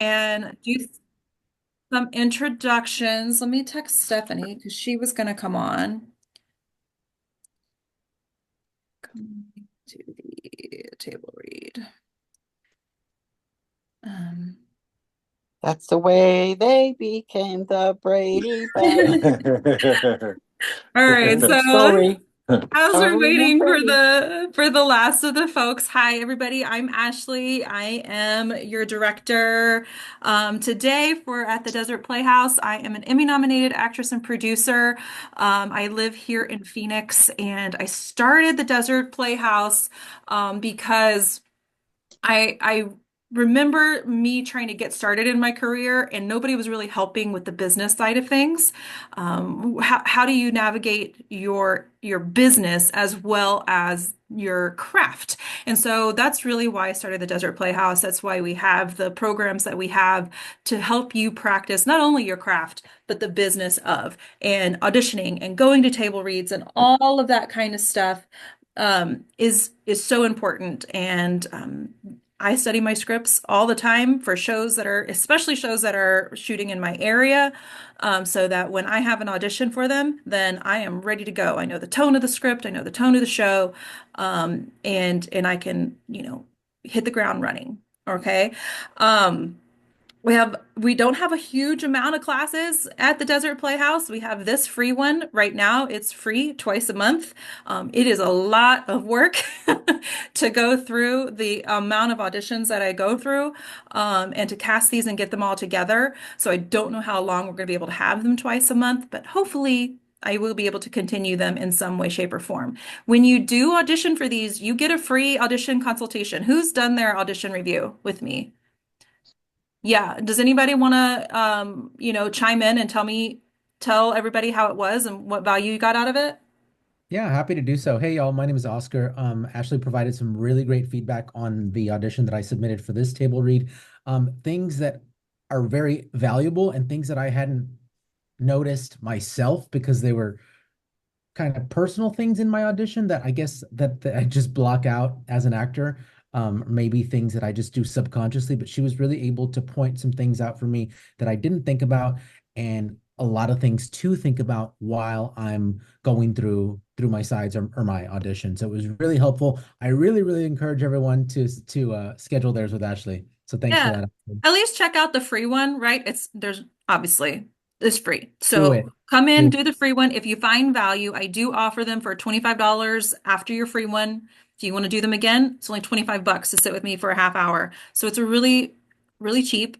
and do some introductions. Let me text Stephanie because she was going to come on. Come to the table read. Um, That's the way they became the Brady Bunch. all right, True so story. as we're Charlie and waiting for Brady. the last of the folks, hi everybody. I'm Ashley. I am your director today for at the Desert Playhouse. I am an Emmy-nominated actress and producer. I live here in Phoenix, and I started the Desert Playhouse because I remember me trying to get started in my career, and nobody was really helping with the business side of things. How do you navigate your business as well as your craft? And so that's really why I started the Desert Playhouse. That's why we have the programs that we have to help you practice not only your craft, but the business of and auditioning and going to table reads and all of that kind of stuff is so important. And I study my scripts all the time for shows that are, especially shows that are shooting in my area, so that when I have an audition for them, then I am ready to go. I know the tone of the script, I know the tone of the show, and I can, hit the ground running. Okay. Um, we don't have a huge amount of classes at the Desert Playhouse. We have this free one right now. It's free twice a month. It is a lot of work to go through the amount of auditions that I go through, and to cast these and get them all together. So I don't know how long we're going to be able to have them twice a month, but hopefully I will be able to continue them in some way, shape, or form. When you do audition for these, you get a free audition consultation. Who's done their audition review with me? Yeah. Does anybody want to, chime in and tell everybody how it was and what value you got out of it? Yeah, happy to do so. Hey, y'all, my name is Oscar. Ashley provided some really great feedback on the audition that I submitted for this table read. Things that are very valuable and things that I hadn't noticed myself because they were kind of personal things in my audition that I guess that I just block out as an actor. Maybe things that I just do subconsciously, but she was really able to point some things out for me that I didn't think about, and a lot of things to think about while I'm going through my sides or my audition. So it was really helpful. I really, really encourage everyone to schedule theirs with Ashley. So thanks for Yeah. that. At least check out the free one, right? There's obviously it's free. Do So it. come in, Do do the free one. If you find value, I do offer them for $25 after your free one. If you want to do them again, it's only 25 bucks to sit with me for a half hour. So it's a really, really cheap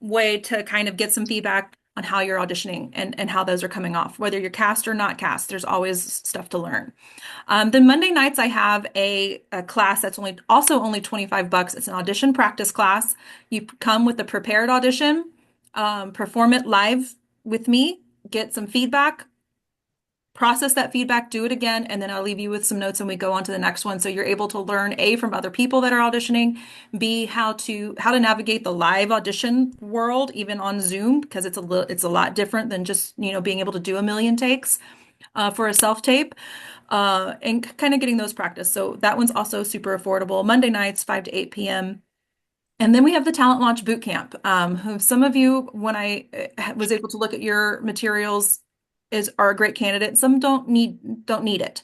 way to kind of get some feedback on how you're auditioning and how those are coming off. Whether you're cast or not cast, there's always stuff to learn. Then Monday nights I have a class that's only 25 bucks. It's an audition practice class. You come with a prepared audition, perform it live with me, get some feedback, process that feedback, do it again, and then I'll leave you with some notes and we go on to the next one. So you're able to learn A from other people that are auditioning, B how to navigate the live audition world even on Zoom because it's a lot different than just, being able to do a million takes for a self tape, and kind of getting those practice. So that one's also super affordable. Monday nights, 5 to 8 p.m. And then we have the Talent Launch Boot Camp. Who some of you, when I was able to look at your materials, are a great candidate. Some don't need it,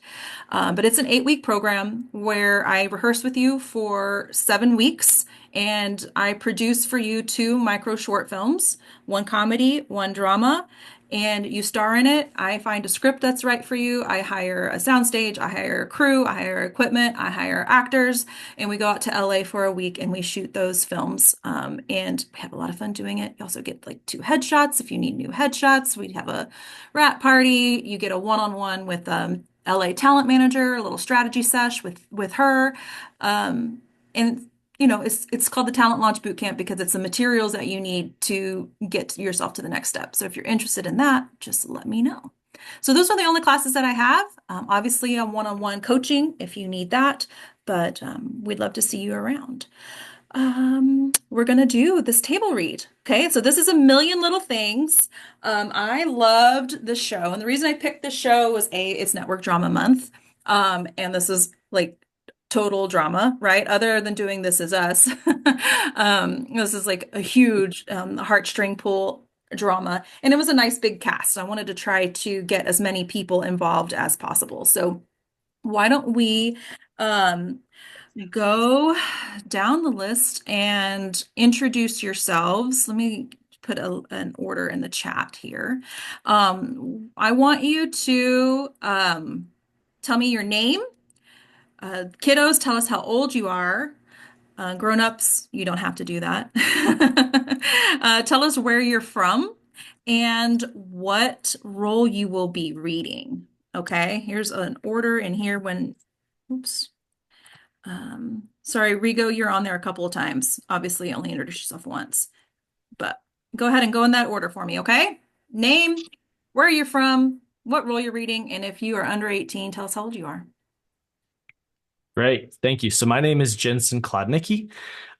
but it's an 8-week program where I rehearse with you for 7 weeks, and I produce for you two micro short films, one comedy, one drama, and you star in it. I find a script that's right for you. I hire a soundstage, I hire a crew, I hire equipment, I hire actors, and we go out to LA for a week and we shoot those films. And we have a lot of fun doing it. You also get like 2 headshots if you need new headshots. We have a wrap party. You get a one-on-one with LA talent manager, a little strategy sesh with her. And it's called the Talent Launch Bootcamp because it's the materials that you need to get yourself to the next step. So if you're interested in that, just let me know. So those are the only classes that I have. Obviously, I'm one-on-one coaching if you need that, but we'd love to see you around. We're gonna do this table read. Okay, so this is A Million Little Things. I loved this show, and the reason I picked this show was it's Network Drama Month. And this is like total drama, right? Other than doing This Is Us. This is like a huge heartstring pull drama. And it was a nice big cast. I wanted to try to get as many people involved as possible. So why don't we go down the list and introduce yourselves? Let me put an order in the chat here. I want you to tell me your name. Kiddos, tell us how old you are. Grown-ups, you don't have to do that. Tell us where you're from and what role you will be reading. Okay, here's an order in here when, oops. Sorry, Rigo, you're on there a couple of times. Obviously, only introduce yourself once, but go ahead and go in that order for me, okay? Name, where you're from, what role you're reading, and if you are under 18, tell us how old you are. Great. Thank you. So my name is Jensen Klodnicki.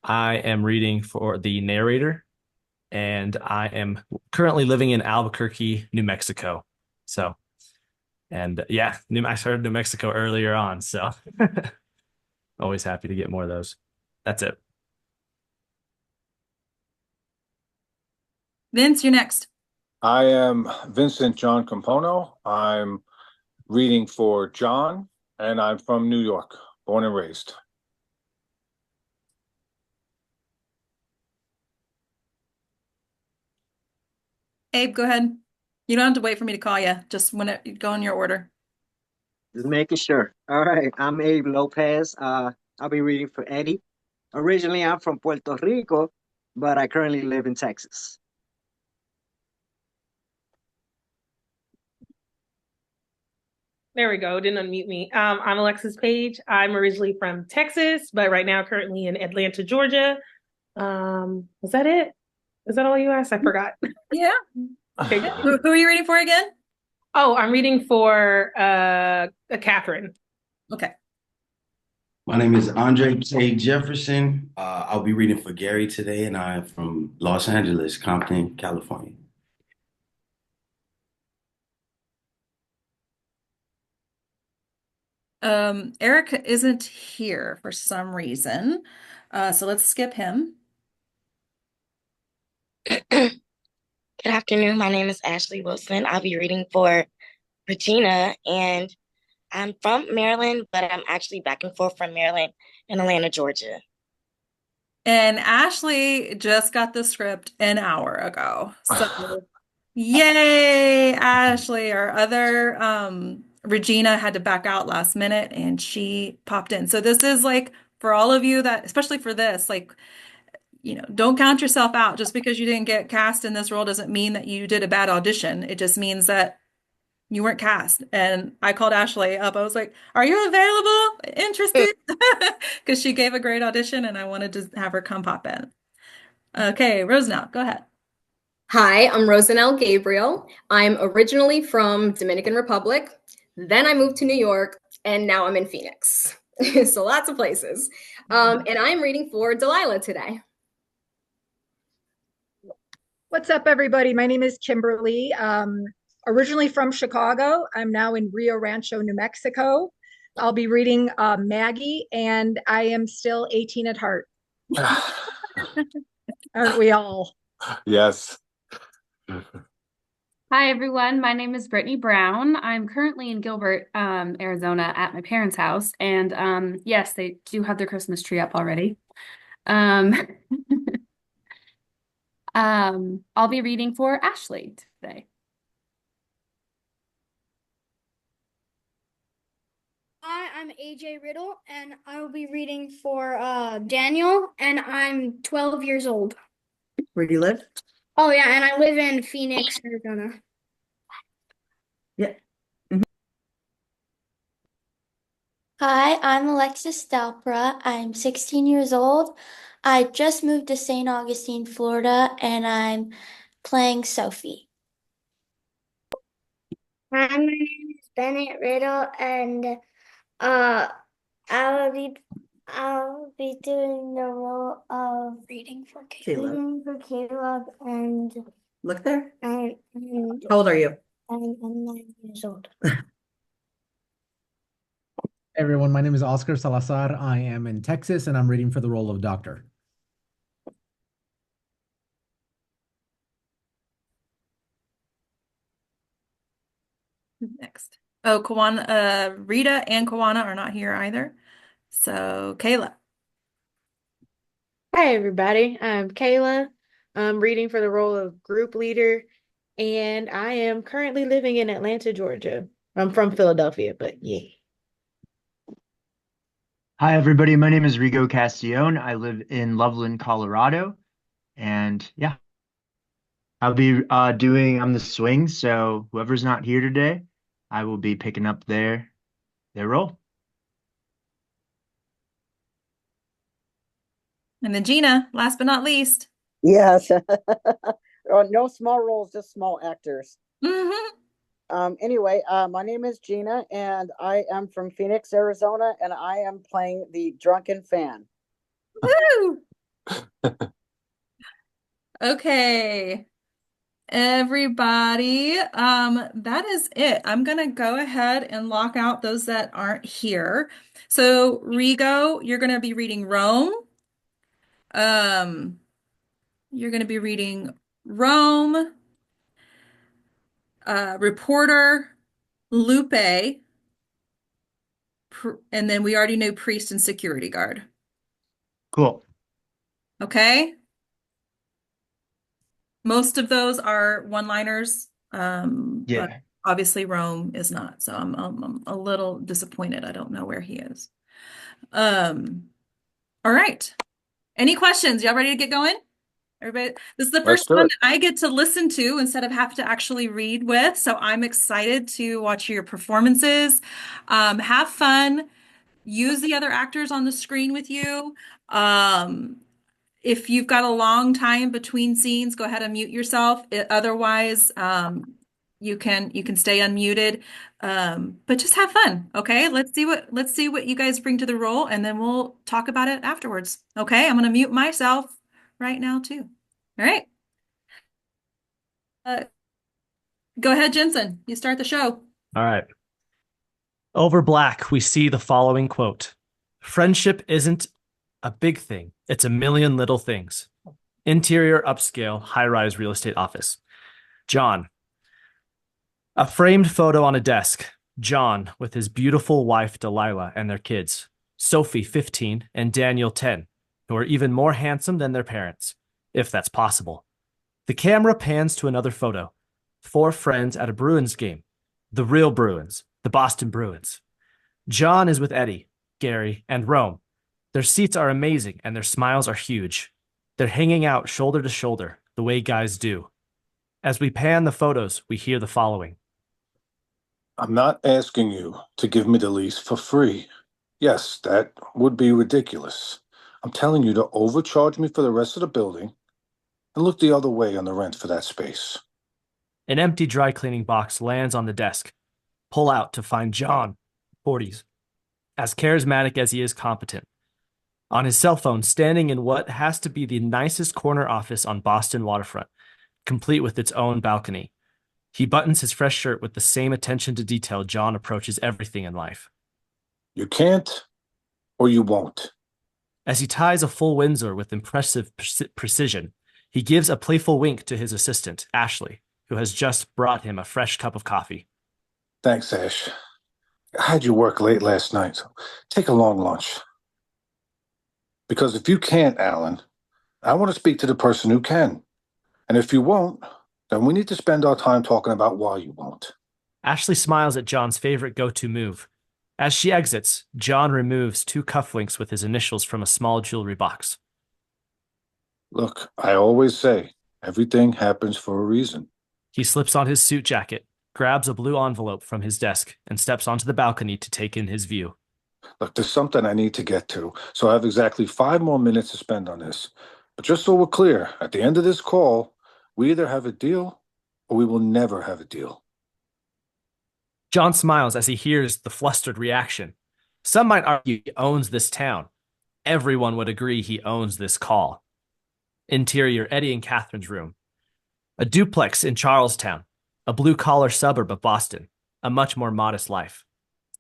I am reading for the narrator, and I am currently living in Albuquerque, New Mexico. So, and yeah, I started New Mexico earlier on, so always happy to get more of those. That's it. Vince, you're next. I am Vincent John Campono. I'm reading for John, and I'm from New York, born and raised. Abe, go ahead. You don't have to wait for me to call you. Just when it go in your order. Just making sure. All right, I'm Abe Lopez. I'll be reading for Eddie. Originally, I'm from Puerto Rico, but I currently live in Texas. There we go. Didn't unmute me. I'm Alexis Page. I'm originally from Texas, but right now currently in Atlanta, Georgia. Was that it? Is that all you asked? I forgot. Yeah. Okay. Who are you reading for again? Oh, I'm reading for Katherine. Okay. My name is Andre K. Jefferson. I'll be reading for Gary today, and I'm from Los Angeles, Compton, California. Eric isn't here for some reason. So let's skip him. Good afternoon. My name is Ashley Wilson. I'll be reading for Regina, and I'm from Maryland, but I'm actually back and forth from Maryland and Atlanta, Georgia. And Ashley just got the script an hour ago. So yay, Ashley. Our other Regina had to back out last minute and she popped in. So this is like for all of you that, especially for this, like, don't count yourself out. Just because you didn't get cast in this role doesn't mean that you did a bad audition. It just means that you weren't cast. And I called Ashley up. I was like, are you available? Interested? Because she gave a great audition and I wanted to have her come pop in. Okay, Rosanel, go ahead. Hi, I'm Rosanel Gabriel. I'm originally from Dominican Republic. Then I moved to New York and now I'm in Phoenix. So lots of places. And I'm reading for Delilah today. What's up, everybody? My name is Kimberly. Originally from Chicago. I'm now in Rio Rancho, New Mexico. I'll be reading Maggie, and I am still 18 at heart. Aren't we all? Yes. Hi, everyone. My name is Brittany Brown. I'm currently in Gilbert, Arizona at my parents' house. And yes, they do have their Christmas tree up already. I'll be reading for Ashley today. Hi, I'm AJ Riddle, and I will be reading for Daniel, and I'm 12 years old. Where do you live? Oh, yeah, and I live in Phoenix, Arizona. Yeah. Hi, I'm Alexis Dalpra. I'm 16 years old. I just moved to St. Augustine, Florida, and I'm playing Sophie. Hi, my name is Bennett Riddle, and I'll be doing the role of reading for Caleb, and Look there. And How old are you? I'm 9 years old. Everyone, my name is Oscar Salazar. I am in Texas and I'm reading for the role of Doctor. Next. Oh, Kawana, Rita and Kawana are not here either. So, Kayla. Hi, everybody. I'm Kayla. I'm reading for the role of group leader, and I am currently living in Atlanta, Georgia. I'm from Philadelphia, but yeah. Hi, everybody. My name is Rigo Castillon. I live in Loveland, Colorado. And yeah, I'll be I'm the swing. So whoever's not here today, I will be picking up their role. And then Gina, last but not least. Yes. No small roles, just small actors. Mm-hmm. Anyway, my name is Gina, and I am from Phoenix, Arizona, and I am playing the drunken fan. Woo! Okay. Everybody, that is it. I'm gonna go ahead and lock out those that aren't here. So, Rigo, you're gonna be reading Rome. You're gonna be reading Rome, Reporter, Lupe, and then we already know Priest and Security Guard. Cool. Okay. Most of those are one-liners, but obviously Rome is not. So I'm a little disappointed. I don't know where he is. All right. Any questions? Y'all ready to get going? Everybody, this is the first one that I get to listen to instead of have to actually read with. So I'm excited to watch your performances. Have fun. Use the other actors on the screen with you. If you've got a long time between scenes, go ahead and mute yourself. Otherwise, you can stay unmuted. But just have fun, okay? Let's see what you guys bring to the role, and then we'll talk about it afterwards. Okay, I'm gonna mute myself right now too. All right. Go ahead, Jensen. You start the show. All right. Over Black, we see the following quote: "Friendship isn't a big thing. It's a million little things." Interior upscale high-rise real estate office. John. A framed photo on a desk. John with his beautiful wife Delilah and their kids. Sophie, 15, and Daniel, 10, who are even more handsome than their parents, if that's possible. The camera pans to another photo. 4 friends at a Bruins game. The real Bruins, the Boston Bruins. John is with Eddie, Gary, and Rome. Their seats are amazing and their smiles are huge. They're hanging out shoulder to shoulder, the way guys do. As we pan the photos, we hear the following. I'm not asking you to give me the lease for free. Yes, that would be ridiculous. I'm telling you to overcharge me for the rest of the building and look the other way on the rent for that space. An empty dry cleaning box lands on the desk. Pull out to find John, 40s, as charismatic as he is competent. On his cell phone, standing in what has to be the nicest corner office on Boston waterfront, complete with its own balcony. He buttons his fresh shirt with the same attention to detail John approaches everything in life. You can't, or you won't. As he ties a full Windsor with impressive precision, he gives a playful wink to his assistant, Ashley, who has just brought him a fresh cup of coffee. Thanks, Ash. I had you work late last night, so take a long lunch. Because if you can't, Alan, I want to speak to the person who can. And if you won't, then we need to spend our time talking about why you won't. Ashley smiles at John's favorite go-to move. As she exits, John removes 2 cufflinks with his initials from a small jewelry box. Look, I always say, everything happens for a reason. He slips on his suit jacket, grabs a blue envelope from his desk, and steps onto the balcony to take in his view. Look, there's something I need to get to, so I have exactly 5 more minutes to spend on this. But just so we're clear, at the end of this call, we either have a deal or we will never have a deal. John smiles as he hears the flustered reaction. Some might argue he owns this town. Everyone would agree he owns this call. Interior, Eddie and Katherine's room. A duplex in Charlestown, a blue-collar suburb of Boston, a much more modest life.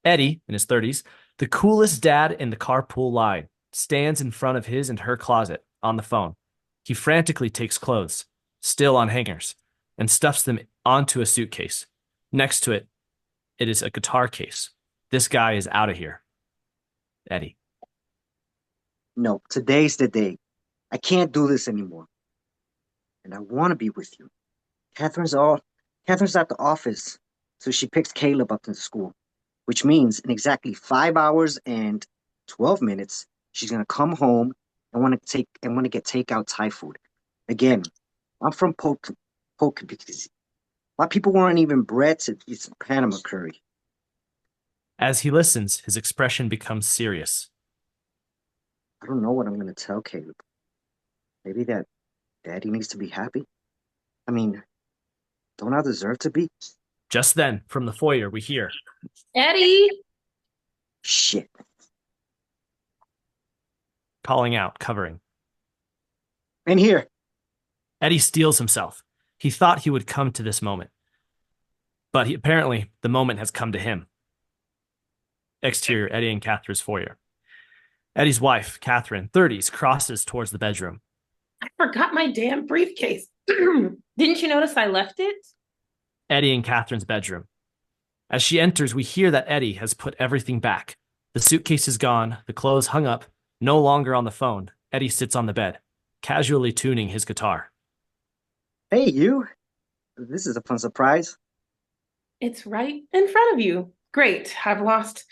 Eddie, in his 30s, The coolest dad in the carpool line stands in front of his and her closet on the phone. He frantically takes clothes, still on hangers, and stuffs them onto a suitcase. Next to it, it is a guitar case. This guy is out of here. Eddie. No, today's the day. I can't do this anymore. And I want to be with you. Catherine's at the office, so she picks Caleb up to school, which means in exactly 5 hours and 12 minutes, she's gonna come home and want to get takeout Thai food. Again, I'm from Polk because my people weren't even bred to eat some Panama curry. As he listens, his expression becomes serious. I don't know what I'm gonna tell Caleb. Maybe that Daddy needs to be happy. I mean, don't I deserve to be? Just then, from the foyer, we hear, Eddie! Shit. Calling out, covering. In here. Eddie steels himself. He thought he would come to this moment. But apparently, the moment has come to him. Exterior, Eddie and Catherine's foyer. Eddie's wife, Katherine, 30s, crosses towards the bedroom. I forgot my damn briefcase. Didn't you notice I left it? Eddie and Catherine's bedroom. As she enters, we hear that Eddie has put everything back. The suitcase is gone, the clothes hung up, no longer on the phone. Eddie sits on the bed, casually tuning his guitar. Hey, you. This is a fun surprise. It's right in front of you. Great. I've lost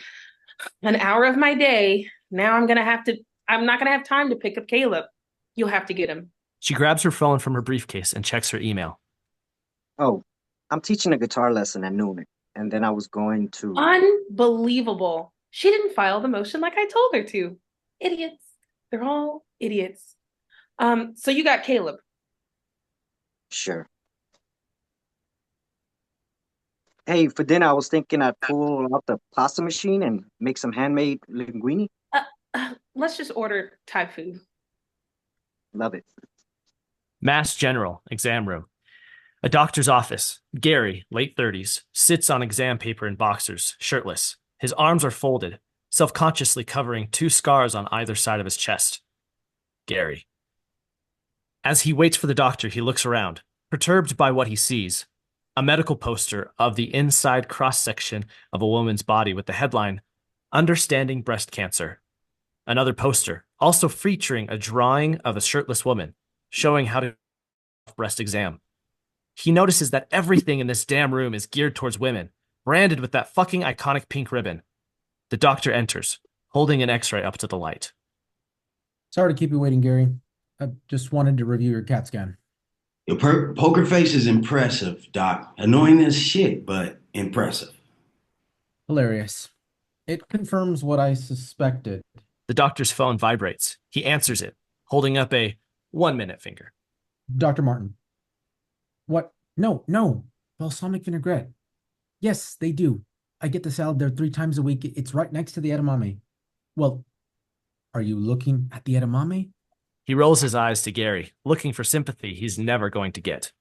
an hour of my day. Now I'm not gonna have time to pick up Caleb. You'll have to get him. She grabs her phone from her briefcase and checks her email. Oh, I'm teaching a guitar lesson at noon, and then I was going to... Unbelievable. She didn't file the motion like I told her to. Idiots. They're all idiots. So you got Caleb. Sure. Hey, for dinner, I was thinking I'd pull out the pasta machine and make some handmade linguine. Let's just order Thai food. Love it. Mass General, exam room. A doctor's office. Gary, late 30s, sits on exam paper in boxers, shirtless. His arms are folded, self-consciously covering 2 scars on either side of his chest. Gary. As he waits for the doctor, he looks around, perturbed by what he sees. A medical poster of the inside cross-section of a woman's body with the headline, Understanding Breast Cancer. Another poster, also featuring a drawing of a shirtless woman, showing how to breast exam. He notices that everything in this damn room is geared towards women, branded with that fucking iconic pink ribbon. The doctor enters, holding an x-ray up to the light. Sorry to keep you waiting, Gary. I just wanted to review your CAT scan. Your poker face is impressive, Doc. Annoying as shit, but impressive. Hilarious. It confirms what I suspected. The doctor's phone vibrates. He answers it, holding up a 1-minute finger. Dr. Martin. What? No. Balsamic vinaigrette. Yes, they do. I get the salad there 3 times a week. It's right next to the edamame. Well, are you looking at the edamame? He rolls his eyes to Gary, looking for sympathy he's never going to get.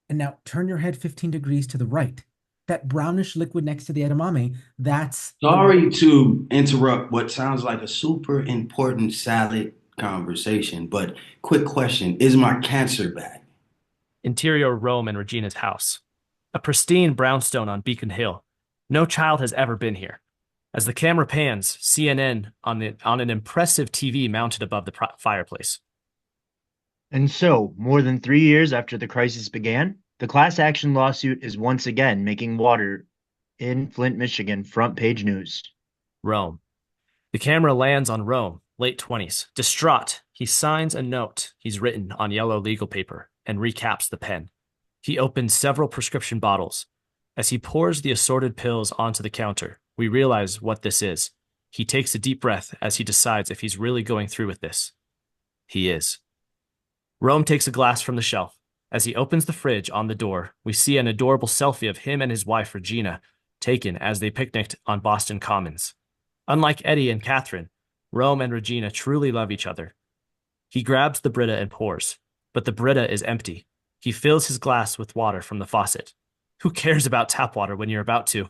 And now turn your head 15 degrees to the right. That brownish liquid next to the edamame, that's... Sorry to interrupt what sounds like a super important salad conversation, but quick question. Is my cancer back? Interior Rome and Regina's house. A pristine brownstone on Beacon Hill. No child has ever been here. As the camera pans, CNN on an impressive TV mounted above the fireplace. And so, more than 3 years after the crisis began, the class action lawsuit is once again making water in Flint, Michigan, front page news. Rome. The camera lands on Rome, late 20s. Distraught, he signs a note he's written on yellow legal paper and recaps the pen. He opens several prescription bottles. As he pours the assorted pills onto the counter, we realize what this is. He takes a deep breath as he decides if he's really going through with this. He is. Rome takes a glass from the shelf. As he opens the fridge on the door, we see an adorable selfie of him and his wife, Regina, taken as they picnicked on Boston Commons. Unlike Eddie and Katherine, Rome and Regina truly love each other. He grabs the Brita and pours, but the Brita is empty. He fills his glass with water from the faucet. Who cares about tap water when you're about to?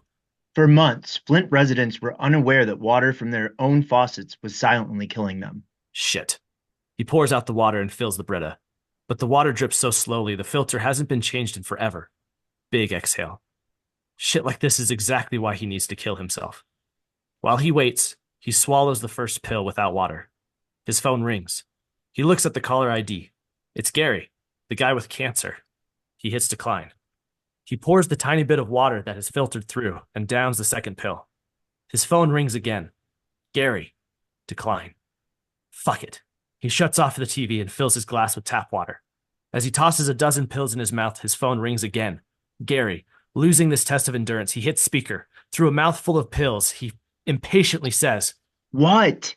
For months, Flint residents were unaware that water from their own faucets was silently killing them. Shit. He pours out the water and fills the Brita. But the water drips so slowly, the filter hasn't been changed in forever. Big exhale. Shit like this is exactly why he needs to kill himself. While he waits, he swallows the first pill without water. His phone rings. He looks at the caller ID. It's Gary, the guy with cancer. He hits decline. He pours the tiny bit of water that has filtered through and downs the second pill. His phone rings again. Gary, decline. Fuck it. He shuts off the TV and fills his glass with tap water. As he tosses a dozen pills in his mouth, his phone rings again. Gary, losing this test of endurance, he hits speaker. Through a mouthful of pills, he impatiently says, "What?"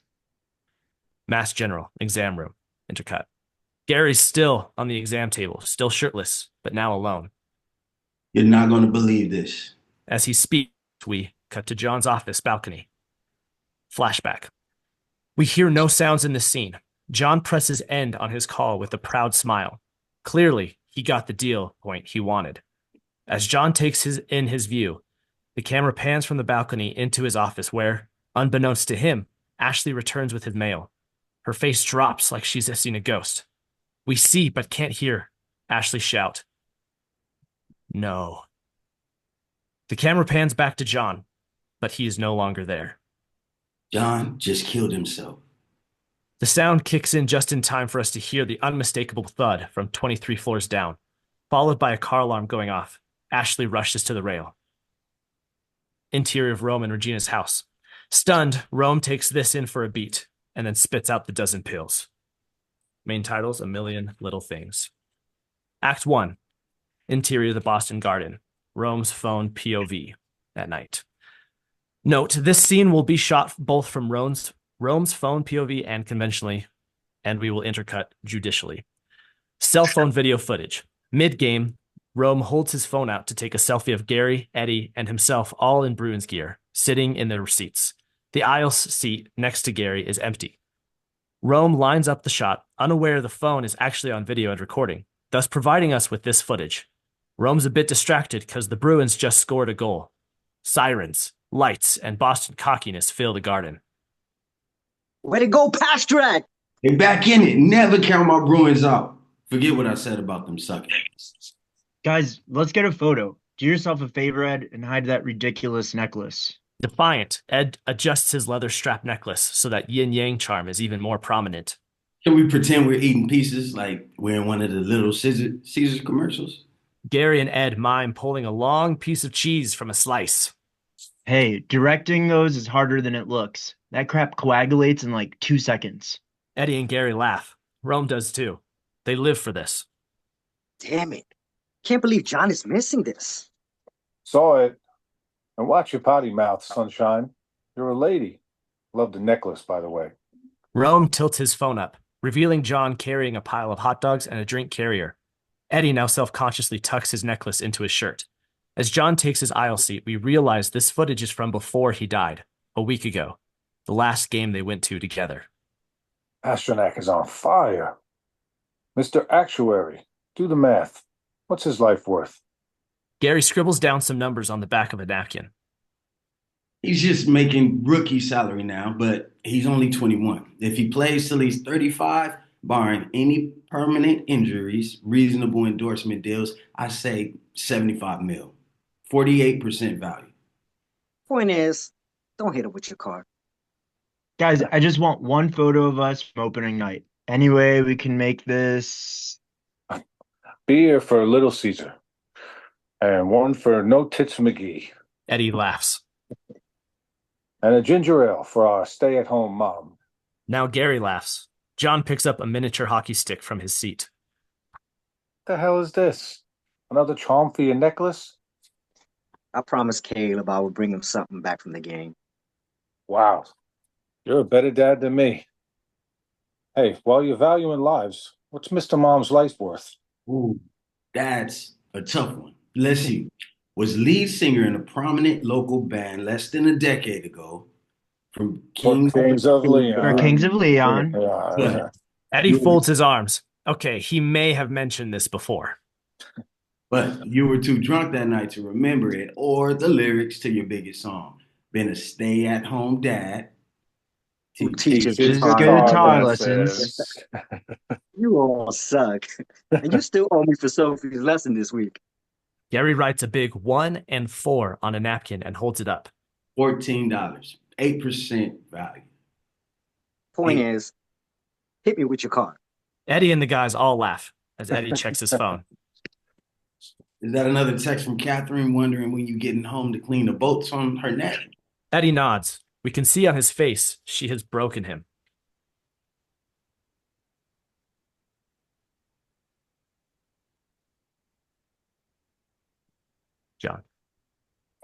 Mass General, exam room, intercut. Gary's still on the exam table, still shirtless, but now alone. You're not going to believe this. As he speaks, we cut to John's office balcony. Flashback. We hear no sounds in this scene. John presses end on his call with a proud smile. Clearly, he got the deal point he wanted. As John takes in his view, the camera pans from the balcony into his office where, unbeknownst to him, Ashley returns with his mail. Her face drops like she's seen a ghost. We see but can't hear Ashley shout, "No." The camera pans back to John, but he is no longer there. John just killed himself. The sound kicks in just in time for us to hear the unmistakable thud from 23 floors down, followed by a car alarm going off. Ashley rushes to the rail. Interior of Rome and Regina's house. Stunned, Rome takes this in for a beat and then spits out the dozen pills. Main titles, A Million Little Things. Act 1. Interior of the Boston Garden. Rome's phone POV at night. Note, this scene will be shot both from Rome's phone POV and conventionally, and we will intercut judicially. Cell phone video footage. Mid-game, Rome holds his phone out to take a selfie of Gary, Eddie, and himself all in Bruins gear, sitting in their seats. The aisle seat next to Gary is empty. Rome lines up the shot, unaware the phone is actually on video and recording, thus providing us with this footage. Rome's a bit distracted because the Bruins just scored a goal. Sirens, lights, and Boston cockiness fill the garden. Way to go, Pastrack! They back in it. Never count my Bruins out. Forget what I said about them sucking. Guys, let's get a photo. Do yourself a favor, Ed, and hide that ridiculous necklace. Defiant, Ed adjusts his leather strap necklace so that yin-yang charm is even more prominent. Can we pretend we're eating pieces like we're in one of the Little Caesars commercials? Gary and Ed mime pulling a long piece of cheese from a slice. Hey, directing those is harder than it looks. That crap coagulates in like 2 seconds. Eddie and Gary laugh. Rome does too. They live for this. Damn it. Can't believe John is missing this. Saw it. And watch your potty mouth, sunshine. You're a lady. Love the necklace, by the way. Rome tilts his phone up, revealing John carrying a pile of hot dogs and a drink carrier. Eddie now self-consciously tucks his necklace into his shirt. As John takes his aisle seat, we realize this footage is from before he died, a week ago, the last game they went to together. Pasternak is on fire. Mr. Actuary, do the math. What's his life worth? Gary scribbles down some numbers on the back of a napkin. He's just making rookie salary now, but he's only 21. If he plays till he's 35, barring any permanent injuries, reasonable endorsement deals, I say 75 mil, 48% value. Point is, don't hit it with your card. Guys, I just want one photo of us from opening night. Anyway, we can make this... Beer for Little Caesar. And one for No Tits McGee. Eddie laughs. And a ginger ale for our stay-at-home mom. Now Gary laughs. John picks up a miniature hockey stick from his seat. What the hell is this? Another charm for your necklace? I promised Caleb I would bring him something back from the game. Wow. You're a better dad than me. Hey, while you're valuing lives, what's Mr. Mom's life worth? Ooh, that's a tough one. Let's see. Was lead singer in a prominent local band less than a decade ago. From Kings of Leon. For Kings of Leon. Yeah. Eddie folds his arms. Okay, he may have mentioned this before. But you were too drunk that night to remember it or the lyrics to your biggest song. Been a stay-at-home dad. Who teaches Teaches guitar guitar lessons. lessons. You all suck. And you still owe me for Sophie's lesson this week. Gary writes a big 1 and 4 on a napkin and holds it up. $14, 8% value. Point is, hit me with your card. Eddie and the guys all laugh as Eddie checks his phone. Is that another text from Katherine wondering when you getting home to clean the bolts on her neck? Eddie nods. We can see on his face she has broken him. John.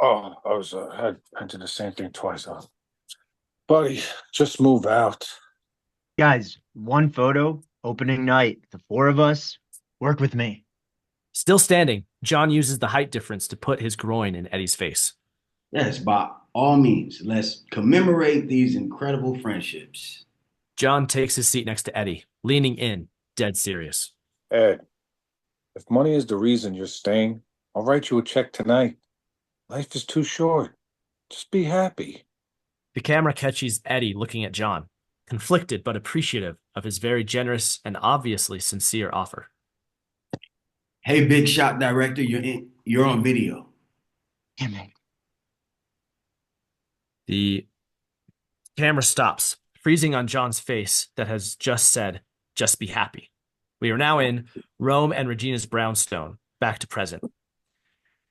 Oh, I did the same thing twice. Buddy, just move out. Guys, one photo, opening night, the four of us, work with me. Still standing, John uses the height difference to put his groin in Eddie's face. Yes, by all means, let's commemorate these incredible friendships. John takes his seat next to Eddie, leaning in, dead serious. Ed, if money is the reason you're staying, I'll write you a check tonight. Life is too short. Just be happy. The camera catches Eddie looking at John, conflicted but appreciative of his very generous and obviously sincere offer. Hey, big shot director, you're on video. Damn it. The camera stops, freezing on John's face that has just said, "Just be happy." We are now in Rome and Regina's brownstone, back to present.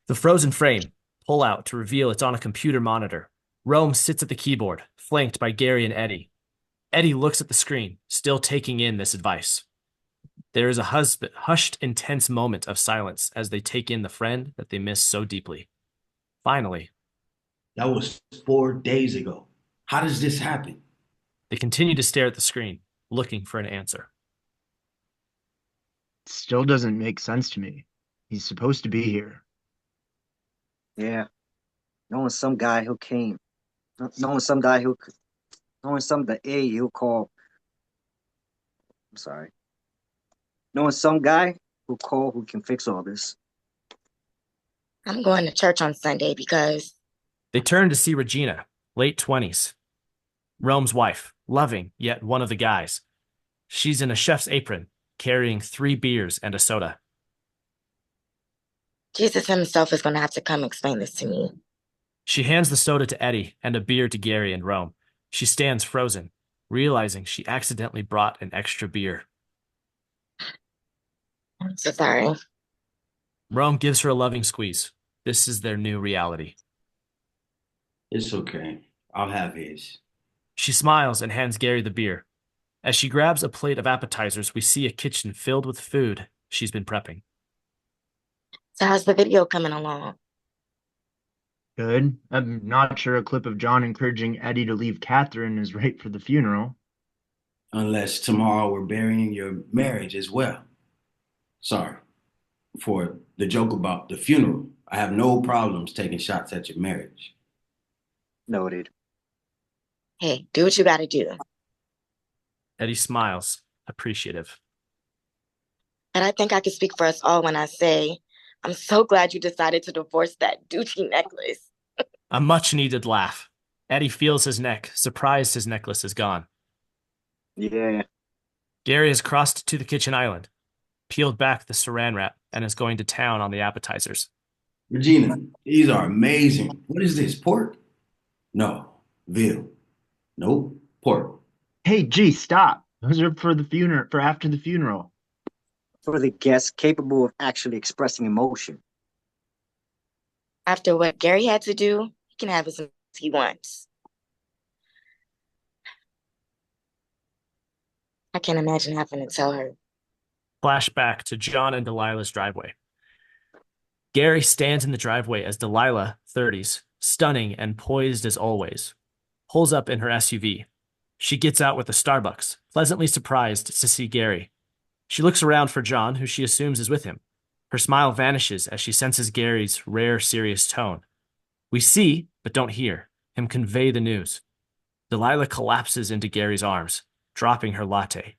The frozen frame pull out to reveal it's on a computer monitor. Rome sits at the keyboard, flanked by Gary and Eddie. Eddie looks at the screen, still taking in this advice. There is a hushed, intense moment of silence as they take in the friend that they miss so deeply. Finally, that was 4 days ago. How does this happen? They continue to stare at the screen, looking for an answer. It still doesn't make sense to me. He's supposed to be here. Yeah. Knowing some guy who came. Knowing some guy who... Knowing some the A he'll call... I'm sorry. Knowing some guy who'll call who can fix all this. I'm going to church on Sunday because... They turn to see Regina, late 20s. Rome's wife, loving, yet one of the guys. She's in a chef's apron, carrying 3 beers and a soda. Jesus himself is going to have to come explain this to me. She hands the soda to Eddie and a beer to Gary and Rome. She stands frozen, realizing she accidentally brought an extra beer. I'm so sorry. Rome gives her a loving squeeze. This is their new reality. It's okay. I'll have his. She smiles and hands Gary the beer. As she grabs a plate of appetizers, we see a kitchen filled with food she's been prepping. So how's the video coming along? Good. I'm not sure a clip of John encouraging Eddie to leave Katherine is right for the funeral. Unless tomorrow we're burying your marriage as well. Sorry for the joke about the funeral. I have no problems taking shots at your marriage. Noted. Hey, do what you gotta do. Eddie smiles, appreciative. And I think I can speak for us all when I say, I'm so glad you decided to divorce that Gucci necklace. A much-needed laugh. Eddie feels his neck, surprised his necklace is gone. Yeah. Gary has crossed to the kitchen island, peeled back the saran wrap, and is going to town on the appetizers. Regina, these are amazing. What is this, pork? No. Veal. Nope. Pork. Hey, gee, stop. Those are for the funeral, for after the funeral. For the guest capable of actually expressing emotion. After what Gary had to do, he can have as much as he wants. I can't imagine having to tell her. Flashback to John and Delilah's driveway. Gary stands in the driveway as Delilah, 30s, stunning and poised as always, pulls up in her SUV. She gets out with a Starbucks, pleasantly surprised to see Gary. She looks around for John, who she assumes is with him. Her smile vanishes as she senses Gary's rare, serious tone. We see, but don't hear, him convey the news. Delilah collapses into Gary's arms, dropping her latte.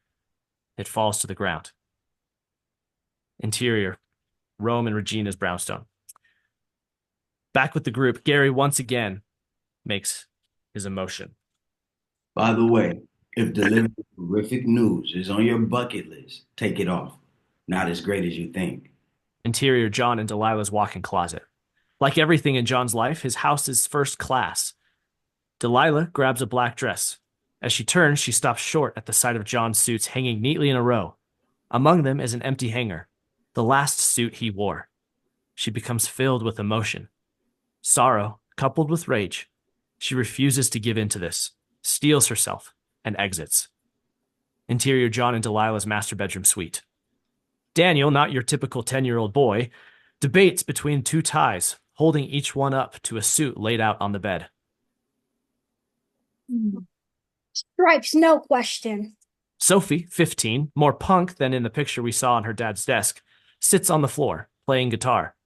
It falls to the ground. Interior. Rome and Regina's brownstone. Back with the group, Gary once again makes his emotion. By the way, if delivering horrific news is on your bucket list, take it off. Not as great as you think. Interior John and Delilah's walk-in closet. Like everything in John's life, his house is first class. Delilah grabs a black dress. As she turns, she stops short at the sight of John's suits hanging neatly in a row. Among them is an empty hanger, the last suit he wore. She becomes filled with emotion. Sorrow, coupled with rage. She refuses to give in to this, steels herself, and exits. Interior John and Delilah's master bedroom suite. Daniel, not your typical 10-year-old boy, debates between two ties, holding each one up to a suit laid out on the bed. Stripes, no question. Sophie, 15, more punk than in the picture we saw on her dad's desk, sits on the floor, playing guitar.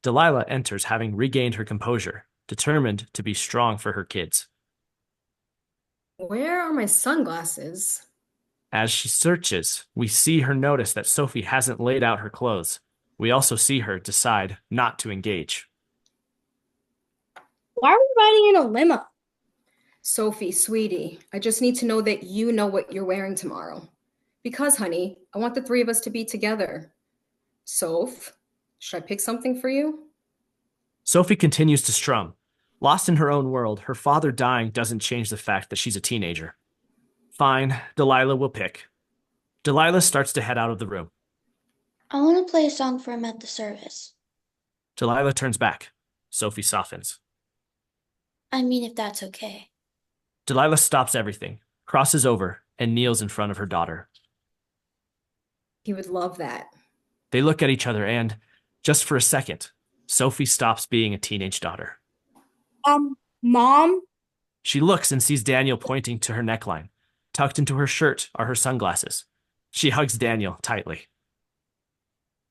Delilah enters, having regained her composure, determined to be strong for her kids. Where are my sunglasses? As she searches, we see her notice that Sophie hasn't laid out her clothes. We also see her decide not to engage. Why are we riding in a limo? Sophie, sweetie, I just need to know that you know what you're wearing tomorrow. Because, honey, I want the three of us to be together. Soph, should I pick something for you? Sophie continues to strum. Lost in her own world, her father dying doesn't change the fact that she's a teenager. Fine, Delilah will pick. Delilah starts to head out of the room. I want to play a song for him at the service. Delilah turns back. Sophie softens. I mean, if that's okay. Delilah stops everything, crosses over, and kneels in front of her daughter. He would love that. They look at each other and, just for a second, Sophie stops being a teenage daughter. Mom? She looks and sees Daniel pointing to her neckline. Tucked into her shirt are her sunglasses. She hugs Daniel tightly.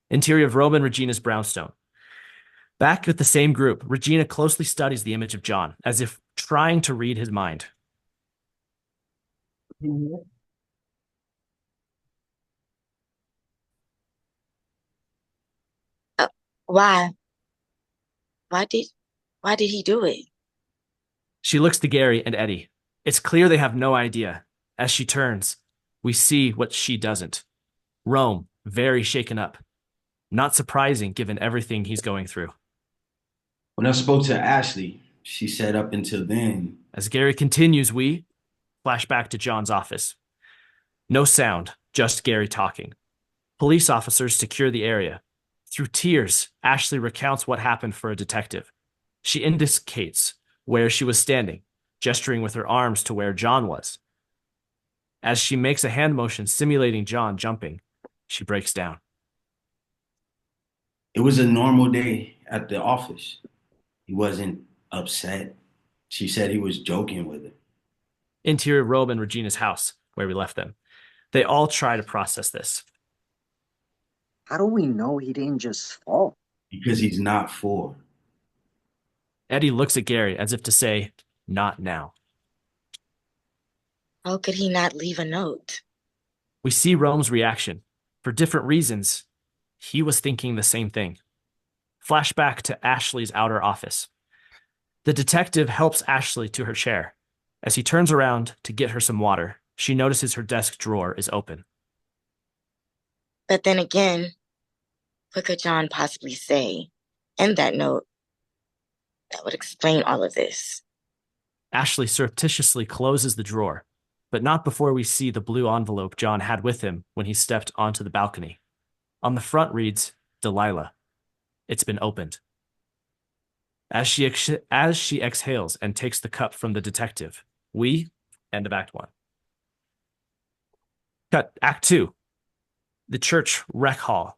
Interior of Rome and Regina's brownstone. Back with the same group, Regina closely studies the image of John, as if trying to read his mind. Why? Why did he do it? She looks to Gary and Eddie. It's clear they have no idea. As she turns, we see what she doesn't. Rome, very shaken up. Not surprising given everything he's going through. When I spoke to Ashley, she said up until then. As Gary continues, we flash back to John's office. No sound, just Gary talking. Police officers secure the area. Through tears, Ashley recounts what happened for a detective. She indicates where she was standing, gesturing with her arms to where John was. As she makes a hand motion simulating John jumping, she breaks down. It was a normal day at the office. He wasn't upset. She said he was joking with her. Interior Robe and Regina's house, where we left them. They all try to process this. How do we know he didn't just fall? Because he's not 4. Eddie looks at Gary as if to say, not now. How could he not leave a note? We see Rome's reaction. For different reasons, he was thinking the same thing. Flashback to Ashley's outer office. The detective helps Ashley to her chair. As he turns around to get her some water, she notices her desk drawer is open. But then again, what could John possibly say in that note that would explain all of this? Ashley surreptitiously closes the drawer, but not before we see the blue envelope John had with him when he stepped onto the balcony. On the front reads, Delilah. It's been opened. As she exhales and takes the cup from the detective, end of Act 1. Cut, Act 2. The church rec hall.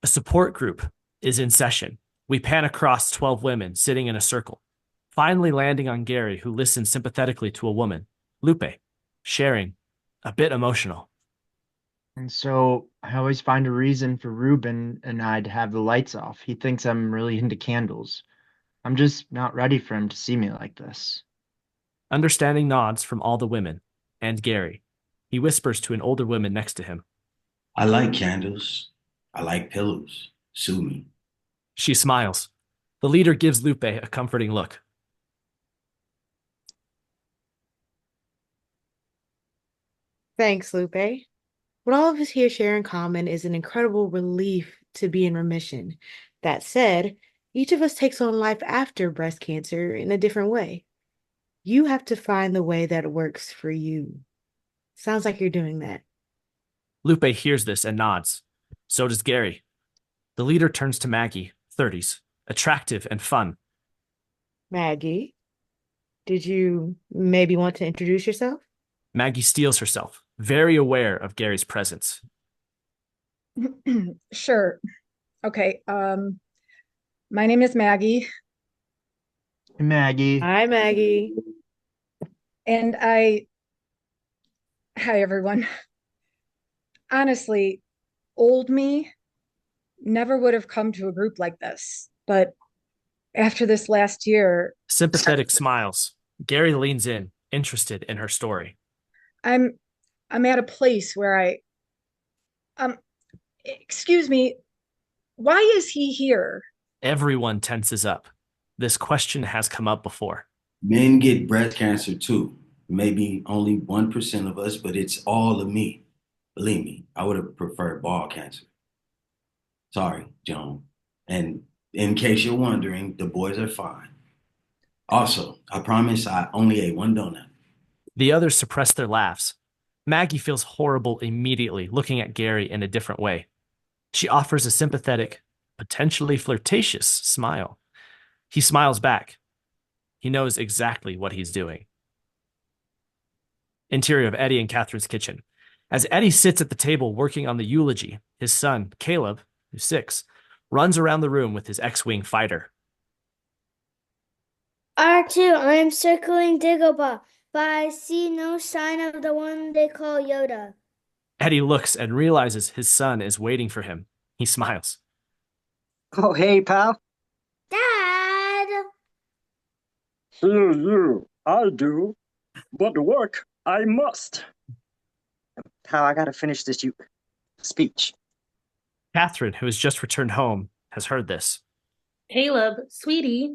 A support group is in session. We pan across 12 women sitting in a circle, finally landing on Gary, who listens sympathetically to a woman, Lupe, sharing, a bit emotional. And so I always find a reason for Ruben and I to have the lights off. He thinks I'm really into candles. I'm just not ready for him to see me like this. Understanding nods from all the women, and Gary. He whispers to an older woman next to him. I like candles. I like pillows. Sue me. She smiles. The leader gives Lupe a comforting look. Thanks, Lupe. What all of us here share in common is an incredible relief to be in remission. That said, each of us takes on life after breast cancer in a different way. You have to find the way that works for you. Sounds like you're doing that. Lupe hears this and nods. So does Gary. The leader turns to Maggie, 30s, attractive and fun. Maggie, did you maybe want to introduce yourself? Maggie steels herself, very aware of Gary's presence. Sure. Okay. My name is Maggie. Maggie. Hi, Maggie. And hi, everyone. Honestly, old me never would have come to a group like this. But after this last year, Sympathetic smiles. Gary leans in, interested in her story. I'm at a place where excuse me, why is he here? Everyone tenses up. This question has come up before. Men get breast cancer too. Maybe only 1% of us, but it's all of me. Believe me, I would have preferred ball cancer. Sorry, Joan. And in case you're wondering, the boys are fine. Also, I promise I only ate one donut. The others suppress their laughs. Maggie feels horrible immediately, looking at Gary in a different way. She offers a sympathetic, potentially flirtatious smile. He smiles back. He knows exactly what he's doing. Interior of Eddie and Catherine's kitchen. As Eddie sits at the table working on the eulogy, his son, Caleb, who's 6, runs around the room with his X-Wing fighter. R2, I am circling Dagobah, but I see no sign of the one they call Yoda. Eddie looks and realizes his son is waiting for him. He smiles. Oh, hey, pal. Dad! Hear you, I do. But work, I must. Pal, I gotta finish this speech. Katherine, who has just returned home, has heard this. Caleb, sweetie,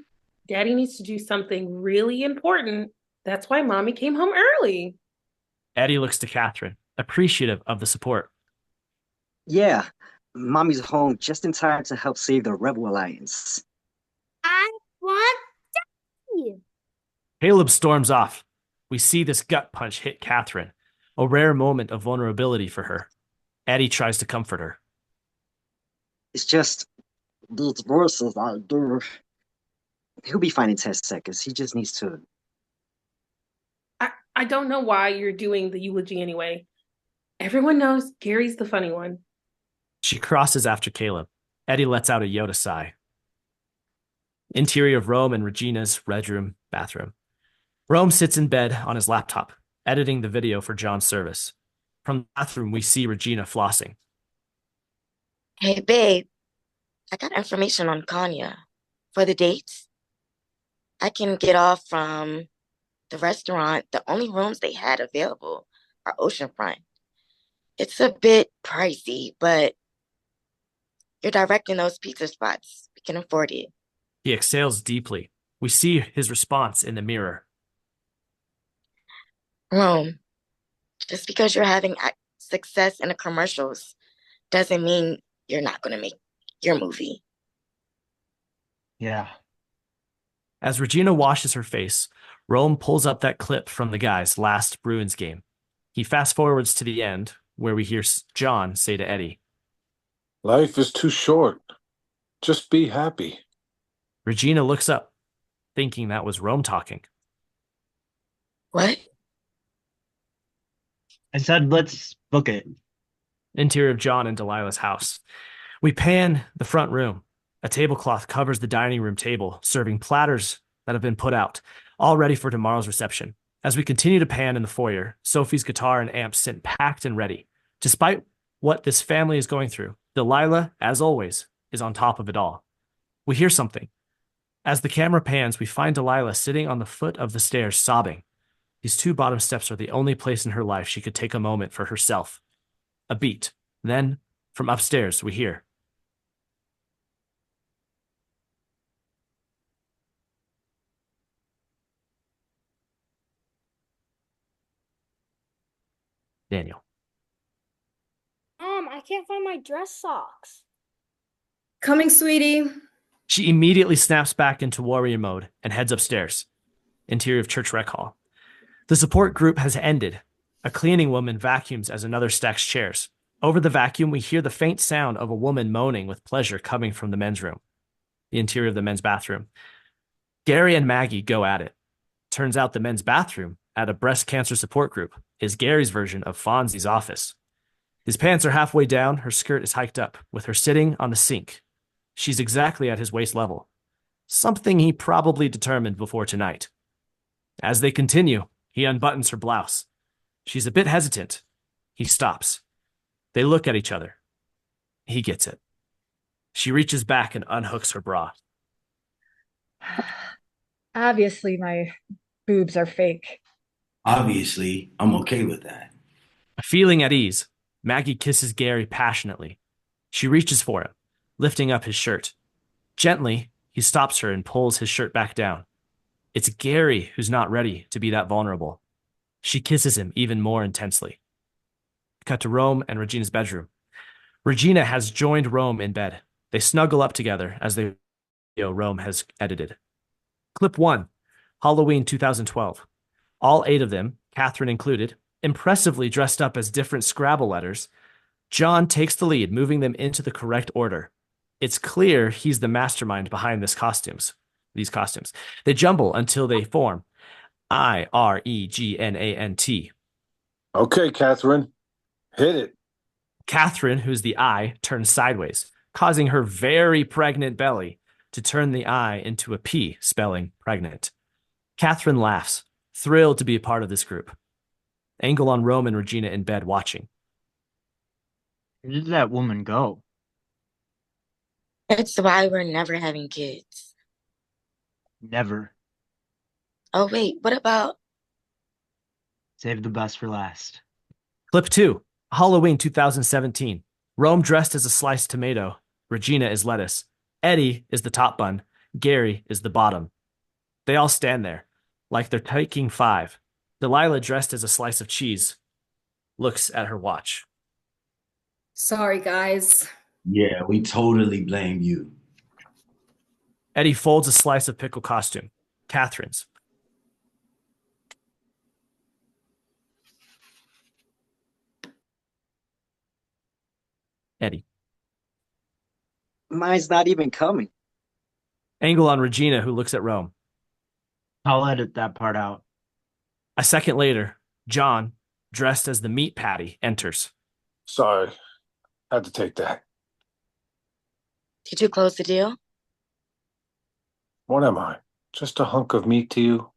Daddy needs to do something really important. That's why Mommy came home early. Eddie looks to Katherine, appreciative of the support. Yeah, Mommy's home just in time to help save the Rebel Alliance. I want Daddy! Caleb storms off. We see this gut punch hit Katherine, a rare moment of vulnerability for her. Eddie tries to comfort her. It's just these voices I do. He'll be fine in 10 seconds. He just needs to. I don't know why you're doing the eulogy anyway. Everyone knows Gary's the funny one. She crosses after Caleb. Eddie lets out a Yoda sigh. Interior of Rome and Regina's bathroom. Rome sits in bed on his laptop, editing the video for John's service. From the bathroom, we see Regina flossing. Hey, babe, I got information on Kanya. For the dates, I can get off from the restaurant. The only rooms they had available are oceanfront. It's a bit pricey, but you're directing those pizza spots. We can afford it. He exhales deeply. We see his response in the mirror. Rome, just because you're having success in the commercials doesn't mean you're not going to make your movie. Yeah. As Regina washes her face, Rome pulls up that clip from the guy's last Bruins game. He fast forwards to the end, where we hear John say to Eddie, Life is too short. Just be happy. Regina looks up, thinking that was Rome talking. What? I said, let's book it. Interior of John and Delilah's house. We pan the front room. A tablecloth covers the dining room table, serving platters that have been put out, all ready for tomorrow's reception. As we continue to pan in the foyer, Sophie's guitar and amps sit packed and ready. Despite what this family is going through, Delilah, as always, is on top of it all. We hear something. As the camera pans, we find Delilah sitting on the foot of the stairs, sobbing. These 2 bottom steps are the only place in her life she could take a moment for herself. A beat. Then, from upstairs, we hear, Daniel. I can't find my dress socks. Coming, sweetie. She immediately snaps back into warrior mode and heads upstairs. Interior of church rec hall. The support group has ended. A cleaning woman vacuums as another stacks chairs. Over the vacuum, we hear the faint sound of a woman moaning with pleasure coming from the men's room, the interior of the men's bathroom. Gary and Maggie go at it. Turns out the men's bathroom at a breast cancer support group is Gary's version of Fonzie's office. His pants are halfway down, her skirt is hiked up, with her sitting on the sink. She's exactly at his waist level. Something he probably determined before tonight. As they continue, he unbuttons her blouse. She's a bit hesitant. He stops. They look at each other. He gets it. She reaches back and unhooks her bra. Obviously, my boobs are fake. Obviously, I'm okay with that. Feeling at ease, Maggie kisses Gary passionately. She reaches for him, lifting up his shirt. Gently, he stops her and pulls his shirt back down. It's Gary who's not ready to be that vulnerable. She kisses him even more intensely. Cut to Rome and Regina's bedroom. Regina has joined Rome in bed. They snuggle up together as the video Rome has edited. Clip 1, Halloween 2012. All 8 of them, Katherine included, impressively dressed up as different Scrabble letters. John takes the lead, moving them into the correct order. It's clear he's the mastermind behind these costumes. They jumble until they form IREGNANT. Okay, Katherine, hit it. Katherine, who's the I, turns sideways, causing her very pregnant belly to turn the I into a P, spelling pregnant. Katherine laughs, thrilled to be a part of this group. Angle on Rome and Regina in bed watching. Where did that woman go? It's why we're never having kids. Never. Oh, wait, what about? Save the best for last. Clip 2, Halloween 2017. Rome dressed as a sliced tomato. Regina is lettuce. Eddie is the top bun. Gary is the bottom. They all stand there, like they're taking 5. Delilah, dressed as a slice of cheese, looks at her watch. Sorry, guys. Yeah, we totally blame you. Eddie folds a slice of pickle costume. Katherine's. Eddie. Mine's not even coming. Angle on Regina, who looks at Rome. I'll edit that part out. A second later, John, dressed as the meat patty, enters. Sorry, had to take that. Did you close the deal? What am I? Just a hunk of meat to you?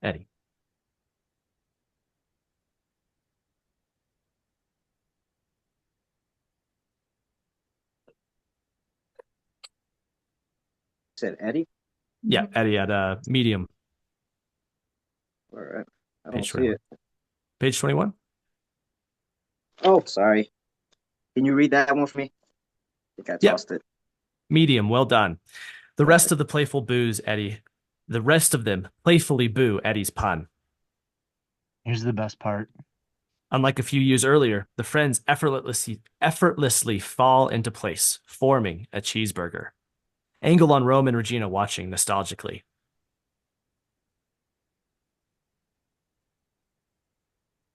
Eddie. Said Eddie? Yeah, Eddie at medium. All right. I don't Page see 21. it. Page 21? Oh, sorry. Can you read that one for me? I think I tossed it. Medium, well done. The rest of the playful boos Eddie. The rest of them playfully boo Eddie's pun. Here's the best part. Unlike a few years earlier, the friends effortlessly fall into place, forming a cheeseburger. Angle on Rome and Regina watching nostalgically.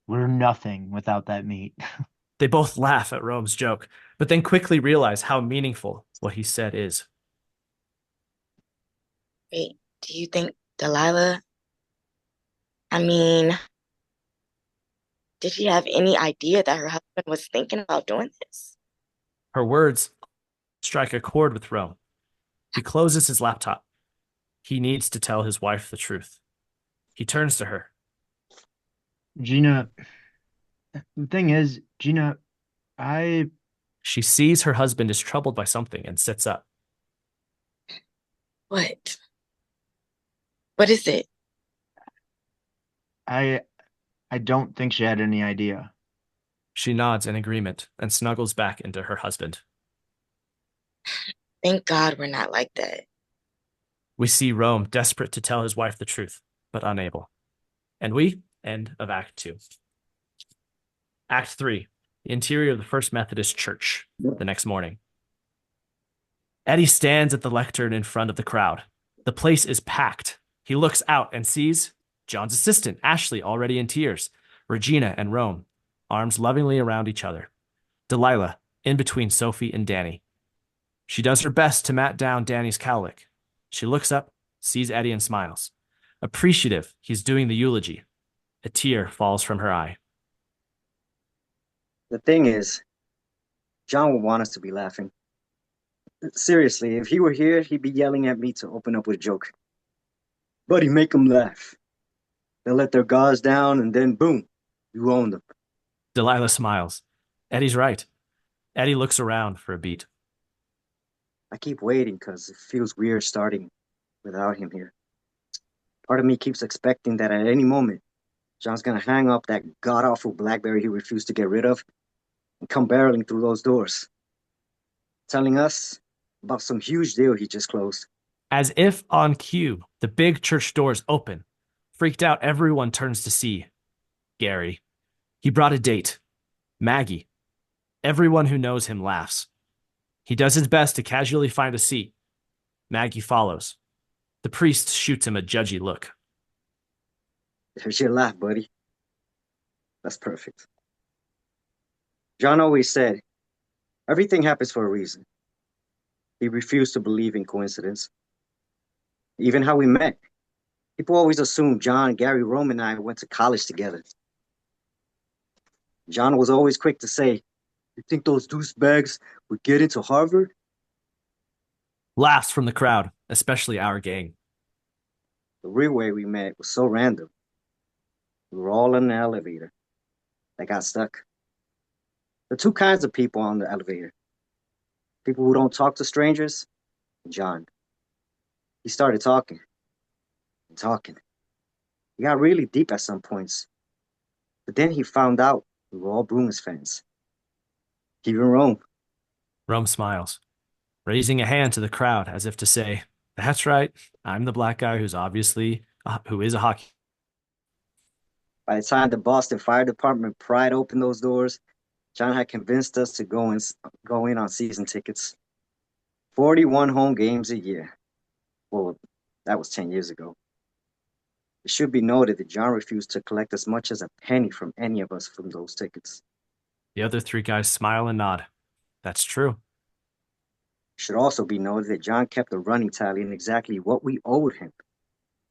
We're nothing without that meat. They both laugh at Rome's joke, but then quickly realize how meaningful what he said is. Wait, do you think Delilah? I mean, did she have any idea that her husband was thinking about doing this? Her words strike a chord with Rome. He closes his laptop. He needs to tell his wife the truth. He turns to her. Gina, the thing is, Gina, She sees her husband is troubled by something and sits up. What? What is it? I don't think she had any idea. She nods in agreement and snuggles back into her husband. Thank God we're not like that. We see Rome desperate to tell his wife the truth, but unable. And we end of Act 2. Act 3, the interior of the First Methodist Church, the next morning. Eddie stands at the lectern in front of the crowd. The place is packed. He looks out and sees John's assistant, Ashley, already in tears, Regina and Rome, arms lovingly around each other, Delilah in between Sophie and Danny. She does her best to mat down Danny's cowlick. She looks up, sees Eddie, and smiles. Appreciative he's doing the eulogy. A tear falls from her eye. The thing is, John would want us to be laughing. Seriously, if he were here, he'd be yelling at me to open up with a joke. Buddy, make them laugh. They'll let their guards down, and then boom, you own them. Delilah smiles. Eddie's right. Eddie looks around for a beat. I keep waiting because it feels weird starting without him here. Part of me keeps expecting that at any moment, John's going to hang up that god-awful BlackBerry he refused to get rid of and come barreling through those doors, telling us about some huge deal he just closed. As if on cue, the big church doors open. Freaked out, everyone turns to see Gary. He brought a date. Maggie. Everyone who knows him laughs. He does his best to casually find a seat. Maggie follows. The priest shoots him a judgy look. There's your laugh, buddy. That's perfect. John always said, everything happens for a reason. He refused to believe in coincidence. Even how we met. People always assumed John, Gary, Rome, and I went to college together. John was always quick to say, you think those douchebags would get into Harvard? Laughs from the crowd, especially our gang. The real way we met was so random. We were all in an elevator that got stuck. There are two kinds of people on the elevator. People who don't talk to strangers, and John. He started talking and talking. He got really deep at some points. But then he found out we were all Bruins fans. Even Rome. Rome smiles, raising a hand to the crowd as if to say, that's right, I'm the black guy who is a hockey. By the time the Boston Fire Department pried open those doors, John had convinced us to go in on season tickets. 41 home games a year. Well, that was 10 years ago. It should be noted that John refused to collect as much as a penny from any of us from those tickets. The other three guys smile and nod. That's true. It should also be noted that John kept a running tally in exactly what we owed him,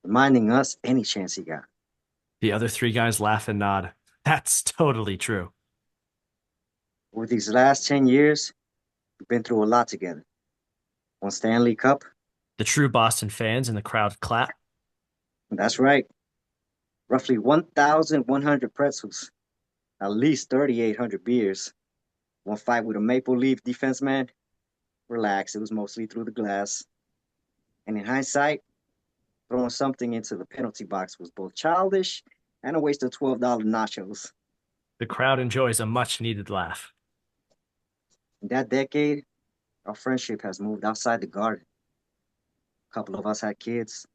reminding us any chance he got. The other three guys laugh and nod. That's totally true. Over these last 10 years, we've been through a lot together. One Stanley Cup. The true Boston fans in the crowd clap. That's right. Roughly 1,100 pretzels, at least 3,800 beers. One fight with a Maple Leaf defenseman. Relax, it was mostly through the glass. And in hindsight, throwing something into the penalty box was both childish and a waste of $12 nachos. The crowd enjoys a much-needed laugh. In that decade, our friendship has moved outside the garden. A couple of us had kids.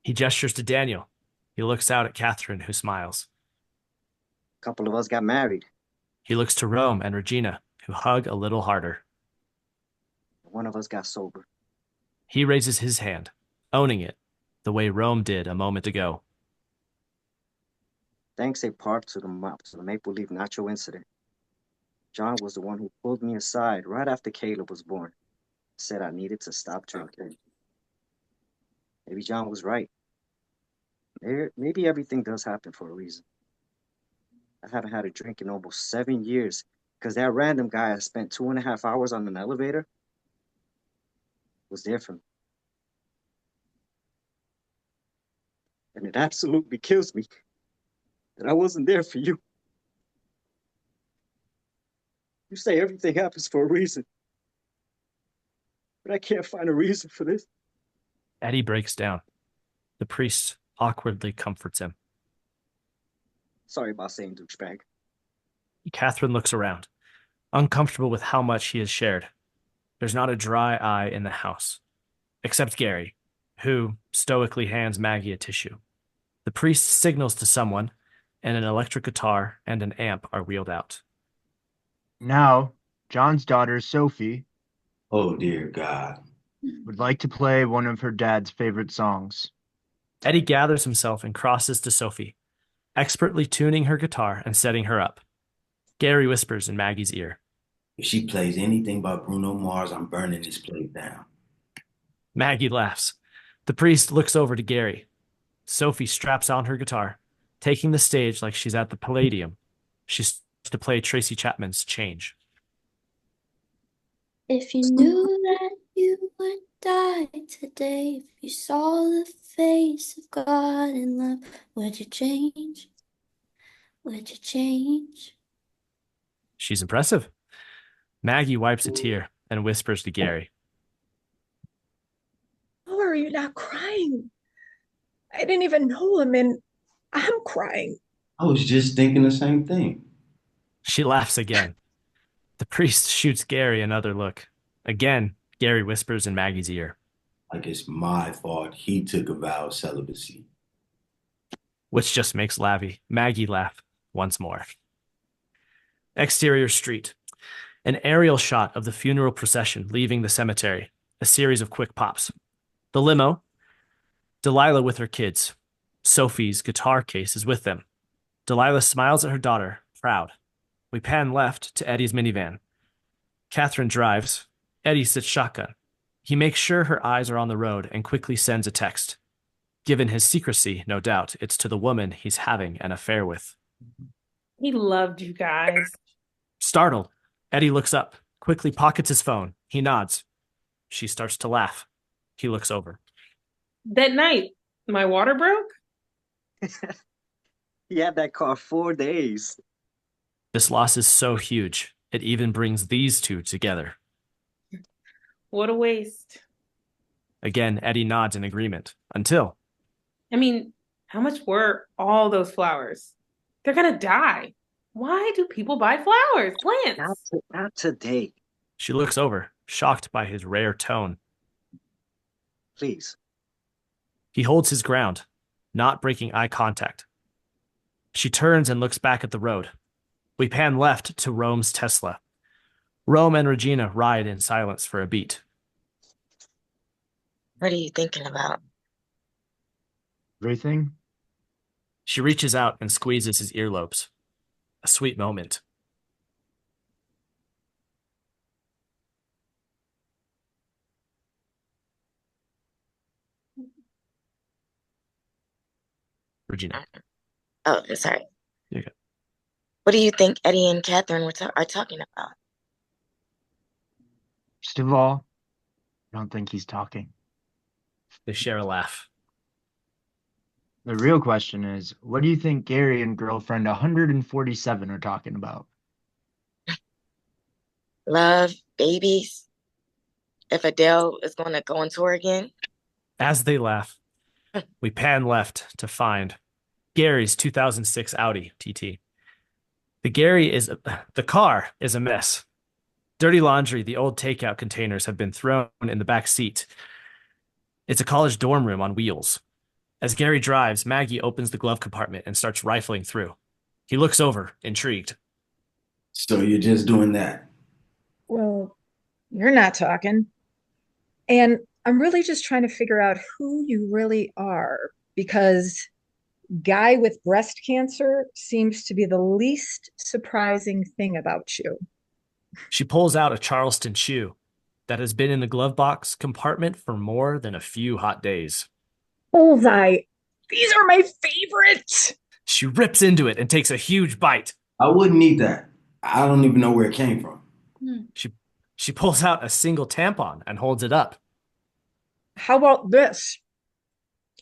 He gestures to Daniel. He looks out at Katherine, who smiles. A couple of us got married. He looks to Rome and Regina, who hug a little harder. One of us got sober. He raises his hand, owning it, the way Rome did a moment ago. Thanks in part to the Maple Leaf nacho incident. John was the one who pulled me aside right after Kayla was born. Said I needed to stop drinking. Maybe John was right. Maybe everything does happen for a reason. I haven't had a drink in almost 7 years because that random guy I spent 2.5 hours on an elevator was there for me. And it absolutely kills me that I wasn't there for you. You say everything happens for a reason, but I can't find a reason for this. Eddie breaks down. The priest awkwardly comforts him. Sorry about saying douchebag. Katherine looks around, uncomfortable with how much he has shared. There's not a dry eye in the house, except Gary, who stoically hands Maggie a tissue. The priest signals to someone, and an electric guitar and an amp are wheeled out. Now, John's daughter, Sophie, Oh, dear God. would like to play one of her dad's favorite songs. Eddie gathers himself and crosses to Sophie, expertly tuning her guitar and setting her up. Gary whispers in Maggie's ear. If she plays anything by Bruno Mars, I'm burning this place down. Maggie laughs. The priest looks over to Gary. Sophie straps on her guitar, taking the stage like she's at the Palladium. She starts to play Tracy Chapman's Change. If you knew that you would die today, if you saw the face of God in love, would you change? Would you change? She's impressive. Maggie wipes a tear and whispers to Gary. Oh, are you not crying? I didn't even know him and I'm crying. I was just thinking the same thing. She laughs again. The priest shoots Gary another look. Again, Gary whispers in Maggie's ear. Like it's my fault he took a vow of celibacy. Which just makes Maggie laugh once more. Exterior street. An aerial shot of the funeral procession leaving the cemetery. A series of quick pops. The limo. Delilah with her kids. Sophie's guitar case is with them. Delilah smiles at her daughter, proud. We pan left to Eddie's minivan. Katherine drives. Eddie sits shotgun. He makes sure her eyes are on the road and quickly sends a text. Given his secrecy, no doubt, it's to the woman he's having an affair with. He loved you guys. Startled, Eddie looks up, quickly pockets his phone. He nods. She starts to laugh. He looks over. That night, my water broke? He had that car 4 days. This loss is so huge, it even brings these two together. What a waste. Again, Eddie nods in agreement. Until... I mean, how much were all those flowers? They're gonna die. Why do people buy flowers, plants? Not today. She looks over, shocked by his rare tone. Please. He holds his ground, not breaking eye contact. She turns and looks back at the road. We pan left to Rome's Tesla. Rome and Regina ride in silence for a beat. What are you thinking about? Everything? She reaches out and squeezes his earlobes. A sweet moment. Regina. Oh, sorry. You're good. What do you think Eddie and Katherine are talking about? First of all, I don't think he's talking. They share a laugh. The real question is, what do you think Gary and girlfriend 147 are talking about? Love, babies. If Adele is going to go on tour again. As they laugh, we pan left to find Gary's 2006 Audi TT. The car is a mess. Dirty laundry, the old takeout containers have been thrown in the back seat. It's a college dorm room on wheels. As Gary drives, Maggie opens the glove compartment and starts rifling through. He looks over, intrigued. So you're just doing that? Well, you're not talking. And I'm really just trying to figure out who you really are, because guy with breast cancer seems to be the least surprising thing about you. She pulls out a Charleston chew that has been in the glove box compartment for more than a few hot days. Bullseye. These are my favorites. She rips into it and takes a huge bite. I wouldn't eat that. I don't even know where it came from. She pulls out a single tampon and holds it up. How about this?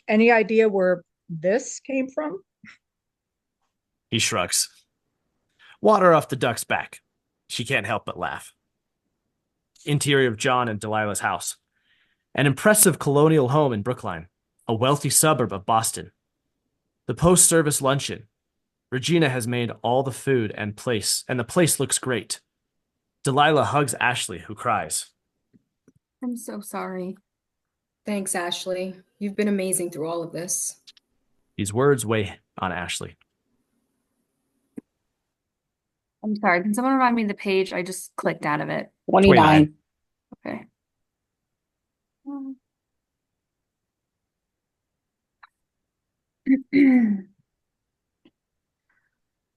Any idea where this came from? He shrugs. Water off the duck's back. She can't help but laugh. Interior of John and Delilah's house. An impressive colonial home in Brookline, a wealthy suburb of Boston. The post-service luncheon. Regina has made all the food and the place looks great. Delilah hugs Ashley, who cries. I'm so sorry. Thanks, Ashley. You've been amazing through all of this. These words weigh on Ashley. I'm sorry. Can someone remind me of the page? I just clicked out of it. 29. Okay.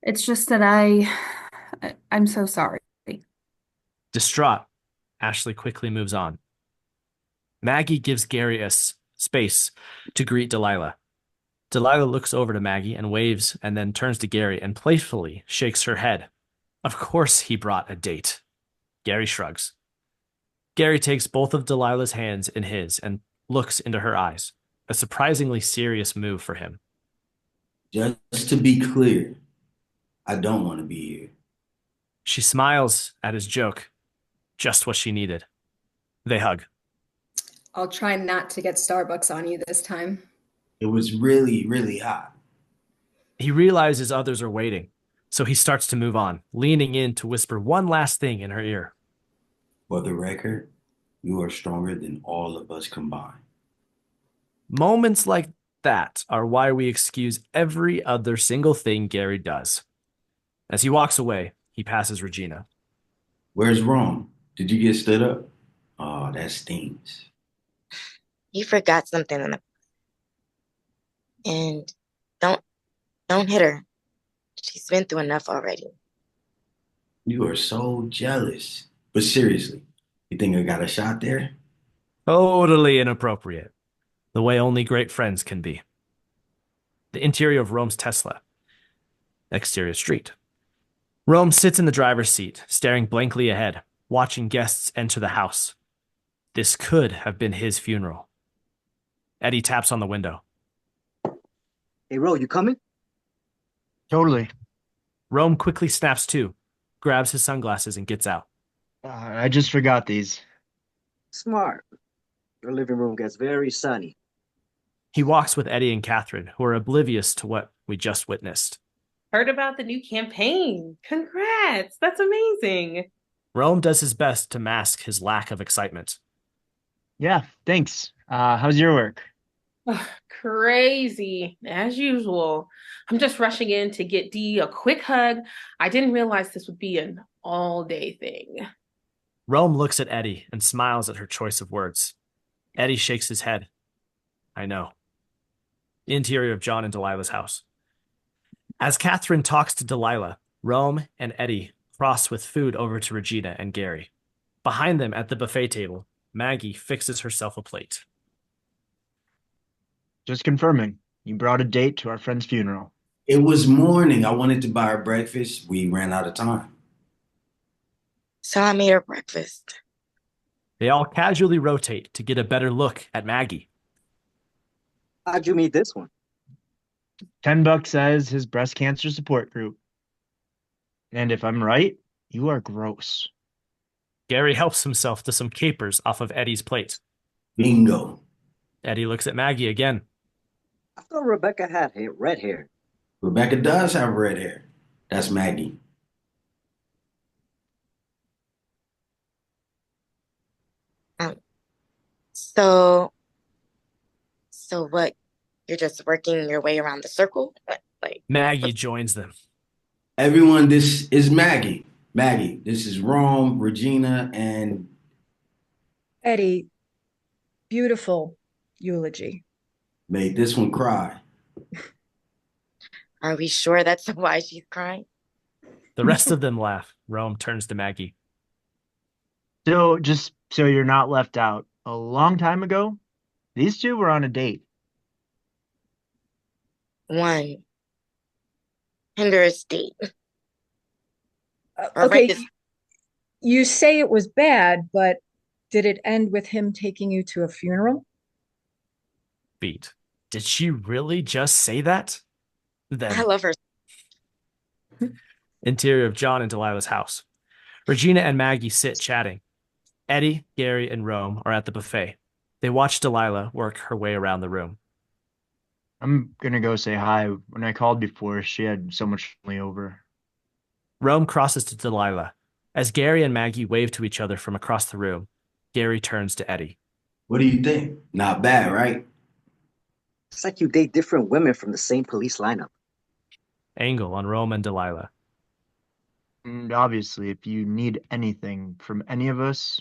It's just that I'm so sorry. Distraught, Ashley quickly moves on. Maggie gives Gary a space to greet Delilah. Delilah looks over to Maggie and waves and then turns to Gary and playfully shakes her head. Of course he brought a date. Gary shrugs. Gary takes both of Delilah's hands in his and looks into her eyes, a surprisingly serious move for him. Just to be clear, I don't want to be here. She smiles at his joke, just what she needed. They hug. I'll try not to get Starbucks on you this time. It was really, really hot. He realizes others are waiting, so he starts to move on, leaning in to whisper one last thing in her ear. For the record, you are stronger than all of us combined. Moments like that are why we excuse every other single thing Gary does. As he walks away, he passes Regina. Where's Rome? Did you get stood up? Oh, that stings. You forgot something in the and don't hit her. She's been through enough already. You are so jealous. But seriously, you think I got a shot there? Totally inappropriate. The way only great friends can be. The interior of Rome's Tesla. Exterior street. Rome sits in the driver's seat, staring blankly ahead, watching guests enter the house. This could have been his funeral. Eddie taps on the window. Hey, Ro, you coming? Totally. Rome quickly snaps to, grabs his sunglasses, and gets out. I just forgot these. Smart. Your living room gets very sunny. He walks with Eddie and Katherine, who are oblivious to what we just witnessed. Heard about the new campaign. Congrats. That's amazing. Rome does his best to mask his lack of excitement. Yeah, thanks. How's your work? Ugh, crazy, as usual. I'm just rushing in to get Dee a quick hug. I didn't realize this would be an all-day thing. Rome looks at Eddie and smiles at her choice of words. Eddie shakes his head. I know. Interior of John and Delilah's house. As Katherine talks to Delilah, Rome and Eddie cross with food over to Regina and Gary. Behind them at the buffet table, Maggie fixes herself a plate. Just confirming. You brought a date to our friend's funeral. It was morning. I wanted to buy her breakfast. We ran out of time. So I made her breakfast. They all casually rotate to get a better look at Maggie. How'd you meet this one? $10 says his breast cancer support group. And if I'm right, you are gross. Gary helps himself to some capers off of Eddie's plate. Bingo. Eddie looks at Maggie again. I thought Rebecca had red hair. Rebecca does have red hair. That's Maggie. So what? You're just working your way around the circle? Like Maggie joins them. Everyone, this is Maggie. Maggie, this is Rome, Regina, and Eddie, beautiful eulogy. made this one cry. Are we sure that's why she's crying? The rest of them laugh. Rome turns to Maggie. So, just so you're not left out, a long time ago, these two were on a date. One. Hinder's date. Okay, you say it was bad, but did it end with him taking you to a funeral? Beat. Did she really just say that? Then I love her. Interior of John and Delilah's house. Regina and Maggie sit chatting. Eddie, Gary, and Rome are at the buffet. They watch Delilah work her way around the room. I'm gonna go say hi. When I called before, she had so much family over. Rome crosses to Delilah. As Gary and Maggie wave to each other from across the room, Gary turns to Eddie. What do you think? Not bad, right? It's like you date different women from the same police lineup. Angle on Rome and Delilah. And obviously, if you need anything from any of us,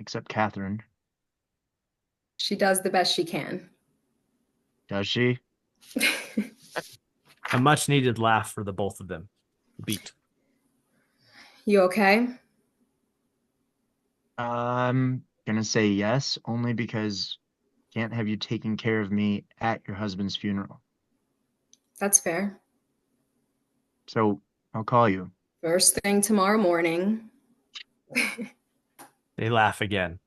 except Katherine. She does the best she can. Does she? A much needed laugh for the both of them. Beat. You okay? I'm gonna say yes, only because I can't have you taking care of me at your husband's funeral. That's fair. So I'll call you. First thing tomorrow morning. They laugh again.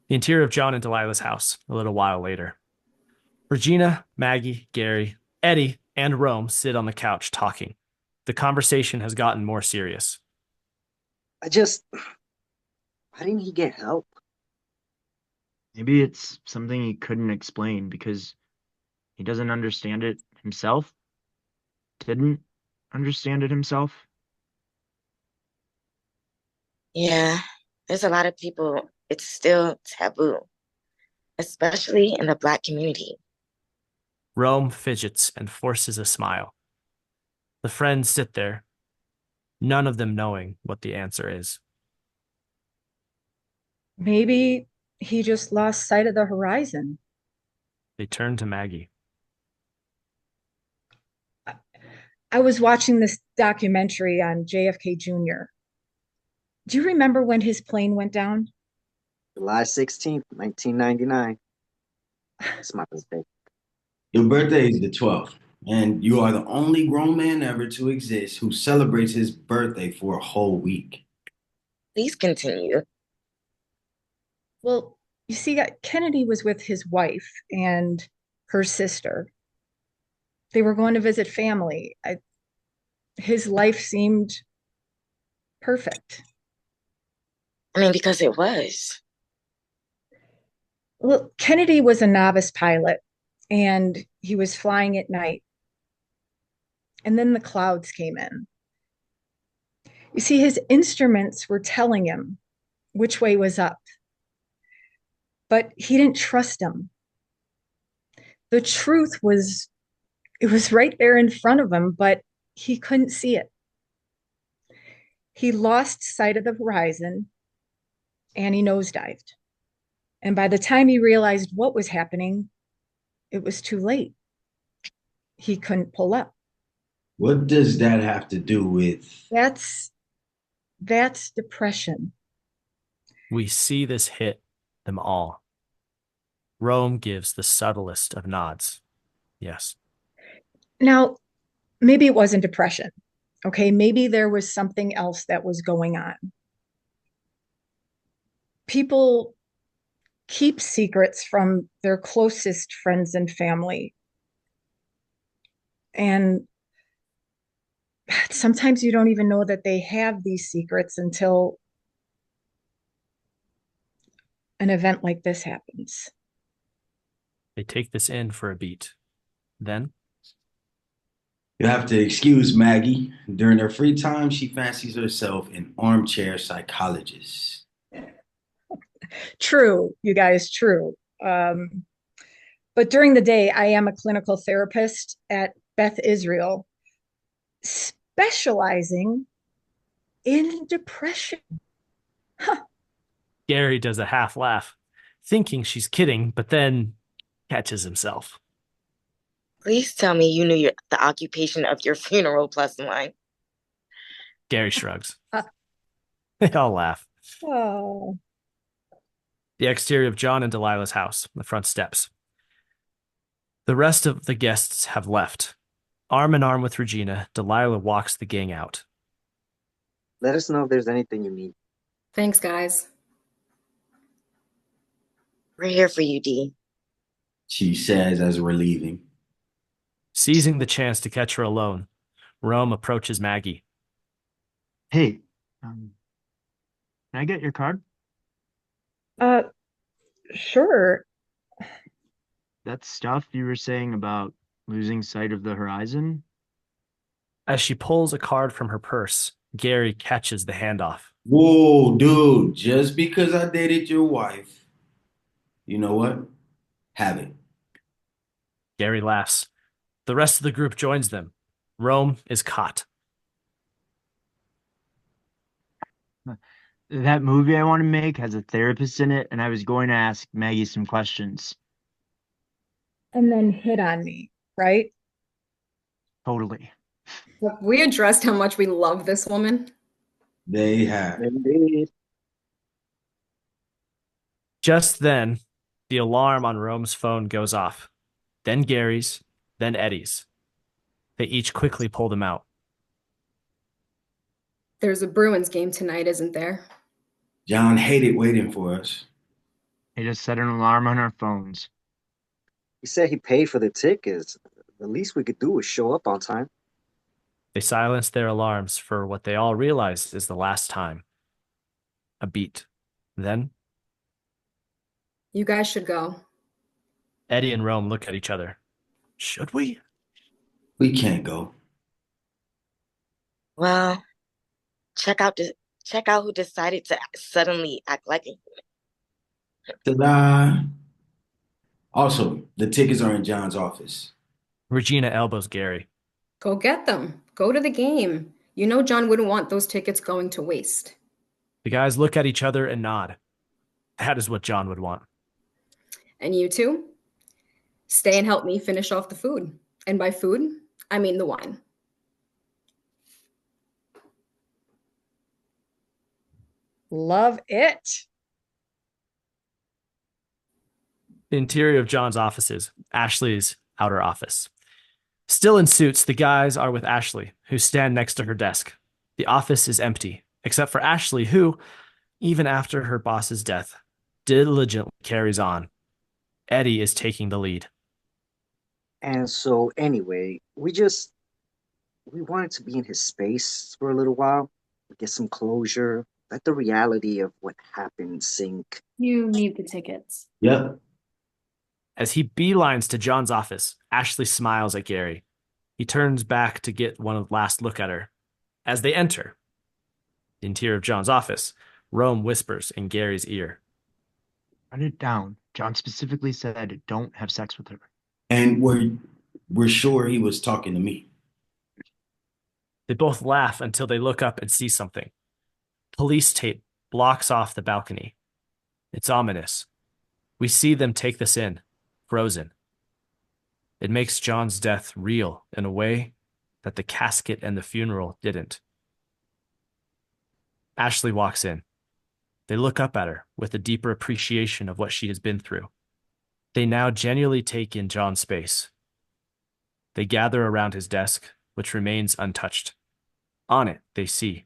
The interior of John and Delilah's house, a little while later. Regina, Maggie, Gary, Eddie, and Rome sit on the couch talking. The conversation has gotten more serious. Why didn't he get help? Maybe it's something he couldn't explain because he doesn't understand it himself. Didn't understand it himself. Yeah, there's a lot of people, it's still taboo, especially in the Black community. Rome fidgets and forces a smile. The friends sit there, none of them knowing what the answer is. Maybe he just lost sight of the horizon. They turn to Maggie. I was watching this documentary on JFK Jr. Do you remember when his plane went down? July 16th, 1999. It's my birthday. Your birthday is the 12th, and you are the only grown man ever to exist who celebrates his birthday for a whole week. Please continue. Well, you see, Kennedy was with his wife and her sister. They were going to visit family. His life seemed perfect. I mean, because it was. Well, Kennedy was a novice pilot and he was flying at night. And then the clouds came in. You see, his instruments were telling him which way was up, but he didn't trust them. The truth was, it was right there in front of him, but he couldn't see it. He lost sight of the horizon and he nosedived. And by the time he realized what was happening, it was too late. He couldn't pull up. What does that have to do with? That's depression. We see this hit them all. Rome gives the subtlest of nods. Yes. Now, maybe it wasn't depression. Okay, maybe there was something else that was going on. People keep secrets from their closest friends and family. And sometimes you don't even know that they have these secrets until an event like this happens. They take this in for a beat. Then You have to excuse Maggie. During her free time, she fancies herself an armchair psychologist. True, you guys, true. But during the day, I am a clinical therapist at Beth Israel, specializing in depression. Huh. Gary does a half laugh, thinking she's kidding, but then catches himself. Please tell me you knew the occupation of your funeral plus one. Gary shrugs. They all laugh. Oh. The exterior of John and Delilah's house, the front steps. The rest of the guests have left. Arm in arm with Regina, Delilah walks the gang out. Let us know if there's anything you need. Thanks, guys. We're here for you, Dee. She says as we're leaving. Seizing the chance to catch her alone, Rome approaches Maggie. Hey, can I get your card? Sure. That stuff you were saying about losing sight of the horizon? As she pulls a card from her purse, Gary catches the handoff. Whoa, dude, just because I dated your wife, you know what? Have it. Gary laughs. The rest of the group joins them. Rome is caught. That movie I want to make has a therapist in it, and I was going to ask Maggie some questions. And then hit on me, right? Totally. Look, we addressed how much we love this woman. They have. Indeed. Just then, the alarm on Rome's phone goes off. Then Gary's, then Eddie's. They each quickly pull them out. There's a Bruins game tonight, isn't there? John hated waiting for us. He just set an alarm on our phones. He said he paid for the tickets. The least we could do is show up on time. They silence their alarms for what they all realize is the last time. A beat. Then, You guys should go. Eddie and Rome look at each other. Should we? We can't go. Well, check out who decided to suddenly act like it. Ta-da! Also, the tickets are in John's office. Regina elbows Gary. Go get them. Go to the game. You know John wouldn't want those tickets going to waste. The guys look at each other and nod. That is what John would want. And you two, stay and help me finish off the food. And by food, I mean the wine. Love it. The interior of John's office is Ashley's outer office. Still in suits, the guys are with Ashley, who stand next to her desk. The office is empty, except for Ashley, who, even after her boss's death, diligently carries on. Eddie is taking the lead. And so anyway, we wanted to be in his space for a little while, get some closure, let the reality of what happened sink. You need the tickets. Yep. As he beelines to John's office, Ashley smiles at Gary. He turns back to get one last look at her. As they enter the interior of John's office, Rome whispers in Gary's ear. Write it down. John specifically said, don't have sex with her. And we're sure he was talking to me. They both laugh until they look up and see something. Police tape blocks off the balcony. It's ominous. We see them take this in, frozen. It makes John's death real in a way that the casket and the funeral didn't. Ashley walks in. They look up at her with a deeper appreciation of what she has been through. They now genuinely take in John's space. They gather around his desk, which remains untouched. On it, they see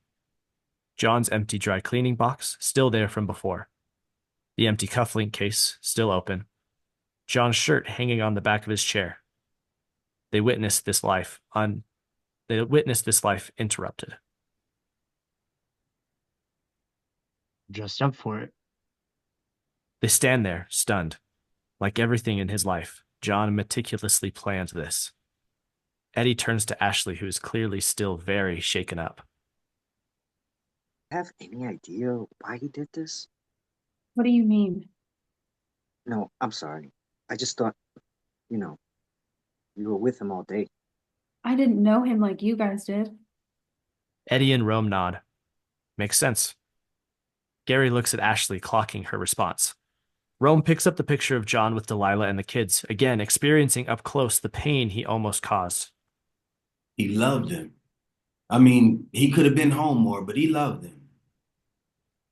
John's empty dry cleaning box, still there from before. The empty cufflink case, still open. John's shirt hanging on the back of his chair. They witness this life interrupted. Just up for it. They stand there, stunned. Like everything in his life, John meticulously planned this. Eddie turns to Ashley, who is clearly still very shaken up. Have any idea why he did this? What do you mean? No, I'm sorry. I just thought, you were with him all day. I didn't know him like you guys did. Eddie and Rome nod. Makes sense. Gary looks at Ashley, clocking her response. Rome picks up the picture of John with Delilah and the kids, again experiencing up close the pain he almost caused. He loved him. I mean, he could have been home more, but he loved him.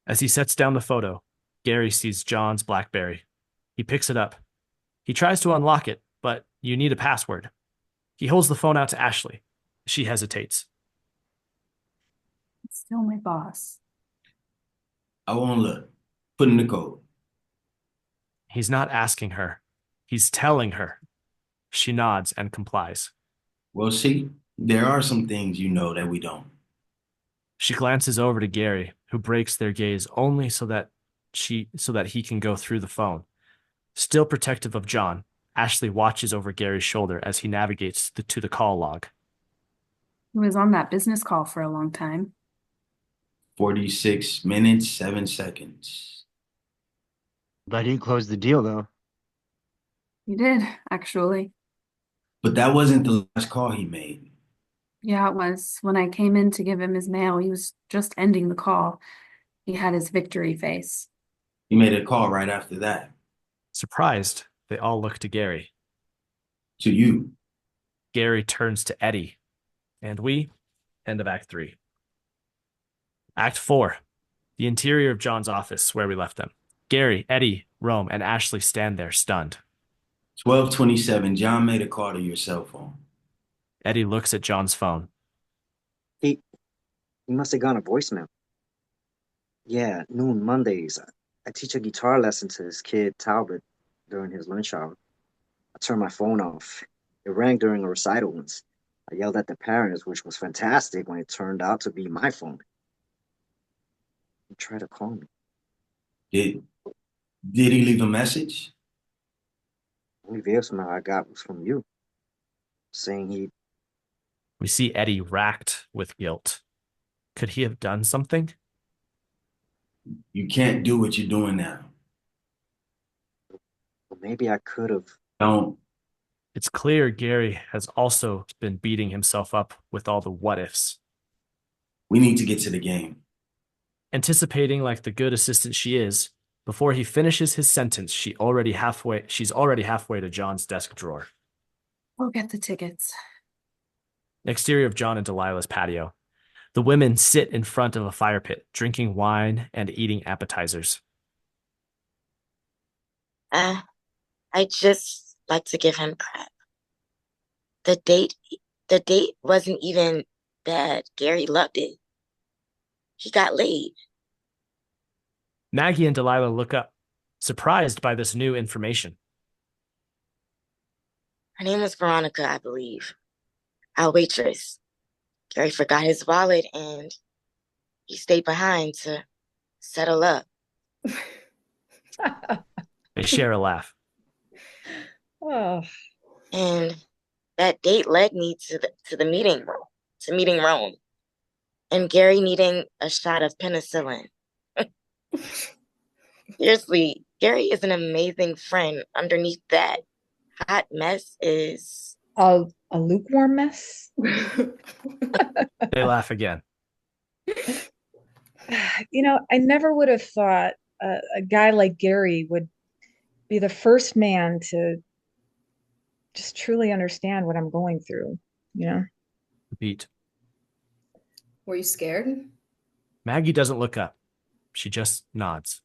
As he sets down the photo, Gary sees John's BlackBerry. He picks it up. He tries to unlock it, but you need a password. He holds the phone out to Ashley. She hesitates. It's still my boss. I won't look. Put in the code. He's not asking her. He's telling her. She nods and complies. Well, see, there are some things you know that we don't. She glances over to Gary, who breaks their gaze only so that he can go through the phone. Still protective of John, Ashley watches over Gary's shoulder as he navigates to the call log. He was on that business call for a long time. 46 minutes, 7 seconds. But he closed the deal, though. You did, actually. But that wasn't the last call he made. Yeah, it was. When I came in to give him his mail, he was just ending the call. He had his victory face. He made a call right after that. Surprised, they all look to Gary. To you. Gary turns to Eddie. And we end of Act 3. Act 4. The interior of John's office, where we left them. Gary, Eddie, Rome, and Ashley stand there, stunned. 12:27. John made a call to your cell phone. Eddie looks at John's phone. He must have gone to voicemail. Yeah, noon Mondays. I teach a guitar lesson to this kid, Talbot, during his lunch hour. I turned my phone off. It rang during a recital once. I yelled at the parents, which was fantastic when it turned out to be my phone. He tried to call me. Did he leave a message? Only voicemail I got was from you, saying he. We see Eddie racked with guilt. Could he have done something? You can't do what you're doing now. Well, maybe I could have. Don't. It's clear Gary has also been beating himself up with all the what ifs. We need to get to the game. Anticipating like the good assistant she is, before he finishes his sentence, she's already halfway to John's desk drawer. We'll get the tickets. Exterior of John and Delilah's patio. The women sit in front of a fire pit, drinking wine and eating appetizers. I just like to give him crap. The date wasn't even bad. Gary loved it. He got laid. Maggie and Delilah look up, surprised by this new information. Her name was Veronica, I believe. Our waitress. Gary forgot his wallet and he stayed behind to settle up. They share a laugh. Oh. And that date led me to the meeting room, to meeting Rome. And Gary needing a shot of penicillin. Seriously, Gary is an amazing friend. Underneath that hot mess is A lukewarm mess? They laugh again. You know, I never would have thought a guy like Gary would be the first man to just truly understand what I'm going through, you know? Beat. Were you scared? Maggie doesn't look up. She just nods.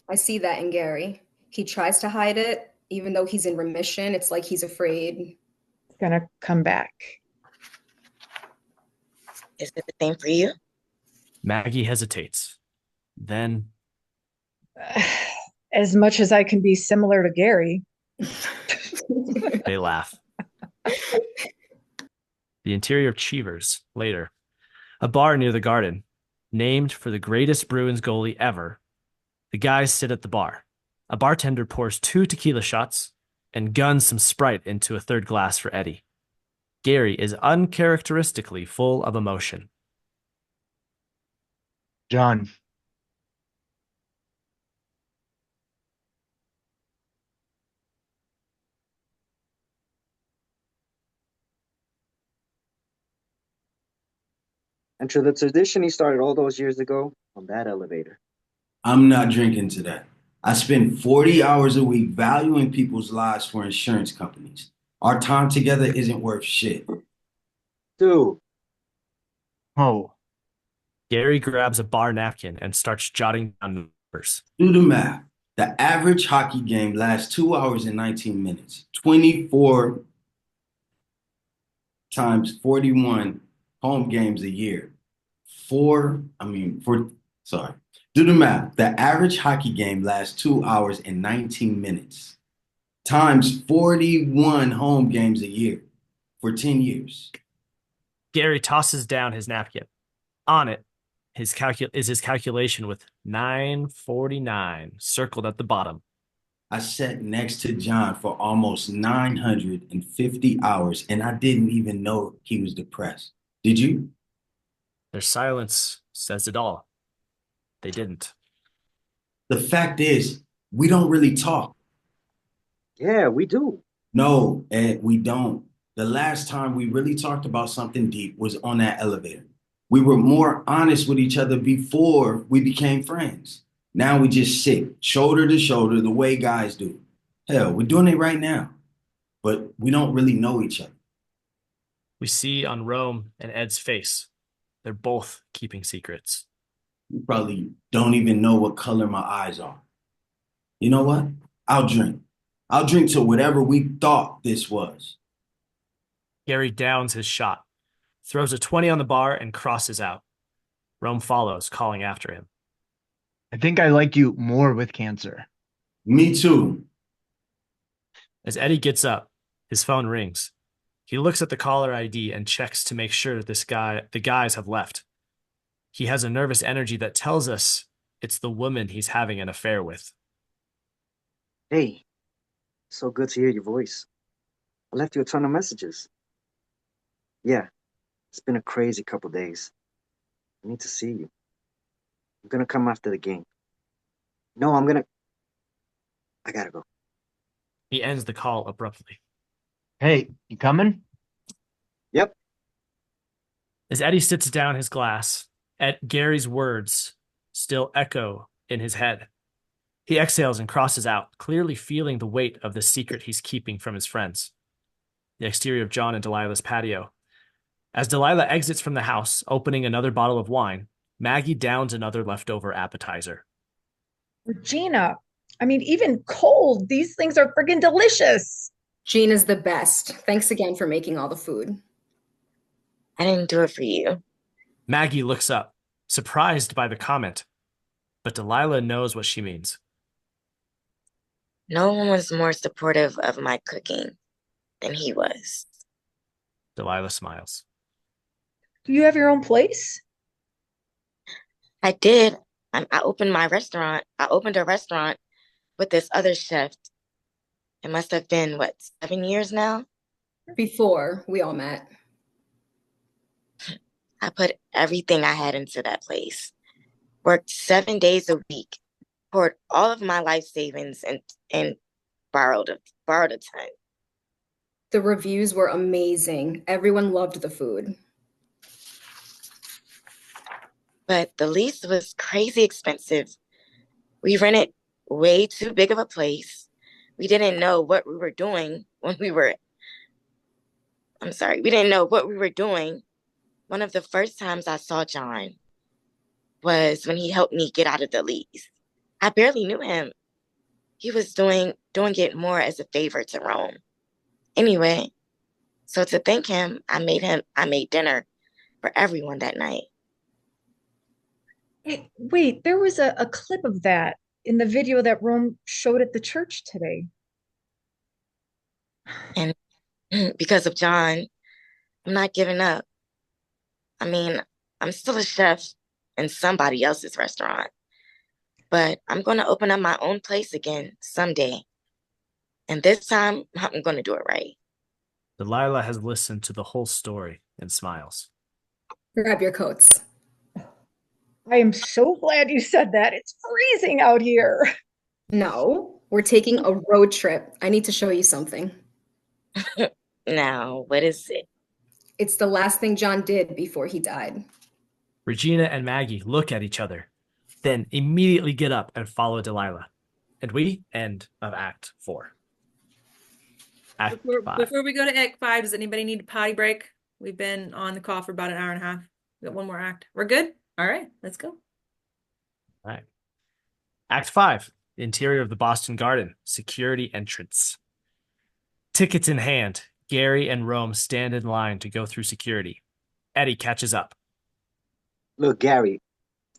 I see that in Gary. He tries to hide it, even though he's in remission. It's like he's afraid. It's gonna come back. Is it the same for you? Maggie hesitates. Then As much as I can be similar to Gary. they laugh. The interior of Cheevers, later. A bar near the garden, named for the greatest Bruins goalie ever. The guys sit at the bar. A bartender pours 2 tequila shots and guns some Sprite into a third glass for Eddie. Gary is uncharacteristically full of emotion. John. Enter the tradition he started all those years ago on that elevator. I'm not drinking to that. I spend 40 hours a week valuing people's lives for insurance companies. Our time together isn't worth shit. Dude. Oh. Gary grabs a bar napkin and starts jotting down numbers. Do the math. The average hockey game lasts 2 hours and 19 minutes. 24 times 41 home games a year. Do the math. The average hockey game lasts 2 hours and 19 minutes. Times 41 home games a year for 10 years. Gary tosses down his napkin. On it is his calculation with 949 circled at the bottom. I sat next to John for almost 950 hours and I didn't even know he was depressed. Did you? There's silence says it all. They didn't. The fact is, we don't really talk. Yeah, we do. No, Ed, we don't. The last time we really talked about something deep was on that elevator. We were more honest with each other before we became friends. Now we just sit shoulder to shoulder the way guys do. Hell, we're doing it right now, but we don't really know each other. We see on Rome and Ed's face, they're both keeping secrets. You probably don't even know what color my eyes are. You know what? I'll drink. I'll drink to whatever we thought this was. Gary downs his shot, throws a 20 on the bar, and crosses out. Rome follows, calling after him. I think I like you more with cancer. Me too. As Eddie gets up, his phone rings. He looks at the caller ID and checks to make sure the guys have left. He has a nervous energy that tells us it's the woman he's having an affair with. Hey, so good to hear your voice. I left you a ton of messages. Yeah, it's been a crazy couple days. I need to see you. I'm gonna come after the game. No, I gotta go. He ends the call abruptly. Hey, you coming? Yep. As Eddie sits down his glass, Gary's words still echo in his head. He exhales and crosses out, clearly feeling the weight of the secret he's keeping from his friends. The exterior of John and Delilah's patio. As Delilah exits from the house, opening another bottle of wine, Maggie downs another leftover appetizer. Regina, I mean, even cold, these things are friggin' delicious. Gina's the best. Thanks again for making all the food. I didn't do it for you. Maggie looks up, surprised by the comment, but Delilah knows what she means. No one was more supportive of my cooking than he was. Delilah smiles. Do you have your own place? I did. I opened my restaurant. I opened a restaurant with this other chef. It must have been, 7 years now? Before we all met. I put everything I had into that place. Worked 7 days a week. Poured all of my life savings and borrowed a ton. The reviews were amazing. Everyone loved the food. But the lease was crazy expensive. We rented way too big of a place. We didn't know what we were doing we didn't know what we were doing. One of the first times I saw John was when he helped me get out of the lease. I barely knew him. He was doing it more as a favor to Rome. Anyway, so to thank him, I made dinner for everyone that night. Hey, wait, there was a clip of that in the video that Rome showed at the church today. And because of John, I'm not giving up. I mean, I'm still a chef in somebody else's restaurant, but I'm going to open up my own place again someday. And this time, I'm going to do it right. Delilah has listened to the whole story and smiles. Grab your coats. I am so glad you said that. It's freezing out here. No, we're taking a road trip. I need to show you something. Now, what is it? It's the last thing John did before he died. Regina and Maggie look at each other, then immediately get up and follow Delilah. And we end of Act 4. Act 5. Before we go to Act 5, does anybody need a potty break? We've been on the call for about an hour and a half. We got one more act. We're good? All right, let's go. All right. Act 5, the interior of the Boston Garden, security entrance. Tickets in hand, Gary and Rome stand in line to go through security. Eddie catches up. Look, Gary,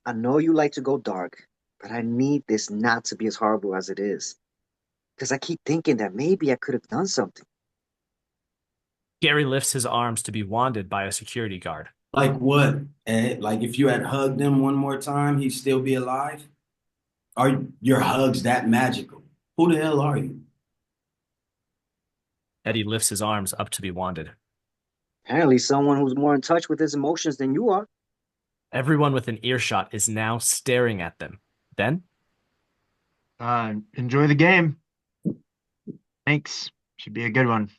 I know you like to go dark, but I need this not to be as horrible as it is. Because I keep thinking that maybe I could have done something. Gary lifts his arms to be wanded by a security guard. Like what, Ed? Like if you had hugged him one more time, he'd still be alive? Are your hugs that magical? Who the hell are you? Eddie lifts his arms up to be wanded. Apparently someone who's more in touch with his emotions than you are. Everyone within earshot is now staring at them. Then, Enjoy the game. Thanks. Should be a good one.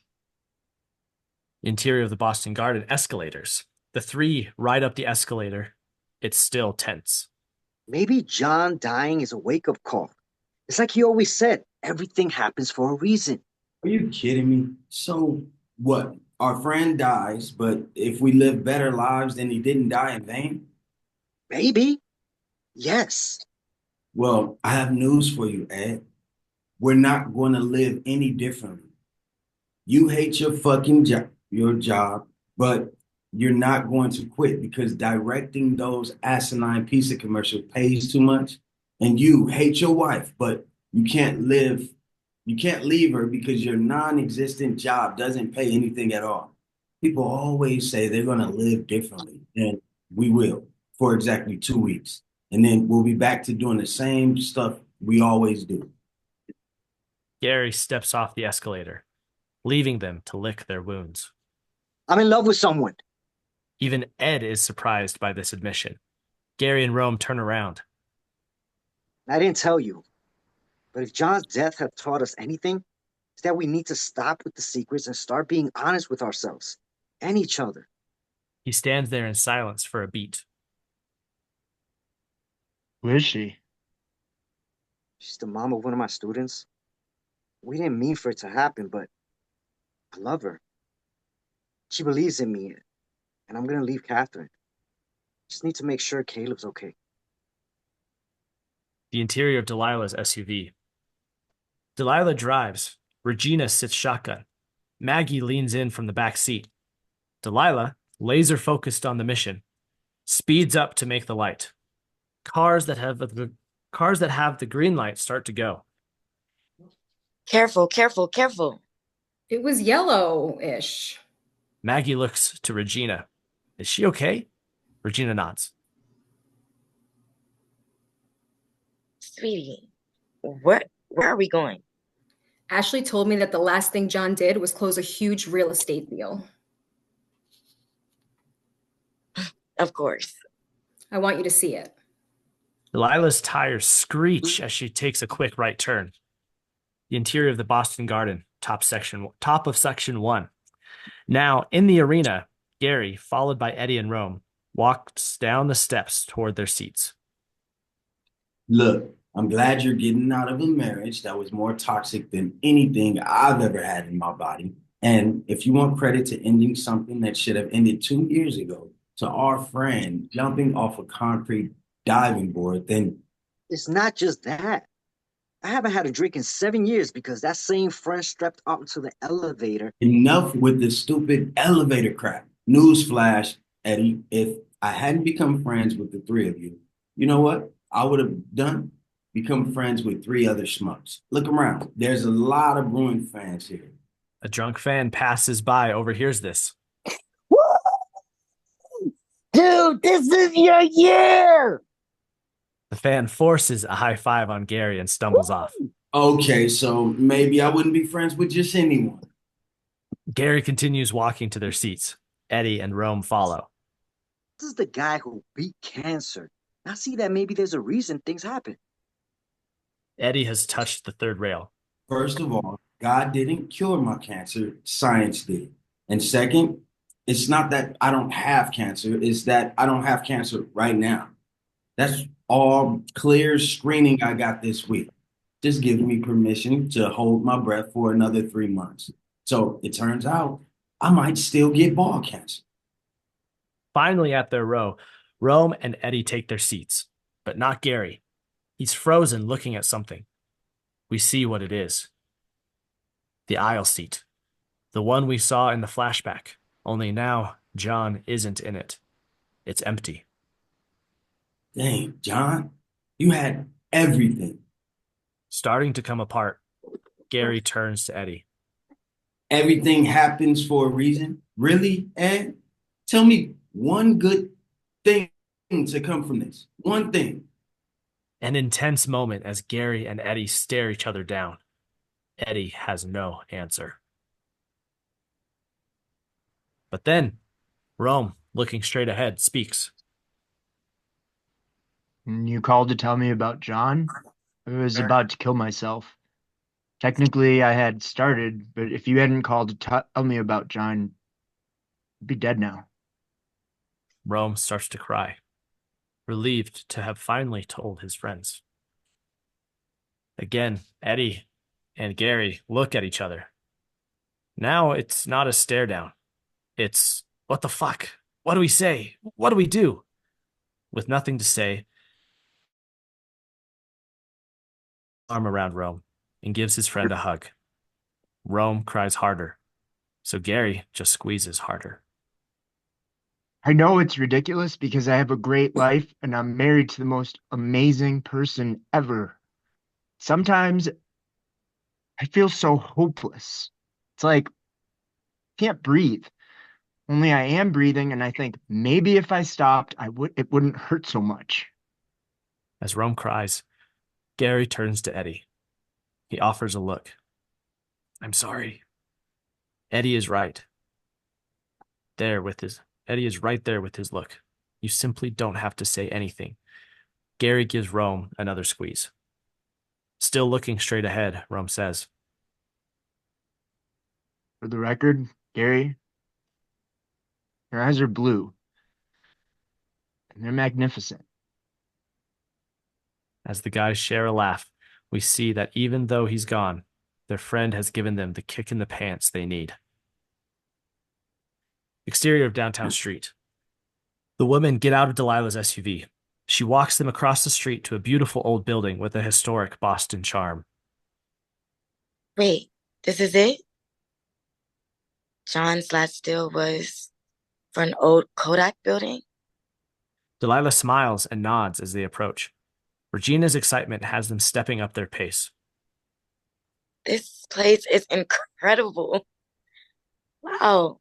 interior of the Boston Garden escalators. The three ride up the escalator. It's still tense. Maybe John dying is a wake-up call. It's like he always said, everything happens for a reason. Are you kidding me? So what? Our friend dies, but if we live better lives, then he didn't die in vain? Maybe. Yes. Well, I have news for you, Ed. We're not going to live any differently. You hate your fucking job, but you're not going to quit because directing those asinine pizza commercials pays too much. And you hate your wife, but you can't leave her because your non-existent job doesn't pay anything at all. People always say they're going to live differently, and we will for exactly 2 weeks. And then we'll be back to doing the same stuff we always do. Gary steps off the escalator, leaving them to lick their wounds. I'm in love with someone. Even Ed is surprised by this admission. Gary and Rome turn around. I didn't tell you, but if John's death had taught us anything, it's that we need to stop with the secrets and start being honest with ourselves and each other. He stands there in silence for a beat. Who is she? She's the mom of one of my students. We didn't mean for it to happen, but I love her. She believes in me, and I'm going to leave Katherine. Just need to make sure Caleb's okay. The interior of Delilah's SUV. Delilah drives. Regina sits shotgun. Maggie leans in from the back seat. Delilah, laser focused on the mission, speeds up to make the light. Cars that have the green light start to go. Careful, careful, careful. It was yellow-ish. Maggie looks to Regina. Is she okay? Regina nods. Sweetie, where are we going? Ashley told me that the last thing John did was close a huge real estate deal. Of course. I want you to see it. Delilah's tires screech as she takes a quick right turn. The interior of the Boston Garden, top of section 1. Now, in the arena, Gary, followed by Eddie and Rome, walks down the steps toward their seats. Look, I'm glad you're getting out of a marriage that was more toxic than anything I've ever had in my body. And if you want credit to ending something that should have ended 2 years ago, to our friend jumping off a concrete diving board, then It's not just that. I haven't had a drink in 7 years because that same friend strapped up to the elevator. enough with the stupid elevator crap. Newsflash, Eddie, if I hadn't become friends with the three of you, you know what I would have done? Become friends with 3 other schmucks. Look around. There's a lot of Bruin fans here. A drunk fan passes by, overhears this. Dude, this is your year! The fan forces a high five on Gary and stumbles off. Okay, so maybe I wouldn't be friends with just anyone. Gary continues walking to their seats. Eddie and Rome follow. This is the guy who beat cancer. I see that maybe there's a reason things happen. Eddie has touched the third rail. First of all, God didn't cure my cancer, science did. And second, it's not that I don't have cancer, it's that I don't have cancer right now. That's all clear screening I got this week. Just gives me permission to hold my breath for another 3 months. So it turns out I might still get ball cancer. Finally, at their row, Rome and Eddie take their seats, but not Gary. He's frozen looking at something. We see what it is. The aisle seat. The one we saw in the flashback, only now John isn't in it. It's empty. Dang, John, you had everything. Starting to come apart, Gary turns to Eddie. Everything happens for a reason? Really, Ed? Tell me one good thing to come from this. One thing. An intense moment as Gary and Eddie stare each other down. Eddie has no answer. But then, Rome, looking straight ahead, speaks. And you called to tell me about John? I was about to kill myself. Technically, I had started, but if you hadn't called to tell me about John, I'd be dead now. Rome starts to cry, relieved to have finally told his friends. Again, Eddie and Gary look at each other. Now it's not a stare down. It's, what the fuck? What do we say? What do we do? With nothing to say, arm around Rome and gives his friend a hug. Rome cries harder, so Gary just squeezes harder. I know it's ridiculous because I have a great life and I'm married to the most amazing person ever. Sometimes I feel so hopeless. It's like I can't breathe. Only I am breathing, and I think maybe if I stopped, it wouldn't hurt so much. As Rome cries, Gary turns to Eddie. He offers a look. I'm sorry. Eddie is right. Eddie is right there with his look. You simply don't have to say anything. Gary gives Rome another squeeze. Still looking straight ahead, Rome says, For the record, Gary, your eyes are blue, and they're magnificent. As the guys share a laugh, we see that even though he's gone, their friend has given them the kick in the pants they need. Exterior of downtown street. The women get out of Delilah's SUV. She walks them across the street to a beautiful old building with a historic Boston charm. Wait, this is it? John's last deal was for an old Kodak building? Delilah smiles and nods as they approach. Regina's excitement has them stepping up their pace. This place is incredible. Wow.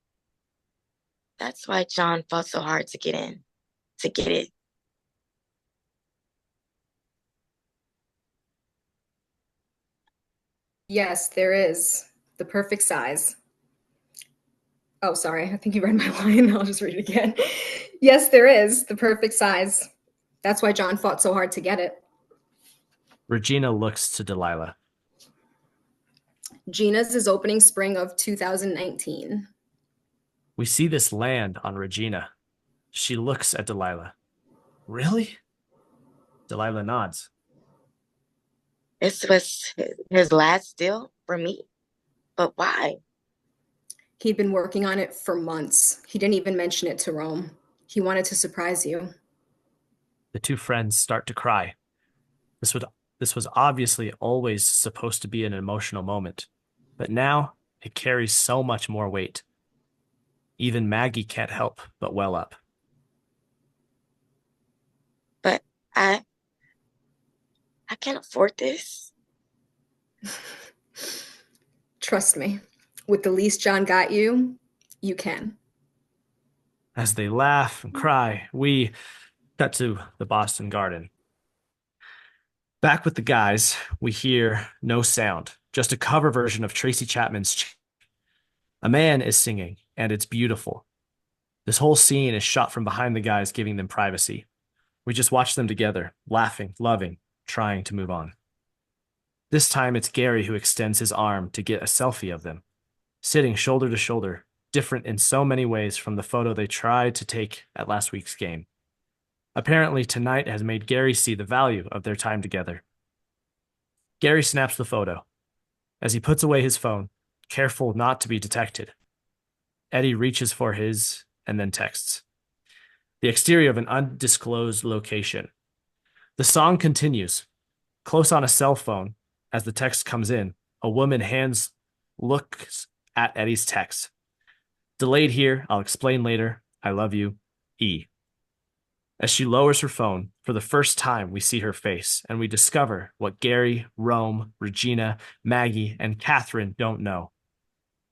That's why John fought so hard to get in, to get it. Yes, there is. The perfect size. Oh, sorry. I think you read my line. I'll just read it again. Yes, there is. The perfect size. That's why John fought so hard to get it. Regina looks to Delilah. Gina's is opening spring of 2019. We see this land on Regina. She looks at Delilah. Really? Delilah nods. This was his last deal for me? But why? He'd been working on it for months. He didn't even mention it to Rome. He wanted to surprise you. The two friends start to cry. This was obviously always supposed to be an emotional moment, but now it carries so much more weight. Even Maggie can't help but well up. But I can't afford this. Trust me, with the least John got you, you can. As they laugh and cry, we cut to the Boston Garden. Back with the guys, we hear no sound, just a cover version of Tracy Chapman's A Man is Singing, and it's beautiful. This whole scene is shot from behind the guys, giving them privacy. We just watch them together, laughing, loving, trying to move on. This time it's Gary who extends his arm to get a selfie of them, sitting shoulder to shoulder, different in so many ways from the photo they tried to take at last week's game. Apparently, tonight has made Gary see the value of their time together. Gary snaps the photo. As he puts away his phone, careful not to be detected, Eddie reaches for his and then texts. The exterior of an undisclosed location. The song continues. Close on a cell phone, as the text comes in, a woman looks at Eddie's text. Delayed here, I'll explain later. I love you, E. As she lowers her phone, for the first time we see her face, and we discover what Gary, Rome, Regina, Maggie, and Katherine don't know.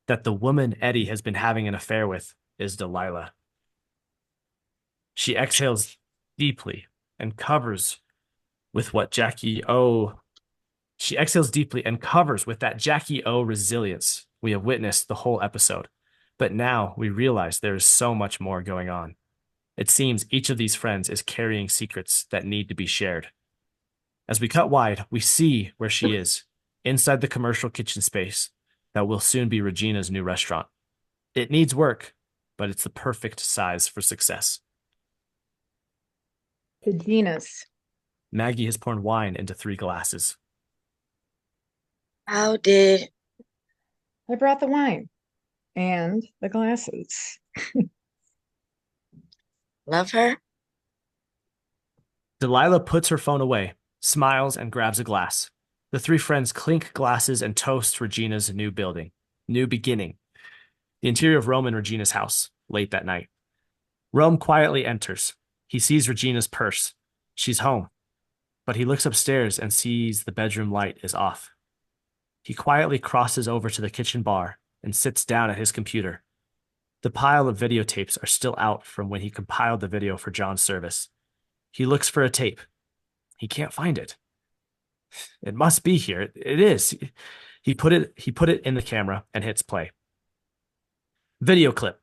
That the woman Eddie has been having an affair with is Delilah. She exhales deeply and covers with what She exhales deeply and covers with that Jackie O resilience we have witnessed the whole episode. But now we realize there is so much more going on. It seems each of these friends is carrying secrets that need to be shared. As we cut wide, we see where she is, inside the commercial kitchen space that will soon be Regina's new restaurant. It needs work, but it's the perfect size for success. To Gina's. Maggie has poured wine into 3 glasses. How did I brought the wine and the glasses. love her? Delilah puts her phone away, smiles, and grabs a glass. The 3 friends clink glasses and toast Regina's new beginning. The interior of Rome and Regina's house, late that night. Rome quietly enters. He sees Regina's purse. She's home. But he looks upstairs and sees the bedroom light is off. He quietly crosses over to the kitchen bar and sits down at his computer. The pile of videotapes are still out from when he compiled the video for John's service. He looks for a tape. He can't find it. It must be here. It is. He put it in the camera and hits play. Video clip.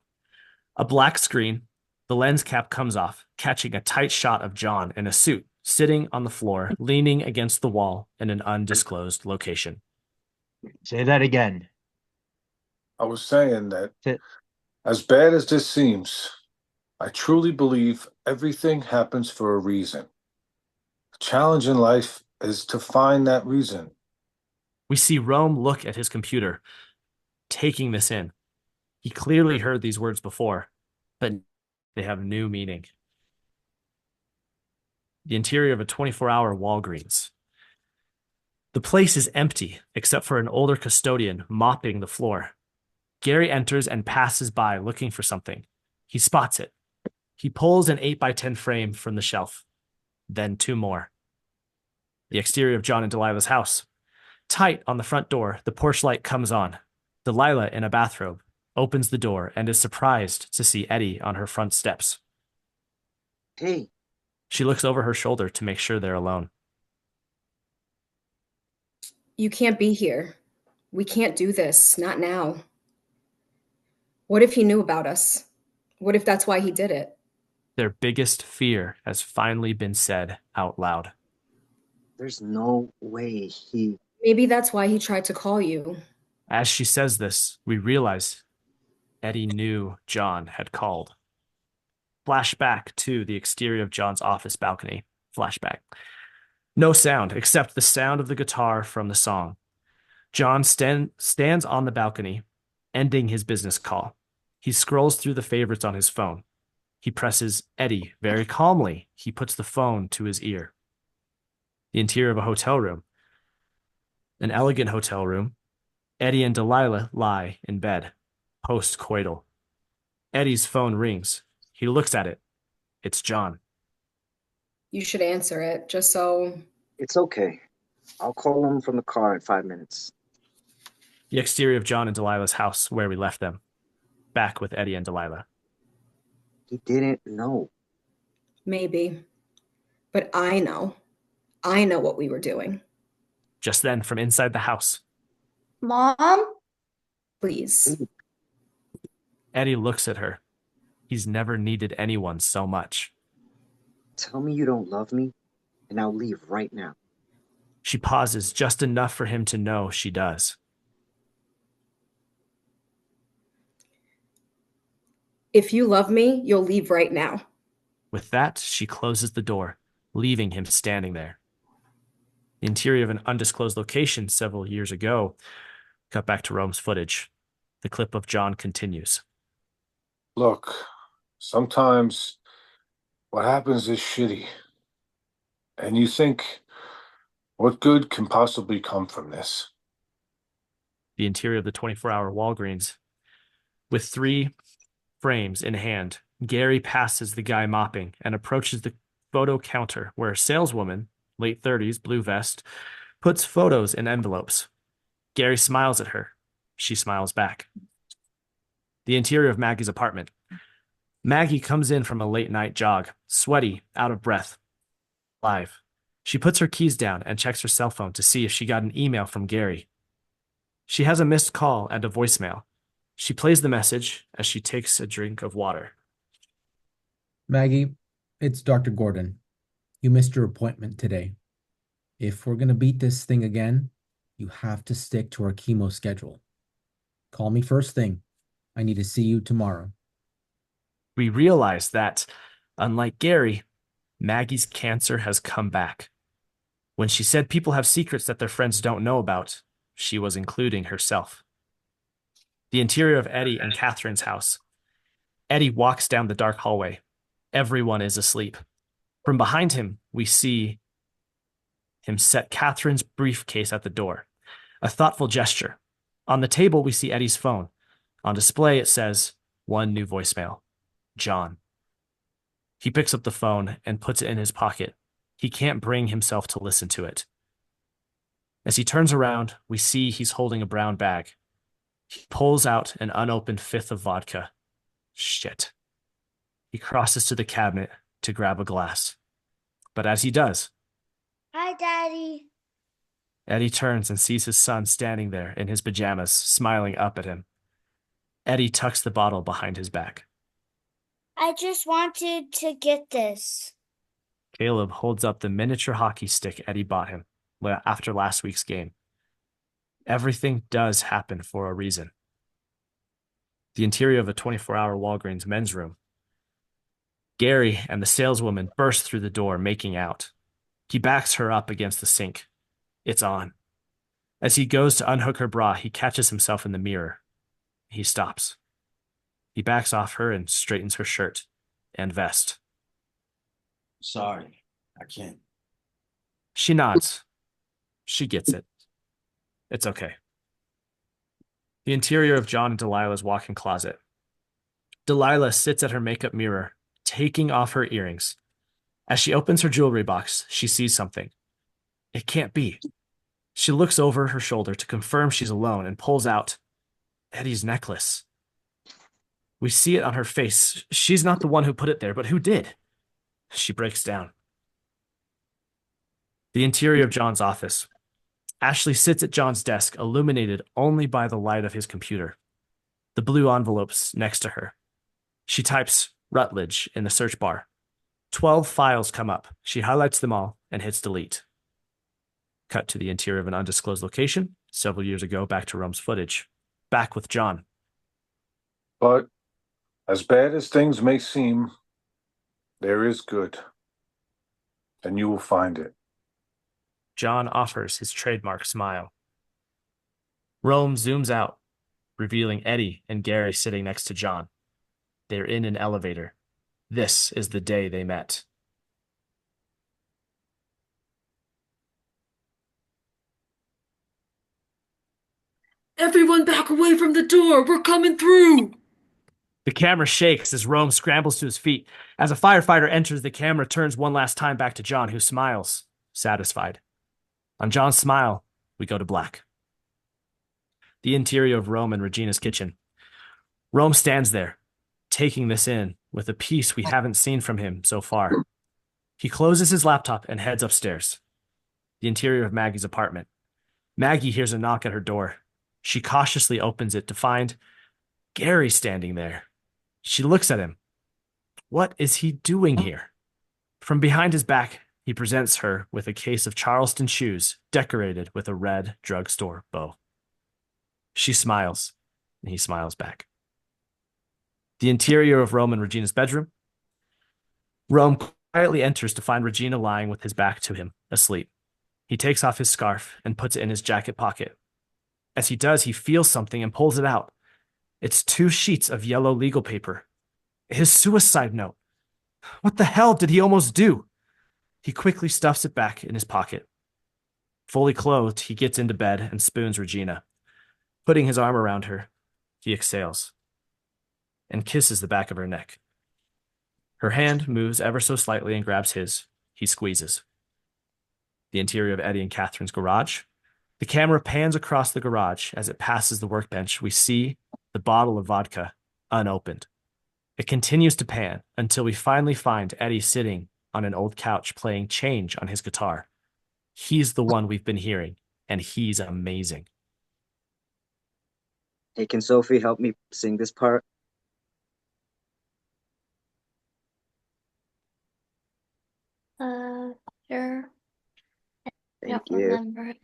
A black screen. The lens cap comes off, catching a tight shot of John in a suit, sitting on the floor, leaning against the wall in an undisclosed location. Say that again. I was saying that as bad as this seems, I truly believe everything happens for a reason. The challenge in life is to find that reason. We see Rome look at his computer, taking this in. He clearly heard these words before, but they have new meaning. The interior of a 24-hour Walgreens. The place is empty, except for an older custodian mopping the floor. Gary enters and passes by looking for something. He spots it. He pulls an 8x10 frame from the shelf. Then 2 more. The exterior of John and Delilah's house. Tight on the front door, the porch light comes on. Delilah, in a bathrobe, opens the door and is surprised to see Eddie on her front steps. Hey. She looks over her shoulder to make sure they're alone. You can't be here. We can't do this. Not now. What if he knew about us? What if that's why he did it? Their biggest fear has finally been said out loud. There's no way he... Maybe that's why he tried to call you. As she says this, we realize Eddie knew John had called. Flashback to the exterior of John's office balcony. Flashback. No sound except the sound of the guitar from the song. John stands on the balcony, ending his business call. He scrolls through the favorites on his phone. He presses Eddie very calmly. He puts the phone to his ear. The interior of a hotel room. An elegant hotel room. Eddie and Delilah lie in bed, post-coital. Eddie's phone rings. He looks at it. It's John. You should answer it, just so... It's okay. I'll call him from the car in 5 minutes. The exterior of John and Delilah's house, where we left them. Back with Eddie and Delilah. He didn't know. Maybe. But I know. I know what we were doing. Just then, from inside the house. Mom? Please. Eddie looks at her. He's never needed anyone so much. Tell me you don't love me, and I'll leave right now. She pauses just enough for him to know she does. If you love me, you'll leave right now. With that, she closes the door, leaving him standing there. The interior of an undisclosed location several years ago. Cut back to Rome's footage. The clip of John continues. Look, sometimes what happens is shitty. And you think, what good can possibly come from this? The interior of the 24-hour Walgreens. With 3 frames in hand, Gary passes the guy mopping and approaches the photo counter where a saleswoman, late 30s, blue vest, puts photos in envelopes. Gary smiles at her. She smiles back. The interior of Maggie's apartment. Maggie comes in from a late-night jog, sweaty, out of breath. Live. She puts her keys down and checks her cell phone to see if she got an email from Gary. She has a missed call and a voicemail. She plays the message as she takes a drink of water. Maggie, it's Dr. Gordon. You missed your appointment today. If we're going to beat this thing again, you have to stick to our chemo schedule. Call me first thing. I need to see you tomorrow. We realize that, unlike Gary, Maggie's cancer has come back. When she said people have secrets that their friends don't know about, she was including herself. The interior of Eddie and Catherine's house. Eddie walks down the dark hallway. Everyone is asleep. From behind him, we see him set Catherine's briefcase at the door. A thoughtful gesture. On the table, we see Eddie's phone. On display, it says, one new voicemail. John. He picks up the phone and puts it in his pocket. He can't bring himself to listen to it. As he turns around, we see he's holding a brown bag. He pulls out an unopened fifth of vodka. Shit. He crosses to the cabinet to grab a glass. But as he does, Hi, Daddy. Eddie turns and sees his son standing there in his pajamas, smiling up at him. Eddie tucks the bottle behind his back. I just wanted to get this. Caleb holds up the miniature hockey stick Eddie bought him after last week's game. Everything does happen for a reason. The interior of a 24-hour Walgreens men's room. Gary and the saleswoman burst through the door, making out. He backs her up against the sink. It's on. As he goes to unhook her bra, he catches himself in the mirror. He stops. He backs off her and straightens her shirt and vest. Sorry, I can't. She nods. She gets it. It's okay. The interior of John and Delilah's walk-in closet. Delilah sits at her makeup mirror, taking off her earrings. As she opens her jewelry box, she sees something. It can't be. She looks over her shoulder to confirm she's alone and pulls out Eddie's necklace. We see it on her face. She's not the one who put it there, but who did? She breaks down. The interior of John's office. Ashley sits at John's desk, illuminated only by the light of his computer. The blue envelopes next to her. She types Rutledge in the search bar. 12 files come up. She highlights them all and hits delete. Cut to the interior of an undisclosed location, several years ago, back to Rome's footage. Back with John. But as bad as things may seem, there is good. And you will find it. John offers his trademark smile. Rome zooms out, revealing Eddie and Gary sitting next to John. They're in an elevator. This is the day they met. Everyone back away from the door. We're coming through. The camera shakes as Rome scrambles to his feet. As a firefighter enters, the camera turns one last time back to John, who smiles, satisfied. On John's smile, we go to black. The interior of Rome and Regina's kitchen. Rome stands there, taking this in with a piece we haven't seen from him so far. He closes his laptop and heads upstairs. The interior of Maggie's apartment. Maggie hears a knock at her door. She cautiously opens it to find Gary standing there. She looks at him. What is he doing here? From behind his back, he presents her with a case of Charleston shoes decorated with a red drugstore bow. She smiles, and he smiles back. The interior of Rome and Regina's bedroom. Rome quietly enters to find Regina lying with his back to him, asleep. He takes off his scarf and puts it in his jacket pocket. As he does, he feels something and pulls it out. It's 2 sheets of yellow legal paper. His suicide note. What the hell did he almost do? He quickly stuffs it back in his pocket. Fully clothed, he gets into bed and spoons Regina. Putting his arm around her, he exhales and kisses the back of her neck. Her hand moves ever so slightly and grabs his. He squeezes. The interior of Eddie and Catherine's garage. The camera pans across the garage. As it passes the workbench, we see the bottle of vodka unopened. It continues to pan until we finally find Eddie sitting on an old couch playing Change on his guitar. He's the one we've been hearing, and he's amazing. Hey, can Sophie help me sing this part? Sure. I Thank don't you. remember.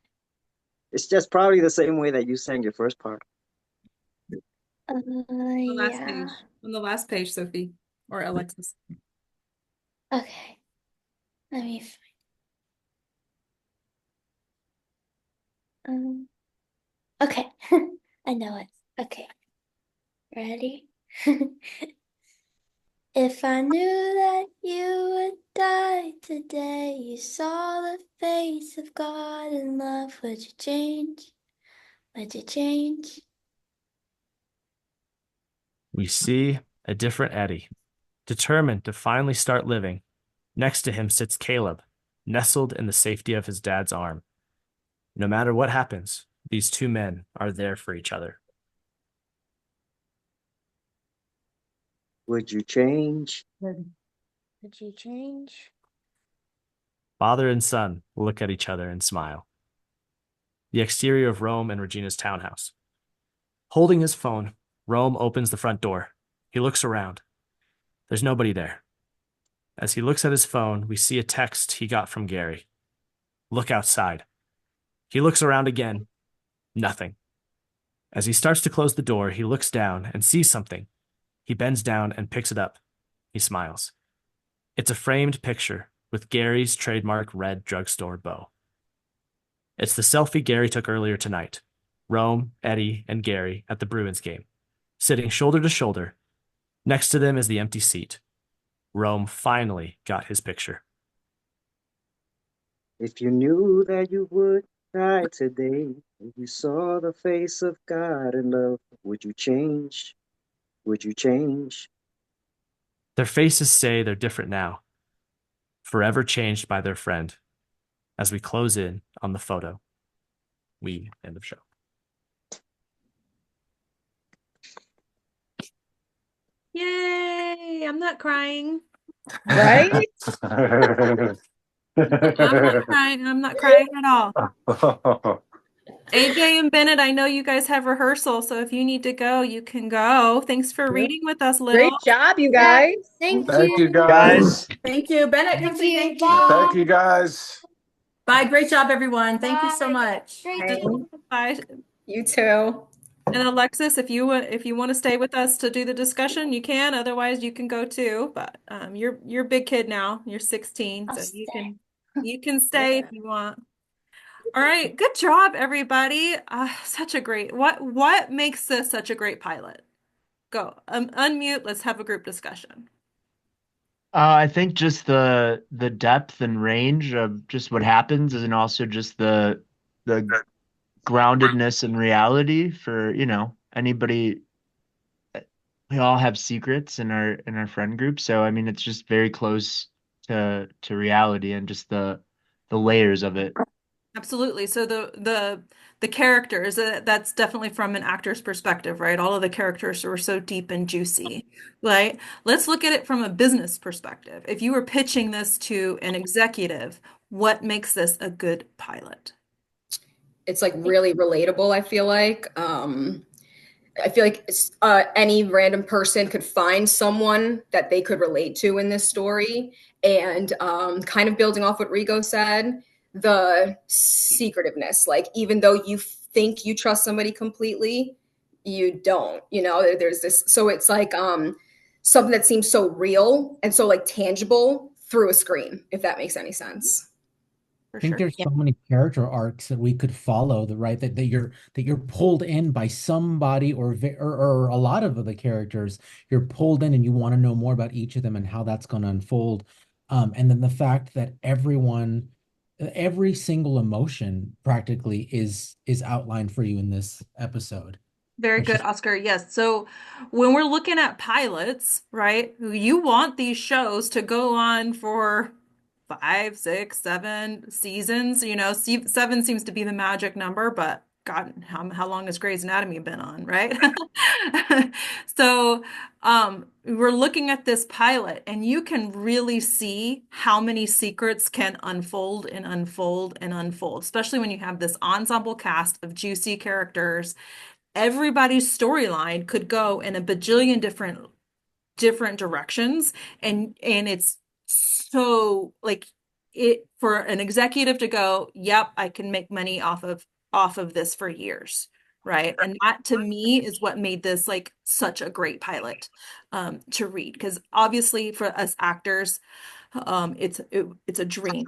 It's just probably the same way that you sang your first part. The last Yeah. page. On the last page, Sophie or Alexis. Okay. Let me find. Okay. I know it. Okay. Ready? If I knew that you would die today, you saw the face of God in love, would you change? Would you change? We see a different Eddie, determined to finally start living. Next to him sits Caleb, nestled in the safety of his dad's arm. No matter what happens, these two men are there for each other. Would you change? Would you change? Father and son look at each other and smile. The exterior of Rome and Regina's townhouse. Holding his phone, Rome opens the front door. He looks around. There's nobody there. As he looks at his phone, we see a text he got from Gary. Look outside. He looks around again. Nothing. As he starts to close the door, he looks down and sees something. He bends down and picks it up. He smiles. It's a framed picture with Gary's trademark red drugstore bow. It's the selfie Gary took earlier tonight. Rome, Eddie, and Gary at the Bruins game, sitting shoulder to shoulder. Next to them is the empty seat. Rome finally got his picture. If you knew that you would die today, and you saw the face of God in love, would you change? Would you change? Their faces say they're different now, forever changed by their friend. As we close in on the photo, we end of show. Yay! I'm not crying. Right? I'm not crying. I'm not crying at all. AJ and Bennett, I know you guys have rehearsal, so if you need to go, you can go. Thanks for reading with us, Great Little. job, you guys. Thank Thank you, you. guys. Thank you. Bennett, come Thank say you. thank you. Bye. Thank you, guys. Bye. Great job, everyone. Thank you so Bye. much. Great Bye. job. Bye. You too. And Alexis, if you want to stay with us to do the discussion, you can. Otherwise, you can go too. But you're a big kid now. You're 16, I'll so stay. you can stay if you want. All right, good job, everybody. Such a great what makes this such a great pilot? Go unmute. Let's have a group discussion. I think just the depth and range of just what happens, and also just the groundedness in reality for, anybody. We all have secrets in our friend group, so I mean it's just very close to reality and just the layers of it. Absolutely. So the characters, that's definitely from an actor's perspective, right? All of the characters were so deep and juicy, right? Let's look at it from a business perspective. If you were pitching this to an executive, what makes this a good pilot? It's like really relatable, I feel like. I feel like any random person could find someone that they could relate to in this story. And kind of building off what Rigo said, the secretiveness, like even though you think you trust somebody completely, you don't, there's this. So it's like something that seems so real and so like tangible through a screen, if that makes any sense. For I think sure. there's so many character arcs that we could follow, that you're pulled in by somebody or a lot of the characters. You're pulled in and you want to know more about each of them and how that's going to unfold. And then the fact that every single emotion practically is outlined for you in this episode. Very It's good, just Oscar. Yes. So when we're looking at pilots, right, you want these shows to go on for 5, 6, 7 seasons. Seven seems to be the magic number, but God, how long has Grey's Anatomy been on, right? So we're looking at this pilot, and you can really see how many secrets can unfold and unfold and unfold, especially when you have this ensemble cast of juicy characters. Everybody's storyline could go in a bajillion different directions, and it's so like it for an executive to go, yep, I can make money off of this for years, right? And that to me is what made this like such a great pilot to read, because obviously for us actors, it's a dream.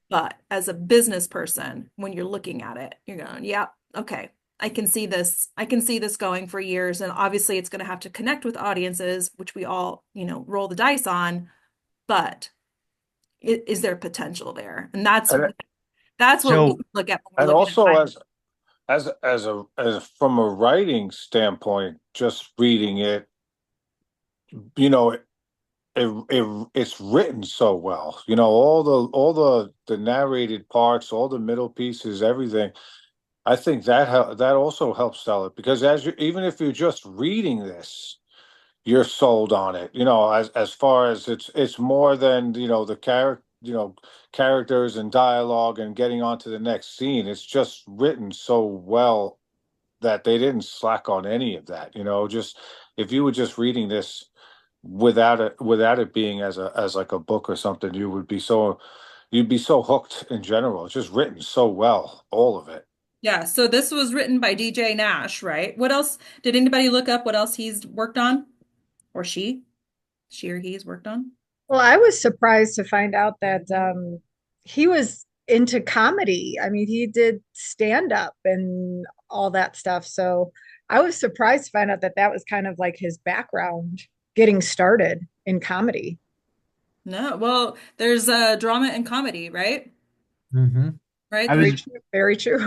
But as a business person, when you're looking at it, you're going, yeah, okay, I can see this. I can see this going for years. And obviously it's going to have to connect with audiences, which we all, roll the dice on, but is there potential there? And that's what we So, look at when we're and looking at also pilots. as from a writing standpoint, just reading it, you know, it's written so well. All the narrated parts, all the middle pieces, everything. I think that also helps sell it, because even if you're just reading this, you're sold on it. As far as it's more than characters and dialogue and getting on to the next scene. It's just written so well that they didn't slack on any of that. Just if you were just reading this without it being as like a book or something, you'd be so hooked in general. It's just written so well, all of it. Yeah, so this was written by DJ Nash, right? What else did anybody look up what else he's worked on? Or she or he's worked on? Well, I was surprised to find out that he was into comedy. I mean, he did stand up and all that stuff. So I was surprised to find out that that was kind of like his background getting started in comedy. No, well, there's drama and comedy, right? Mm-hmm. Right? I Very was true. Very true.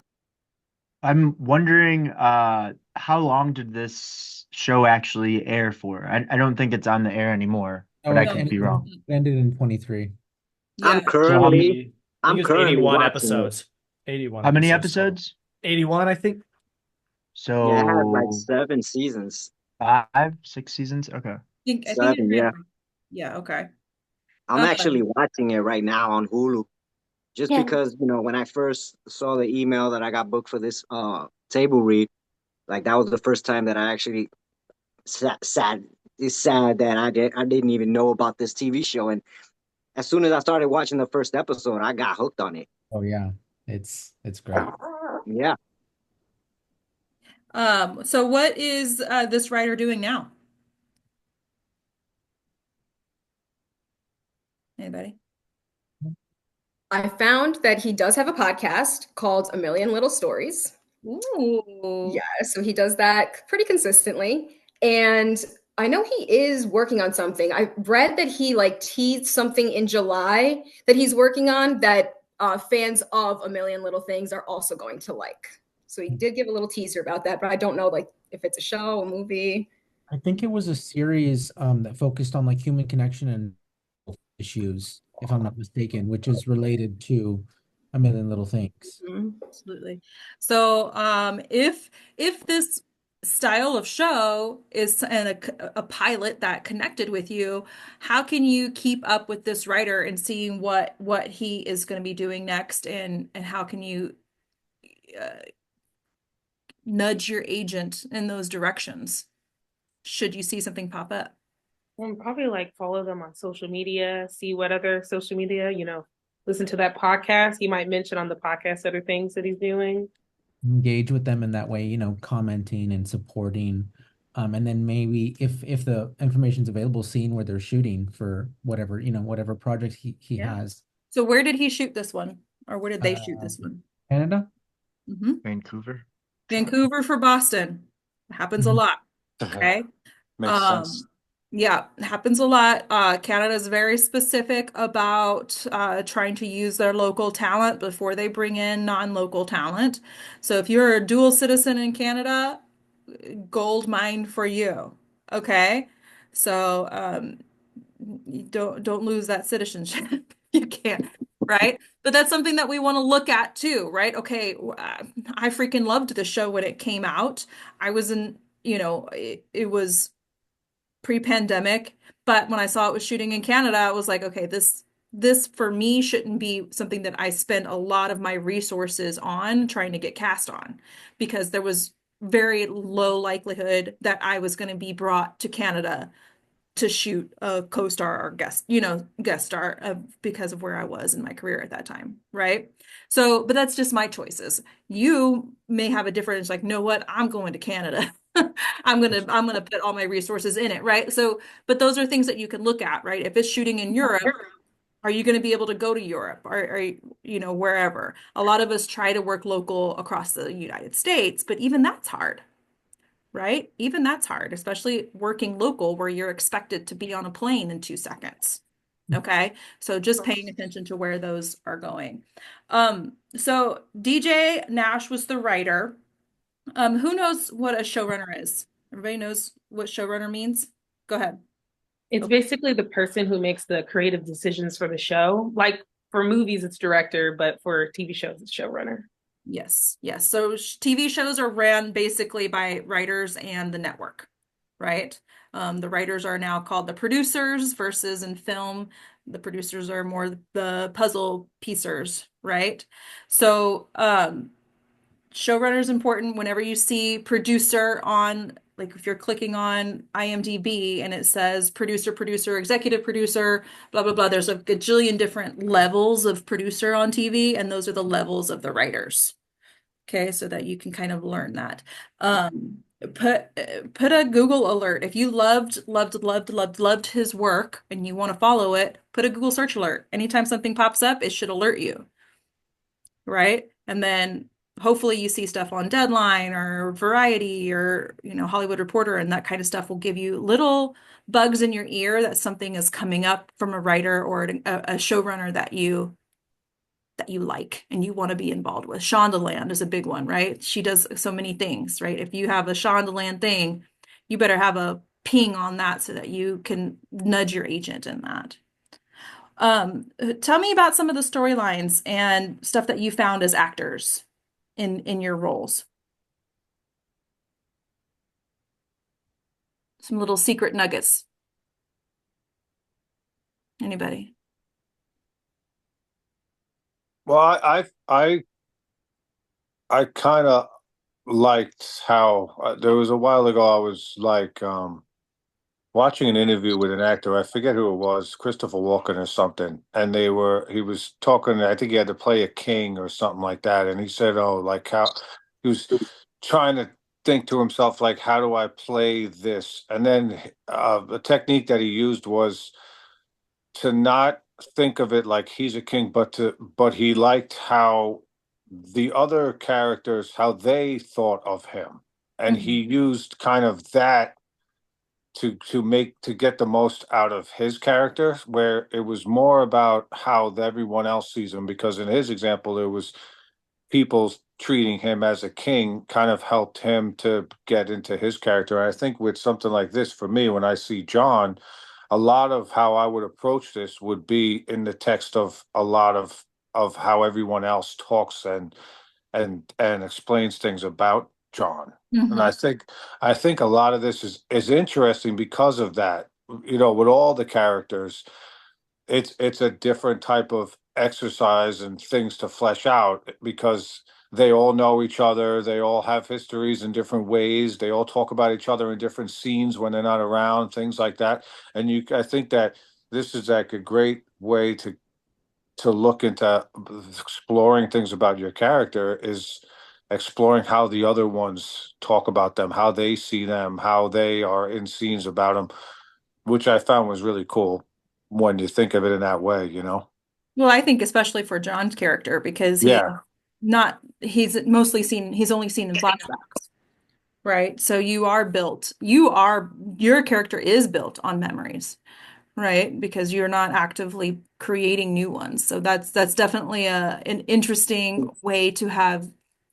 I'm wondering how long did this show actually air for? I don't think it's on the air anymore, Oh, but I it could No. be wrong. ended in 23. Yeah. I'm So how currently many I think I'm it was currently 81 watching it. episodes. 81 how many episodes total. episodes? 81, I think. Yeah, it had like So 7 seasons. 5, 6 seasons? Okay. I think it 7, ran. yeah. Yeah, okay. I'm actually watching it right now on Hulu. Just Yeah. because, when I first saw the email that I got booked for this table read, like that was the first time that I actually sad. It's sad that I didn't even know about this TV show, and as soon as I started watching the first episode, I got hooked on it. Oh yeah, it's great. Yeah. So what is this writer doing now? Anybody? I found that he does have a podcast called A Million Little Stories. Ooh. Yeah, so he does that pretty consistently. And I know he is working on something. I read that he like teased something in July that he's working on that fans of A Million Little Things are also going to like. So he did give a little teaser about that, but I don't know like if it's a show, a movie. I think it was a series that focused on like human connection and issues, if I'm not mistaken, which is related to A Million Little Things. Absolutely. So, if this style of show is a pilot that connected with you, how can you keep up with this writer and seeing what he is going to be doing next, and how can you nudge your agent in those directions should you see something pop up? Probably like follow them on social media, see what other social media, listen to that podcast. He might mention on the podcast other things that he's doing. Engage with them in that way, commenting and supporting. And then maybe if the information's available, seeing where they're shooting for whatever project he has. So where did he shoot this one, or where did they shoot this one? Canada? Vancouver. Vancouver for Boston. Happens a lot. Okay. Makes sense. Yeah, happens a lot. Canada is very specific about trying to use their local talent before they bring in non-local talent. So if you're a dual citizen in Canada, gold mine for you. Okay. So you don't lose that citizenship. You can't, right? But that's something that we want to look at too, right? Okay, I freaking loved the show when it came out. I was in, it was pre-pandemic, but when I saw it was shooting in Canada, I was like, okay, this for me shouldn't be something that I spend a lot of my resources on trying to get cast on, because there was very low likelihood that I was going to be brought to Canada to shoot a co-star or guest star because of where I was in my career at that time, right? So, but that's just my choices. You may have a different, it's like, know what? I'm going to Canada. I'm gonna put all my resources in it, right? So, but those are things that you can look at, right? If it's shooting in Europe, are you going to be able to go to Europe or wherever? A lot of us try to work local across the United States, but even that's hard, right? Even that's hard, especially working local where you're expected to be on a plane in 2 seconds. Okay. So just paying attention to where those are going. So DJ Nash was the writer. Who knows what a showrunner is? Everybody knows what showrunner means? Go ahead. It's basically the person who makes the creative decisions for the show. Like for movies, it's director, but for TV shows, it's showrunner. Yes, yes. So TV shows are ran basically by writers and the network, right? The writers are now called the producers versus in film, the producers are more the puzzle piecers, right? So showrunner is important. Whenever you see producer on, like if you're clicking on IMDb and it says producer, executive producer, blah, blah, blah, there's a gajillion different levels of producer on TV, and those are the levels of the writers. Okay, so that you can kind of learn that. Put a Google alert. If you loved his work and you want to follow it, put a Google search alert. Anytime something pops up, it should alert you. Right? And then hopefully you see stuff on Deadline or Variety or Hollywood Reporter, and that kind of stuff will give you little bugs in your ear that something is coming up from a writer or a showrunner that you like and you want to be involved with. Shondaland is a big one, right? She does so many things, right? If you have a Shondaland thing, you better have a ping on that so that you can nudge your agent in that. Tell me about some of the storylines and stuff that you found as actors in your roles. Some little secret nuggets. Anybody? Well, I kind of liked how there was a while ago I was like watching an interview with an actor. I forget who it was, Christopher Walken or something, and he was talking. I think he had to play a king or something like that, and he said, "Oh, like how he was trying to think to himself, like, how do I play this?" And then the technique that he used was to not think of it like he's a king, but he liked how the other characters, how they thought of him. And he used kind of that to get the most out of his character, where it was more about how everyone else sees him, because in his example there was people treating him as a king kind of helped him to get into his character. And I think with something like this, for me, when I see John, a lot of how I would approach this would be in the text of a lot of how everyone else talks and explains things about John. And I think a lot of this is interesting because of that. With all the characters, it's a different type of exercise and things to flesh out because they all know each other. They all have histories in different ways. They all talk about each other in different scenes when they're not around, things like that. And I think that this is like a great way to look into exploring things about your character, is exploring how the other ones talk about them, how they see them, how they are in scenes about them, which I found was really cool when you think of it in that way, Well, I think especially for John's character, because he's only seen in flashbacks, right? So your character is built on memories, right? Because you're not actively creating new ones. So that's definitely an interesting way to have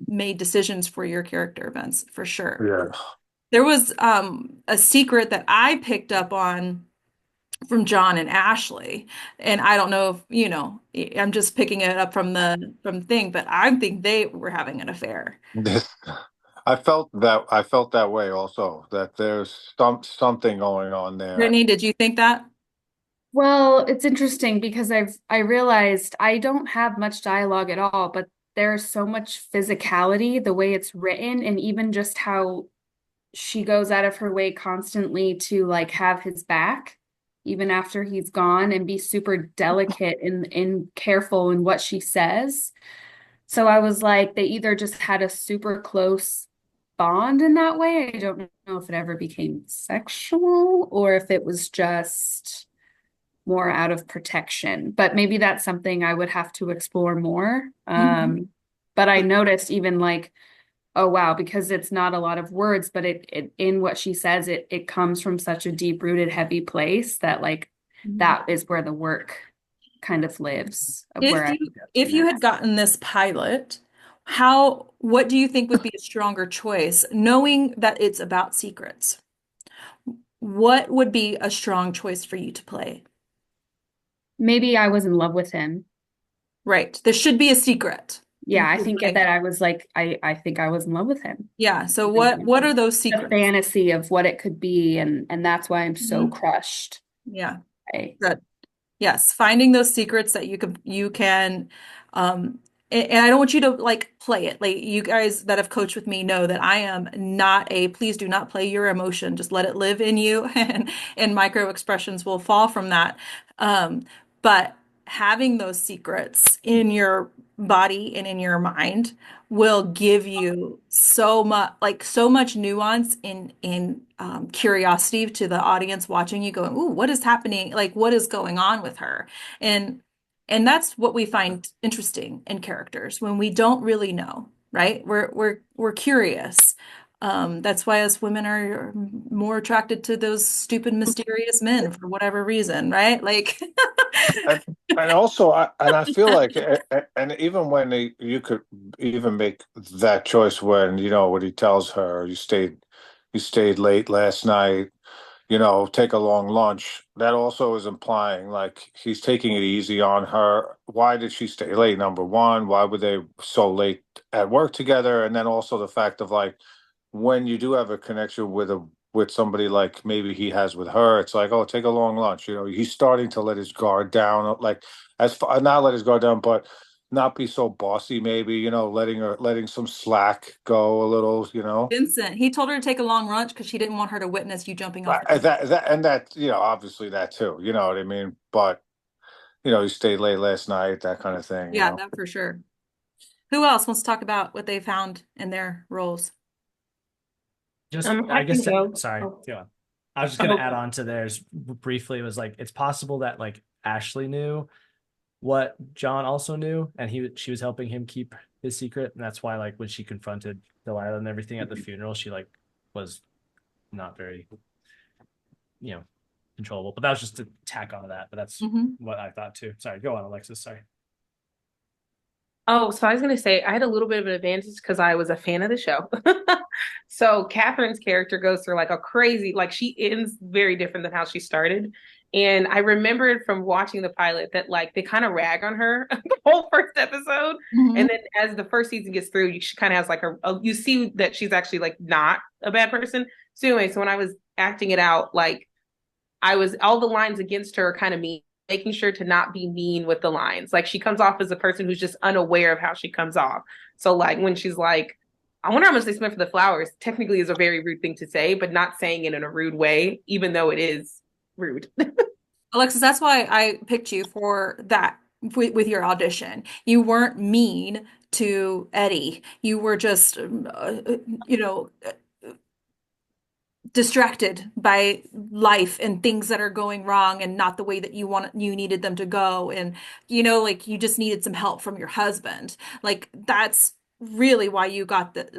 made decisions for your character events, for sure. Yeah. There was a secret that I picked up on from John and Ashley, and I don't know if I'm just picking it up from the thing, but I think they were having an affair. I felt that way also, that there's something going on there. Brittany, did you think that? Well, it's interesting because I realized I don't have much dialogue at all, but there's so much physicality, the way it's written, and even just how she goes out of her way constantly to like have his back even after he's gone and be super delicate and careful in what she says. So I was like, they either just had a super close bond in that way. I don't know if it ever became sexual or if it was just more out of protection, but maybe that's something I would have to explore more. But I noticed even like, oh wow, because it's not a lot of words, but it in what she says, it comes from such a deep-rooted, heavy place that like that is where the work kind of lives of where I If you had gotten this pilot, what do you think would be a stronger choice, knowing that it's about secrets? What would be a strong choice for you to play? Maybe I was in love with him. Right. There should be a secret. Yeah, I think that I was like, I think I was in love with him. Yeah. So what are those secrets? The fantasy of what it could be, and that's why I'm so crushed. Yeah. Right. Good. Yes, finding those secrets that you can and I don't want you to like play it. Like you guys that have coached with me know that I am not please do not play your emotion. Just let it live in you and micro expressions will fall from that. But having those secrets in your body and in your mind will give you so much nuance in curiosity to the audience watching you going, ooh, what is happening? Like what is going on with her? And that's what we find interesting in characters when we don't really know, right? We're curious. That's why us women are more attracted to those stupid, mysterious men for whatever reason, right? Like, and also, I feel like, and even when you could even make that choice when when he tells her you stayed late last night, take a long lunch. That also is implying like he's taking it easy on her. Why did she stay late? Number one, why were they so late at work together? And then also the fact of like when you do have a connection with somebody like maybe he has with her, it's like, oh, take a long lunch. He's starting to let his guard down, like not let his guard down, but not be so bossy. Maybe letting some slack go a little. Vincent, he told her to take a long lunch because she didn't want her to witness you jumping off the That obviously that too, you know what I mean? But he stayed late last night, that kind of thing. Yeah, that for sure. Who else wants to talk about what they found in their roles? I guess sorry. Oh. Go on. I was just gonna add on to theirs briefly. It was like it's possible that like Ashley knew what John also knew, and she was helping him keep his secret, and that's why like when she confronted Delilah and everything at the funeral, she like was not very controllable. But that was just to tack onto that. But that's what I thought too. Sorry, go on, Alexis. Sorry. Oh, so I was going to say I had a little bit of an advantage because I was a fan of the show. So Catherine's character goes through like a crazy, like she ends very different than how she started. And I remembered from watching the pilot that like they kind of rag on her the whole first episode. And then as the first season gets through, she kind of has like you see that she's actually like not a bad person. So anyway, so when I was acting it out, like all the lines against her are kind of mean, making sure to not be mean with the lines. Like she comes off as a person who's just unaware of how she comes off. So like when she's like, I wonder how much they spent for the flowers, technically is a very rude thing to say, but not saying it in a rude way, even though it is rude. Alexis, that's why I picked you for that with your audition. You weren't mean to Eddie. You were just, distracted by life and things that are going wrong and not the way that you needed them to go. And, like you just needed some help from your husband. Like that's really why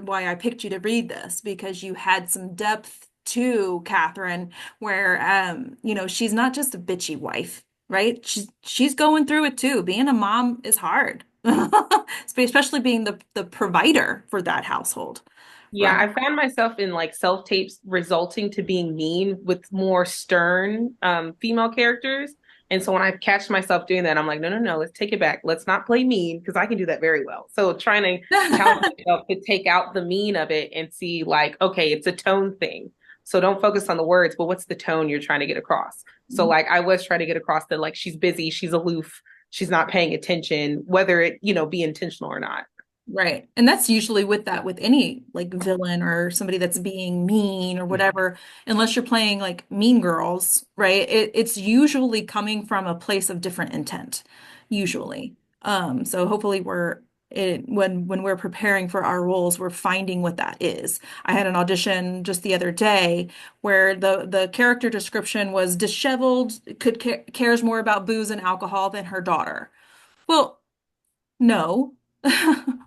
why I picked you to read this, because you had some depth to Katherine where, she's not just a bitchy wife, right? She's going through it too. Being a mom is hard, especially being the provider for that household. Yeah, Right. I found myself in like self-tapes resulting to being mean with more stern female characters. And so when I catch myself doing that, I'm like, no, let's take it back. Let's not play mean because I can do that very well. So trying to challenge myself to take out the mean of it and see like, okay, it's a tone thing. So don't focus on the words, but what's the tone you're trying to get across? So like I was trying to get across that like she's busy, she's aloof, she's not paying attention, whether it, be intentional or not. Right. And that's usually with any like villain or somebody that's being mean or whatever, unless you're playing like Mean Girls, right? It's usually coming from a place of different intent, usually. So hopefully when we're preparing for our roles, we're finding what that is. I had an audition just the other day where the character description was disheveled, cares more about booze and alcohol than her daughter. Well, no.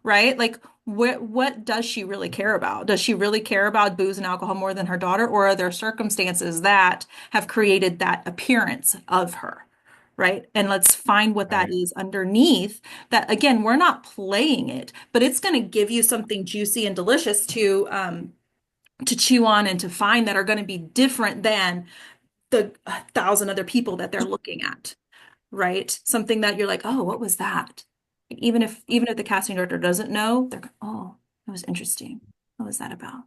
Right? Like what does she really care about? Does she really care about booze and alcohol more than her daughter, or are there circumstances that have created that appearance of her? Right? And let's find what that Right. is underneath that. Again, we're not playing it, but it's going to give you something juicy and delicious to chew on and to find that are going to be different than the 1,000 other people that they're looking at, right? Something that you're like, oh, what was that? Even if the casting director doesn't know, they're oh, that was interesting. What was that about?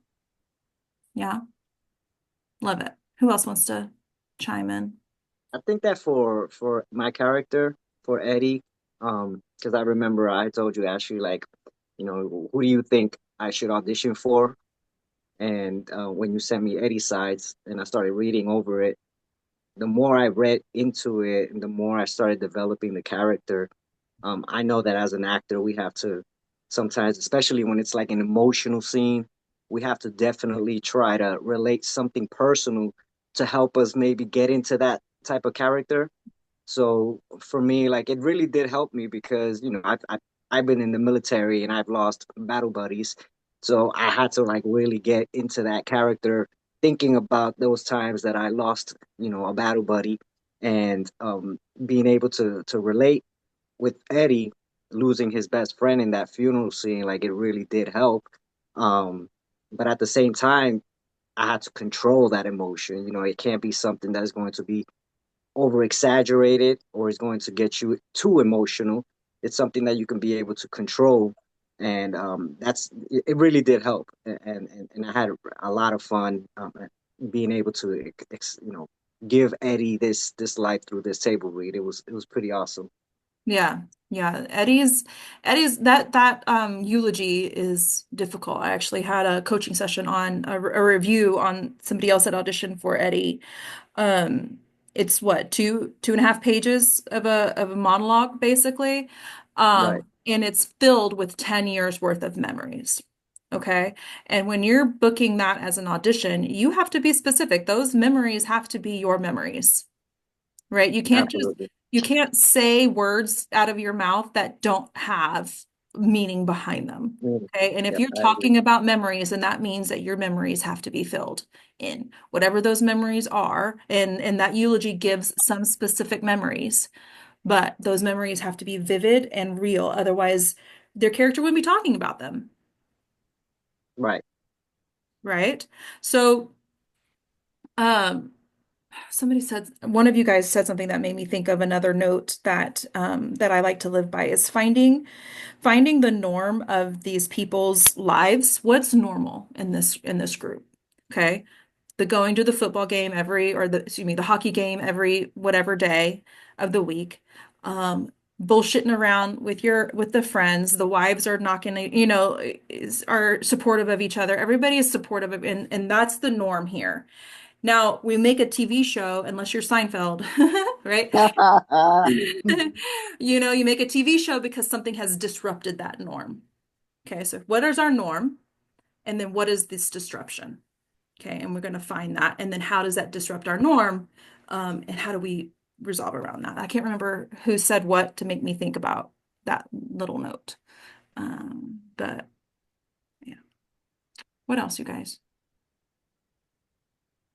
Yeah, love it. Who else wants to chime in? I think that for my character, for Eddie, because I remember I told you actually like, who do you think I should audition for? And when you sent me Eddie's sides and I started reading over it, the more I read into it and the more I started developing the character, I know that as an actor, we have to sometimes, especially when it's like an emotional scene, we have to definitely try to relate something personal to help us maybe get into that type of character. So for me, like it really did help me because I've been in the military and I've lost battle buddies, so I had to like really get into that character, thinking about those times that I lost a battle buddy, and being able to relate with Eddie losing his best friend in that funeral scene, like it really did help. But at the same time, I had to control that emotion. It can't be something that's going to be over exaggerated or is going to get you too emotional. It's something that you can be able to control. And it really did help. And I had a lot of fun being able to, give Eddie this life through this table read. It was pretty awesome. Yeah, yeah. Eddie's that eulogy is difficult. I actually had a coaching session on a review on somebody else that auditioned for Eddie. Um, it's what, two and a half pages of a monologue, basically. Right. And it's filled with 10 years worth of memories. Okay. And when you're booking that as an audition, you have to be specific. Those memories have to be your memories, right? Absolutely. You can't say words out of your mouth that don't have meaning behind them. Okay. And if Yep, you're I agree. talking about memories, then that means that your memories have to be filled in whatever those memories are. And that eulogy gives some specific memories, but those memories have to be vivid and real. Otherwise, their character wouldn't be talking about them. Right. Right. So, um, one of you guys said something that made me think of another note that I like to live by is finding the norm of these people's lives. What's normal in this group? Okay. The going to the football game the hockey game every whatever day of the week. Bullshitting around with the friends. The wives are not gonna, are supportive of each other. Everybody is supportive of, and that's the norm here. Now, we make a TV show, unless you're Seinfeld, right? You make a TV show because something has disrupted that norm. Okay, so what is our norm? And then what is this disruption? Okay, and we're going to find that. And then how does that disrupt our norm? And how do we resolve around that? I can't remember who said what to make me think about that little note. But yeah. What else, you guys?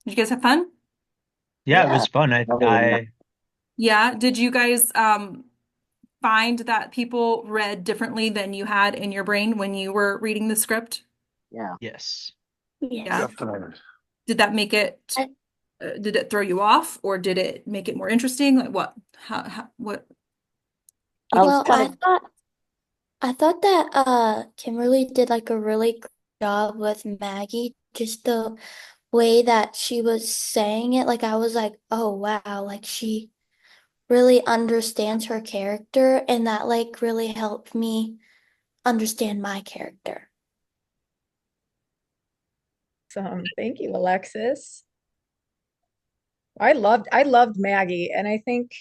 Did you guys have fun? Yeah, it was fun. Yeah. Did you guys find that people read differently than you had in your brain when you were reading the script? Yeah. Yes. Yeah. Definitely. Did that make it, did it throw you off or did it make it more interesting? Like what? What? Well, I thought that Kimberly did like a really good job with Maggie, just the way that she was saying it. Like I was like, oh wow, like she really understands her character, and that like really helped me understand my character. Thank you, Alexis. I loved Maggie, and I think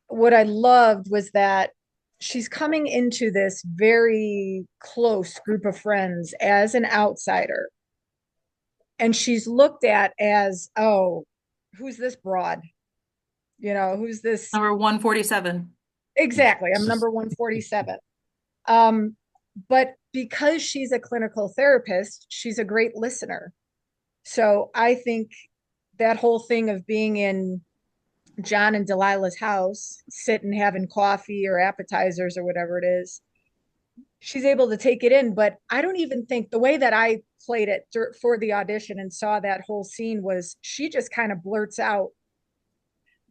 what I loved was that she's coming into this very close group of friends as an outsider. And she's looked at as, oh, who's this broad? Who's this? Number 147. Exactly. I'm number 147. But because she's a clinical therapist, she's a great listener. So I think that whole thing of being in John and Delilah's house, sitting having coffee or appetizers or whatever it is, she's able to take it in. But I don't even think the way that I played it for the audition and saw that whole scene was she just kind of blurts out,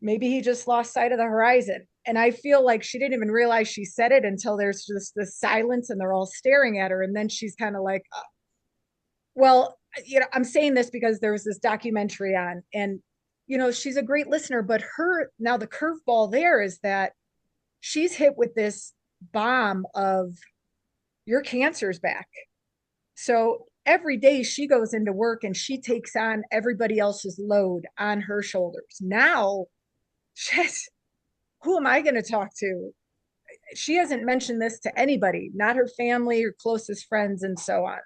maybe he just lost sight of the horizon. And I feel like she didn't even realize she said it until there's just this silence and they're all staring at her. And then she's kind of like, well, I'm saying this because there was this documentary on, and, she's a great listener, but now the curveball there is that she's hit with this bomb of your cancer's back. So every day she goes into work and she takes on everybody else's load on her shoulders. Now, who am I going to talk to? She hasn't mentioned this to anybody, not her family or closest friends and so on.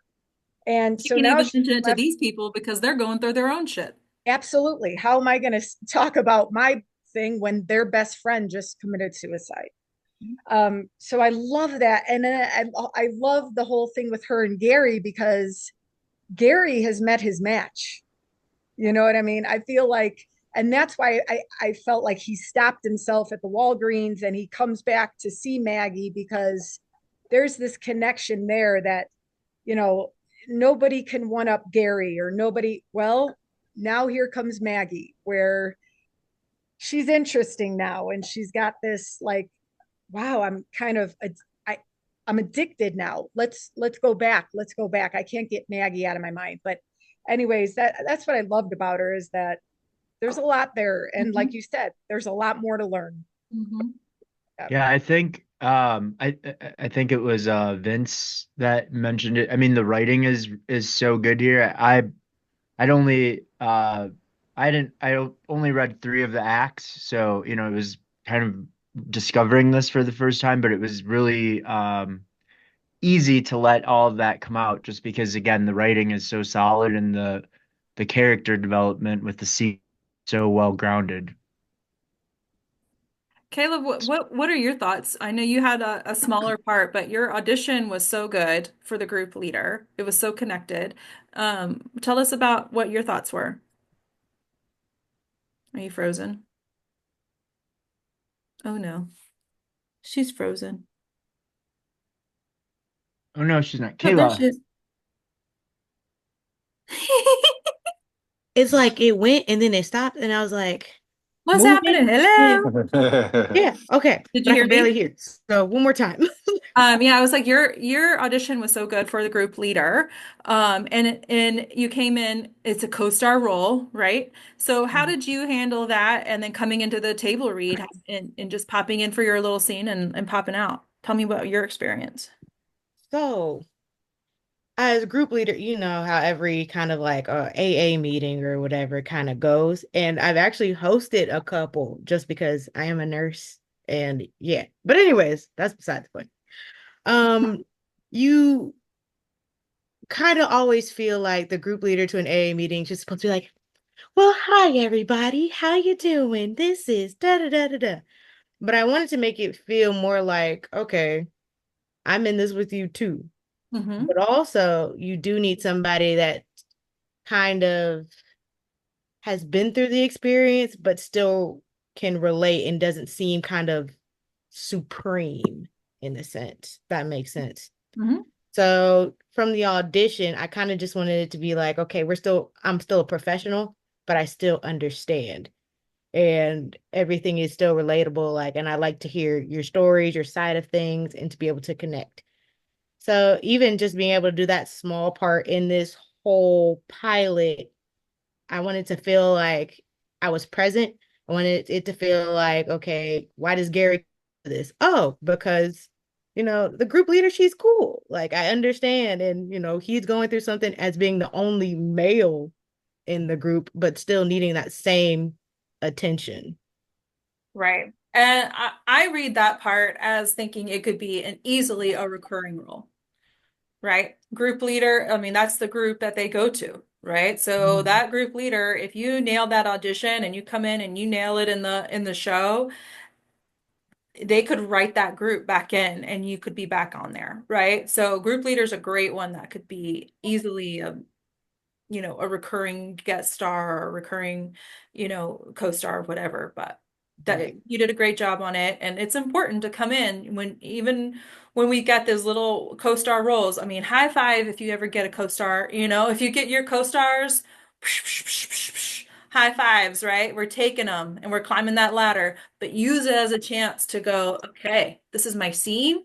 And You so can't now even mention it to these people because they're going through their own shit. Absolutely. How am I going to talk about my thing when their best friend just committed suicide? So I love that. And then I love the whole thing with her and Gary, because Gary has met his match. You know what I mean? I feel like, and that's why I felt like he stopped himself at the Walgreens and he comes back to see Maggie, because there's this connection there that, nobody can one up Gary or nobody. Well, now here comes Maggie, where she's interesting now. And she's got this like, wow, I'm kind of, I'm addicted now. Let's go back. Let's go back. I can't get Maggie out of my mind. But anyways, that's what I loved about her, is that there's a lot there. And like you said, there's a lot more to learn. Yeah, I think I think it was Vince that mentioned it. I mean, the writing is so good here. I'd only I only read 3 of the acts, so it was kind of discovering this for the first time, but it was really easy to let all of that come out, just because again the writing is so solid and the character development with the scene so well grounded. Caleb, what are your thoughts? I know you had a smaller part, but your audition was so good for the group leader. It was so connected. Tell us about what your thoughts were. Are you frozen? Oh no, she's frozen. Oh no, she's not. Oh, there Kayla. she is. It's like it went and then it stopped, and I was like, What's moving? happening? Hello? Yeah, okay. Did But you I hear can barely me? hear. So one more time. Yeah, I was like, your audition was so good for the group leader. And you came in, it's a co-star role, right? So how did you handle that? And then coming into the table read and just popping in for your little scene and popping out. Tell me about your experience. So, as a group leader, you know how every kind of like AA meeting or whatever kind of goes. And I've actually hosted a couple just because I am a nurse. And yeah. But anyways, that's beside the point. You kind of always feel like the group leader to an AA meeting is just supposed to be like, well, hi everybody, how you doing? This is da da da da da. But I wanted to make it feel more like, okay, I'm in this with you too. But also you do need somebody that kind of has been through the experience, but still can relate and doesn't seem kind of supreme in a sense. That makes sense. So from the audition, I kind of just wanted it to be like, okay, I'm still a professional, but I still understand. And everything is still relatable. Like, and I like to hear your stories, your side of things, and to be able to connect. So even just being able to do that small part in this whole pilot, I wanted to feel like I was present. I wanted it to feel like, okay, why does Gary do this? Oh, because the group leader, she's cool. Like, I understand. And, he's going through something as being the only male in the group, but still needing that same attention. Right. And I read that part as thinking it could be easily a recurring role, right? Group leader, I mean, that's the group that they go to, right? So that group leader, if you nail that audition and you come in and you nail it in the show, they could write that group back in and you could be back on there, right? So group leader is a great one that could be easily a recurring guest star or a recurring, co-star, whatever. But that you did a great job on it. And it's important to come in even when we get those little co-star roles. I mean, high five if you ever get a co-star, if you get your co-stars, high fives, right? We're taking them and we're climbing that ladder, but use it as a chance to go, okay, this is my scene,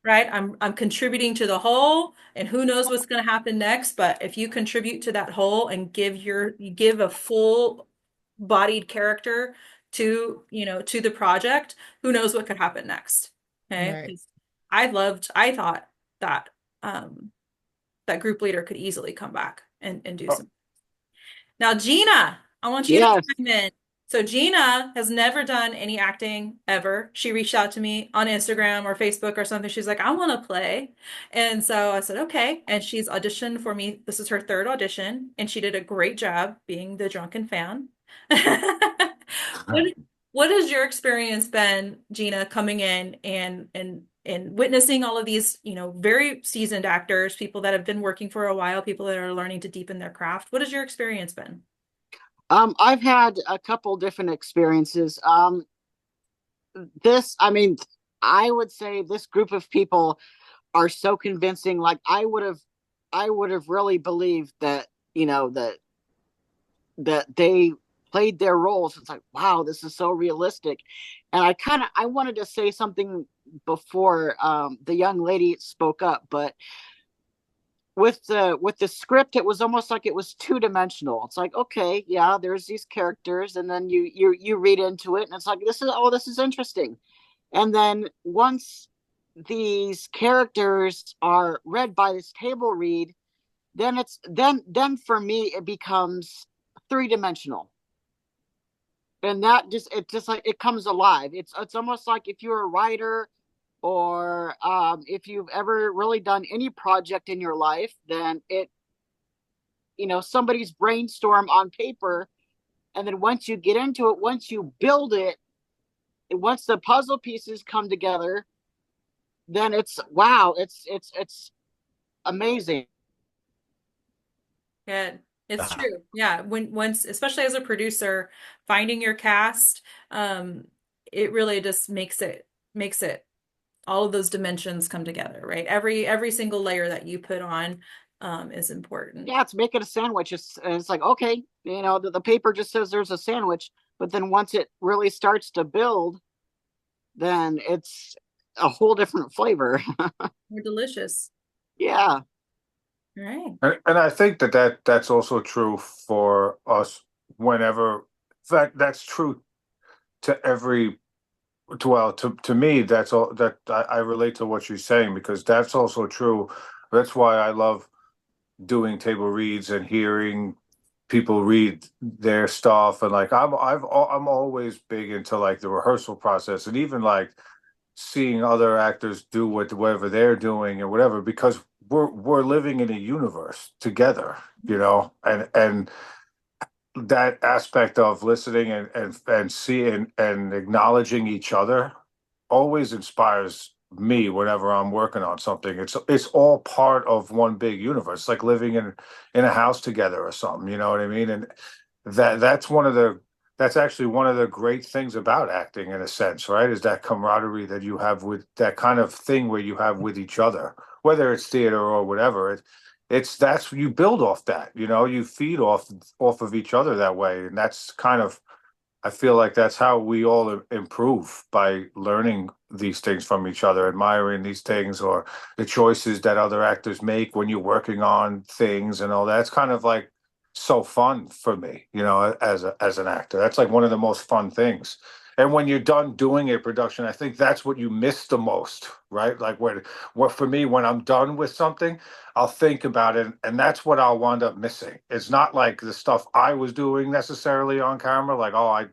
right? I'm contributing to the whole, and who knows what's going to happen next. But if you contribute to that whole and you give a full-bodied character to the project, who knows what could happen next? Okay, right. 'Cause I thought that that group leader could easily come back and do some. Now, Gina, I want you to chime in. So Gina has never done any acting ever. She reached out to me on Instagram or Facebook or something. She's like, I want to play. And so I said, okay. And she's auditioned for me. This is her third audition, and she did a great job being the drunken fan. What has your experience been, Gina, coming in and witnessing all of these, very seasoned actors, people that have been working for a while, people that are learning to deepen their craft? What has your experience been? I've had a couple different experiences. I would say this group of people are so convincing. Like, I would have really believed that, that they played their roles. It's like, wow, this is so realistic. And I wanted to say something before the young lady spoke up, but with the script, it was almost like it was two-dimensional. It's like, okay, yeah, there's these characters, and then you read into it, and it's like, this is interesting. And then once these characters are read by this table read, then for me it becomes three-dimensional. And that it comes alive. It's almost like if you're a writer, or if you've ever really done any project in your life, then somebody's brainstorm on paper, and then once you get into it, once you build it, once the puzzle pieces come together, then it's amazing. Good. It's true. Yeah. Once, especially as a producer, finding your cast, it really just makes it all of those dimensions come together, right? Every single layer that you put on is important. Yeah, it's making a sandwich. It's like, okay, the paper just says there's a sandwich, but then once it really starts to build, then it's a whole different flavor. More delicious. Yeah. Right. And I think that's also true for us whenever, in fact, that's true to every, well, to me, that's all that I relate to what you're saying, because that's also true. That's why I love doing table reads and hearing people read their stuff. And like, I'm always big into like the rehearsal process, and even like seeing other actors do whatever they're doing or whatever, because we're living in a universe together, and that aspect of listening and seeing and acknowledging each other always inspires me whenever I'm working on something. It's all part of one big universe, like living in a house together or something, you know what I mean? And that's actually one of the great things about acting, in a sense, right? Is that camaraderie that you have, with that kind of thing where you have with each other, whether it's theater or whatever. That's you build off that, you feed off of each other that way. And that's kind of, I feel like that's how we all improve, by learning these things from each other, admiring these things, or the choices that other actors make when you're working on things and all that. It's kind of like so fun for me, as an actor. That's like one of the most fun things. And when you're done doing a production, I think that's what you miss the most, right? Like what for me, when I'm done with something, I'll think about it, and that's what I'll wind up missing. It's not like the stuff I was doing necessarily on camera, like, oh,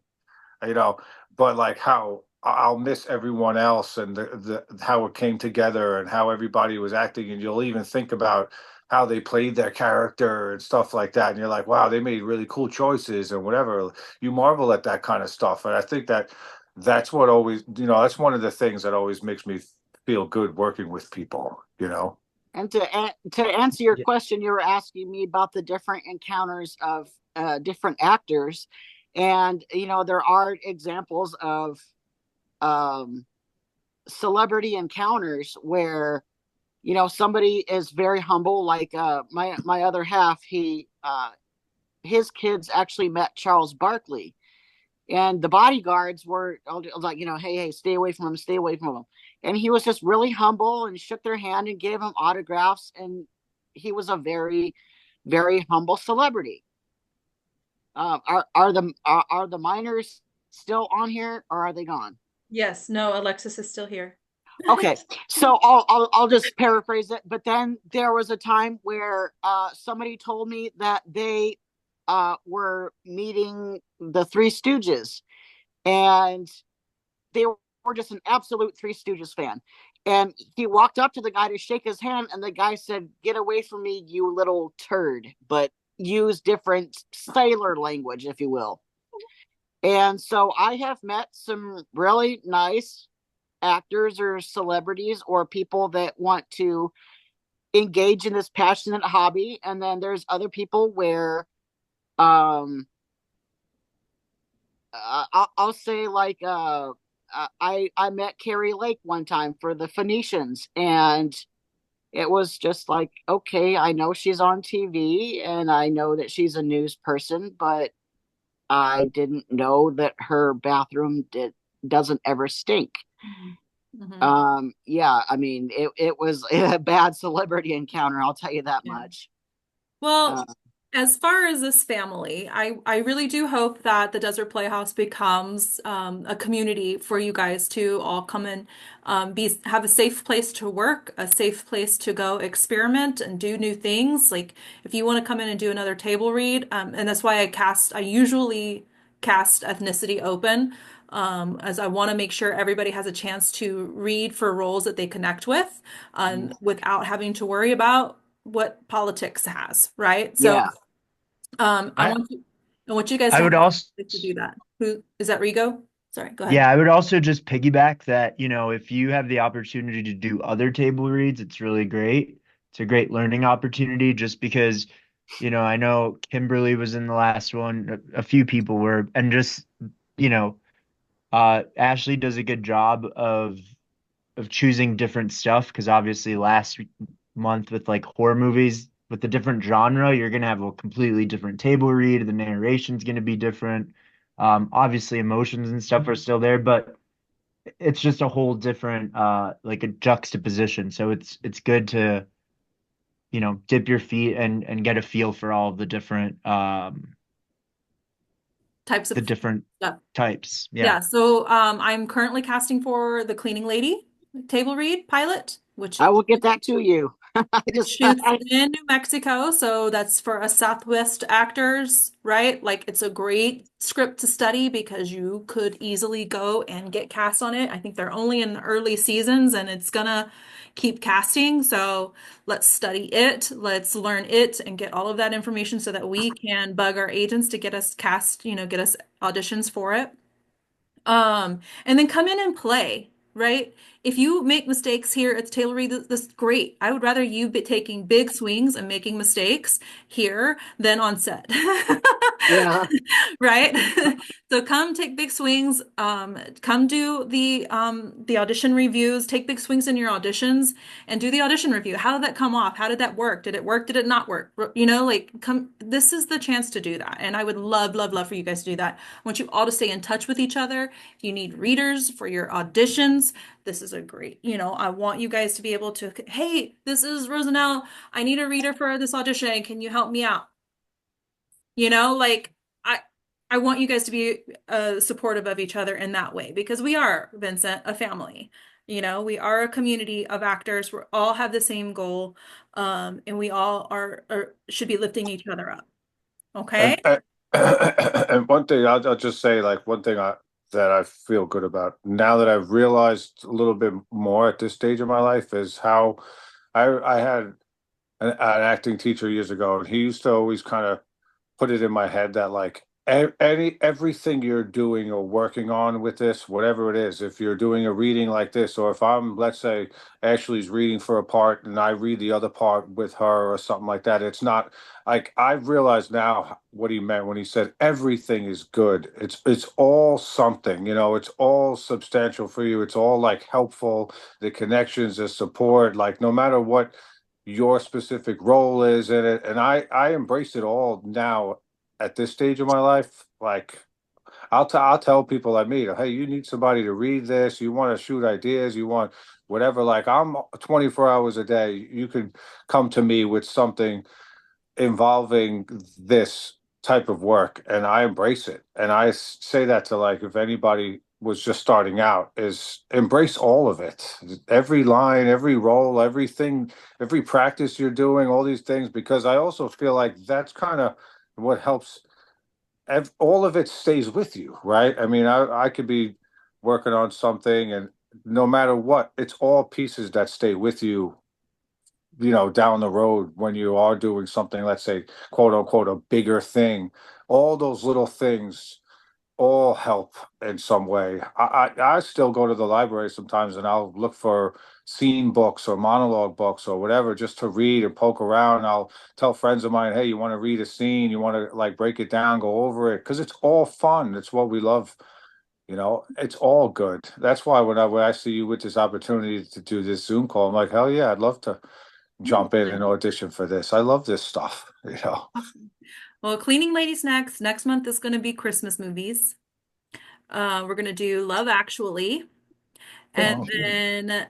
you know, but like how I'll miss everyone else and the how it came together and how everybody was acting, and you'll even think about how they played their character and stuff like that, and you're like, wow, they made really cool choices and whatever. You marvel at that kind of stuff, and I think that that's what always, that's one of the things that always makes me feel good working with people, And to answer your question, you were asking me about the different encounters of different actors, and there are examples of celebrity encounters where somebody is very humble, like my other half. His kids actually met Charles Barkley, and the bodyguards were like, hey, stay away from him, stay away from him. And he was just really humble and shook their hand and gave him autographs, and he was a very, very humble celebrity. Are the minors still on here, or are they gone? Yes, no, Alexis is still here. Okay, so I'll just paraphrase it. But then there was a time where somebody told me that they were meeting the Three Stooges, and they were just an absolute Three Stooges fan. And he walked up to the guy to shake his hand, and the guy said, "Get away from me, you little turd," but use different sailor language, if you will. And so I have met some really nice actors or celebrities or people that want to engage in this passionate hobby. And then there's other people where I'll say, like, I met Carrie Lake one time for the Phoenicians, and it was just like, okay, I know she's on TV and I know that she's a news person, but I didn't know that her bathroom doesn't ever stink. Mm-hmm. Yeah, I mean, it was a bad celebrity encounter, I'll tell you that much. Well, as far as this family, I really do hope that the Desert Playhouse becomes a community for you guys to all come and have a safe place to work, a safe place to go experiment and do new things. Like if you want to come in and do another table read, and that's why I usually cast ethnicity open, as I want to make sure everybody has a chance to read for roles that they connect with, without having to worry about what politics has, right? So Yeah. I want you guys to I have would also, to do that. Who is that, Rigo? Sorry, go ahead. yeah, I would also just piggyback that, if you have the opportunity to do other table reads, it's really great. It's a great learning opportunity just because, I know Kimberly was in the last one, a few people were, and just, Ashley does a good job of choosing different stuff because obviously last month with like horror movies with a different genre, you're gonna have a completely different table read. The narration's gonna be different. Obviously emotions and stuff are still there, but it's just a whole different like a juxtaposition. So it's good to, dip your feet and get a feel for all of the different Types of stuff. types. Yeah, so I'm currently casting for the Cleaning Lady table read pilot, which I will get that to you. shoots in New Mexico, so that's for us Southwest actors, right? Like it's a great script to study because you could easily go and get cast on it. I think they're only in the early seasons and it's gonna keep casting. So let's study it, let's learn it and get all of that information so that we can bug our agents to get us cast, get us auditions for it. And then come in and play, right? If you make mistakes here at the table read, that's great. I would rather you be taking big swings and making mistakes here than on set. Yeah. Right? So come take big swings, come do the audition reviews, take big swings in your auditions and do the audition review. How did that come off? How did that work? Did it work? Did it not work? This is the chance to do that. And I would love, love, love for you guys to do that. I want you all to stay in touch with each other. If you need readers for your auditions, this is a great, I want you guys to be able to, hey, this is Rosanel. I need a reader for this audition. Can you help me out? I I want you guys to be supportive of each other in that way, because we are, Vincent, a family. You know, we are a community of actors. We all have the same goal, and we all are should be lifting each other up. Okay. And one thing I'll just say, like one thing that I feel good about now that I've realized a little bit more at this stage of my life is how I had an acting teacher years ago, and he used to always kind of put it in my head that like everything you're doing or working on with this, whatever it is, if you're doing a reading like this, or if I'm, let's say, Ashley's reading for a part and I read the other part with her or something like that, it's not like I've realized now what he meant when he said everything is good. It's all something, you know, it's all substantial for you. It's all like helpful, the connections, the support, like no matter what your specific role is in it. And I embrace it all now at this stage of my life. Like I'll tell people I meet, hey, you need somebody to read this, you want to shoot ideas, you want whatever, like I'm 24 hours a day. You could come to me with something involving this type of work, and I embrace it. And I say that to like if anybody was just starting out, is embrace all of it, every line, every role, everything, every practice you're doing, all these things, because I also feel like that's kind of what helps. All of it stays with you, right? I mean, I could be working on something, and no matter what, it's all pieces that stay with you, you know, down the road when you are doing something, let's say, quote unquote, a bigger thing. All those little things all help in some way. I still go to the library sometimes and I'll look for scene books or monologue books or whatever just to read or poke around. I'll tell friends of mine, hey, you want to read a scene? You want to like break it down, go over it? Because it's all fun. It's what we love. You know, it's all good. That's why when I see you with this opportunity to do this Zoom call, I'm like, hell yeah, I'd love to jump in and audition for this. I love this stuff, you know. Awesome. Well, Cleaning Ladies next. Next month is going to be Christmas movies. We're going to do Love Actually. And then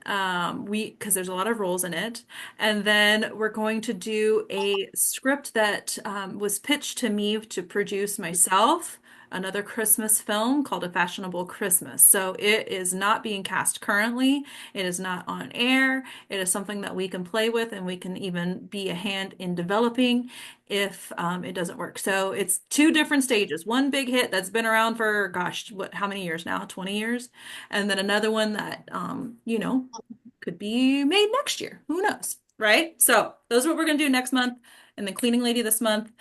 because there's a lot of roles in it. And then we're going to do a script that was pitched to me to produce myself, another Christmas film called A Fashionable Christmas. So it is not being cast currently. It is not on air. It is something that we can play with and we can even be a hand in developing if it doesn't work. So it's two different stages. One big hit that's been around for, gosh, how many years now? 20 years. And then another one that, you know, could be made next year. Who knows? Right? So those are what we're going to do next month. And then Cleaning Lady this month.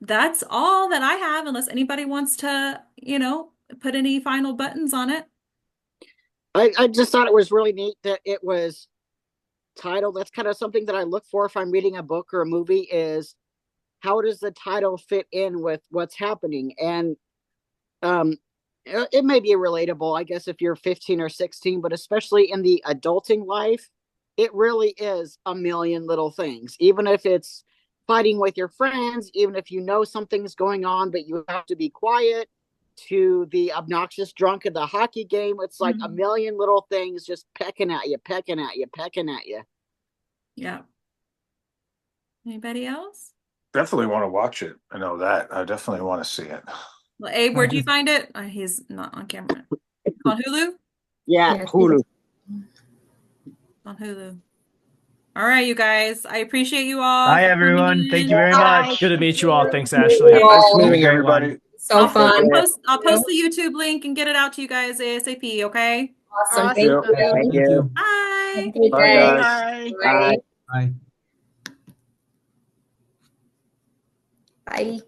That's all that I have, unless anybody wants to, you know, put any final buttons on it. I just thought it was really neat that it was titled. That's kind of something that I look for if I'm reading a book or a movie, is how does the title fit in with what's happening? And it may be relatable, I guess, if you're 15 or 16, but especially in the adulting life, it really is a million little things. Even if it's fighting with your friends, even if you know something's going on, but you have to be quiet, to the obnoxious drunk at the hockey game. It's like a million little things just pecking at you, pecking at you, pecking at you. Yeah. Anybody else? Definitely want to watch it. I know that. I definitely want to see it. Well, Abe, where'd you find it? He's not on camera. On Hulu? Yeah, Hulu. On Hulu. All right, you guys. I appreciate you all. Bye, everyone. Thank you very much. Good to meet you all. Thanks, Ashley. Nice meeting everybody. So fun. I'll post the YouTube link and get it out to you guys ASAP, okay? Awesome. Awesome. Thank you. Thank you. Bye. Have a great Bye, day. guys. Bye. Bye. Bye.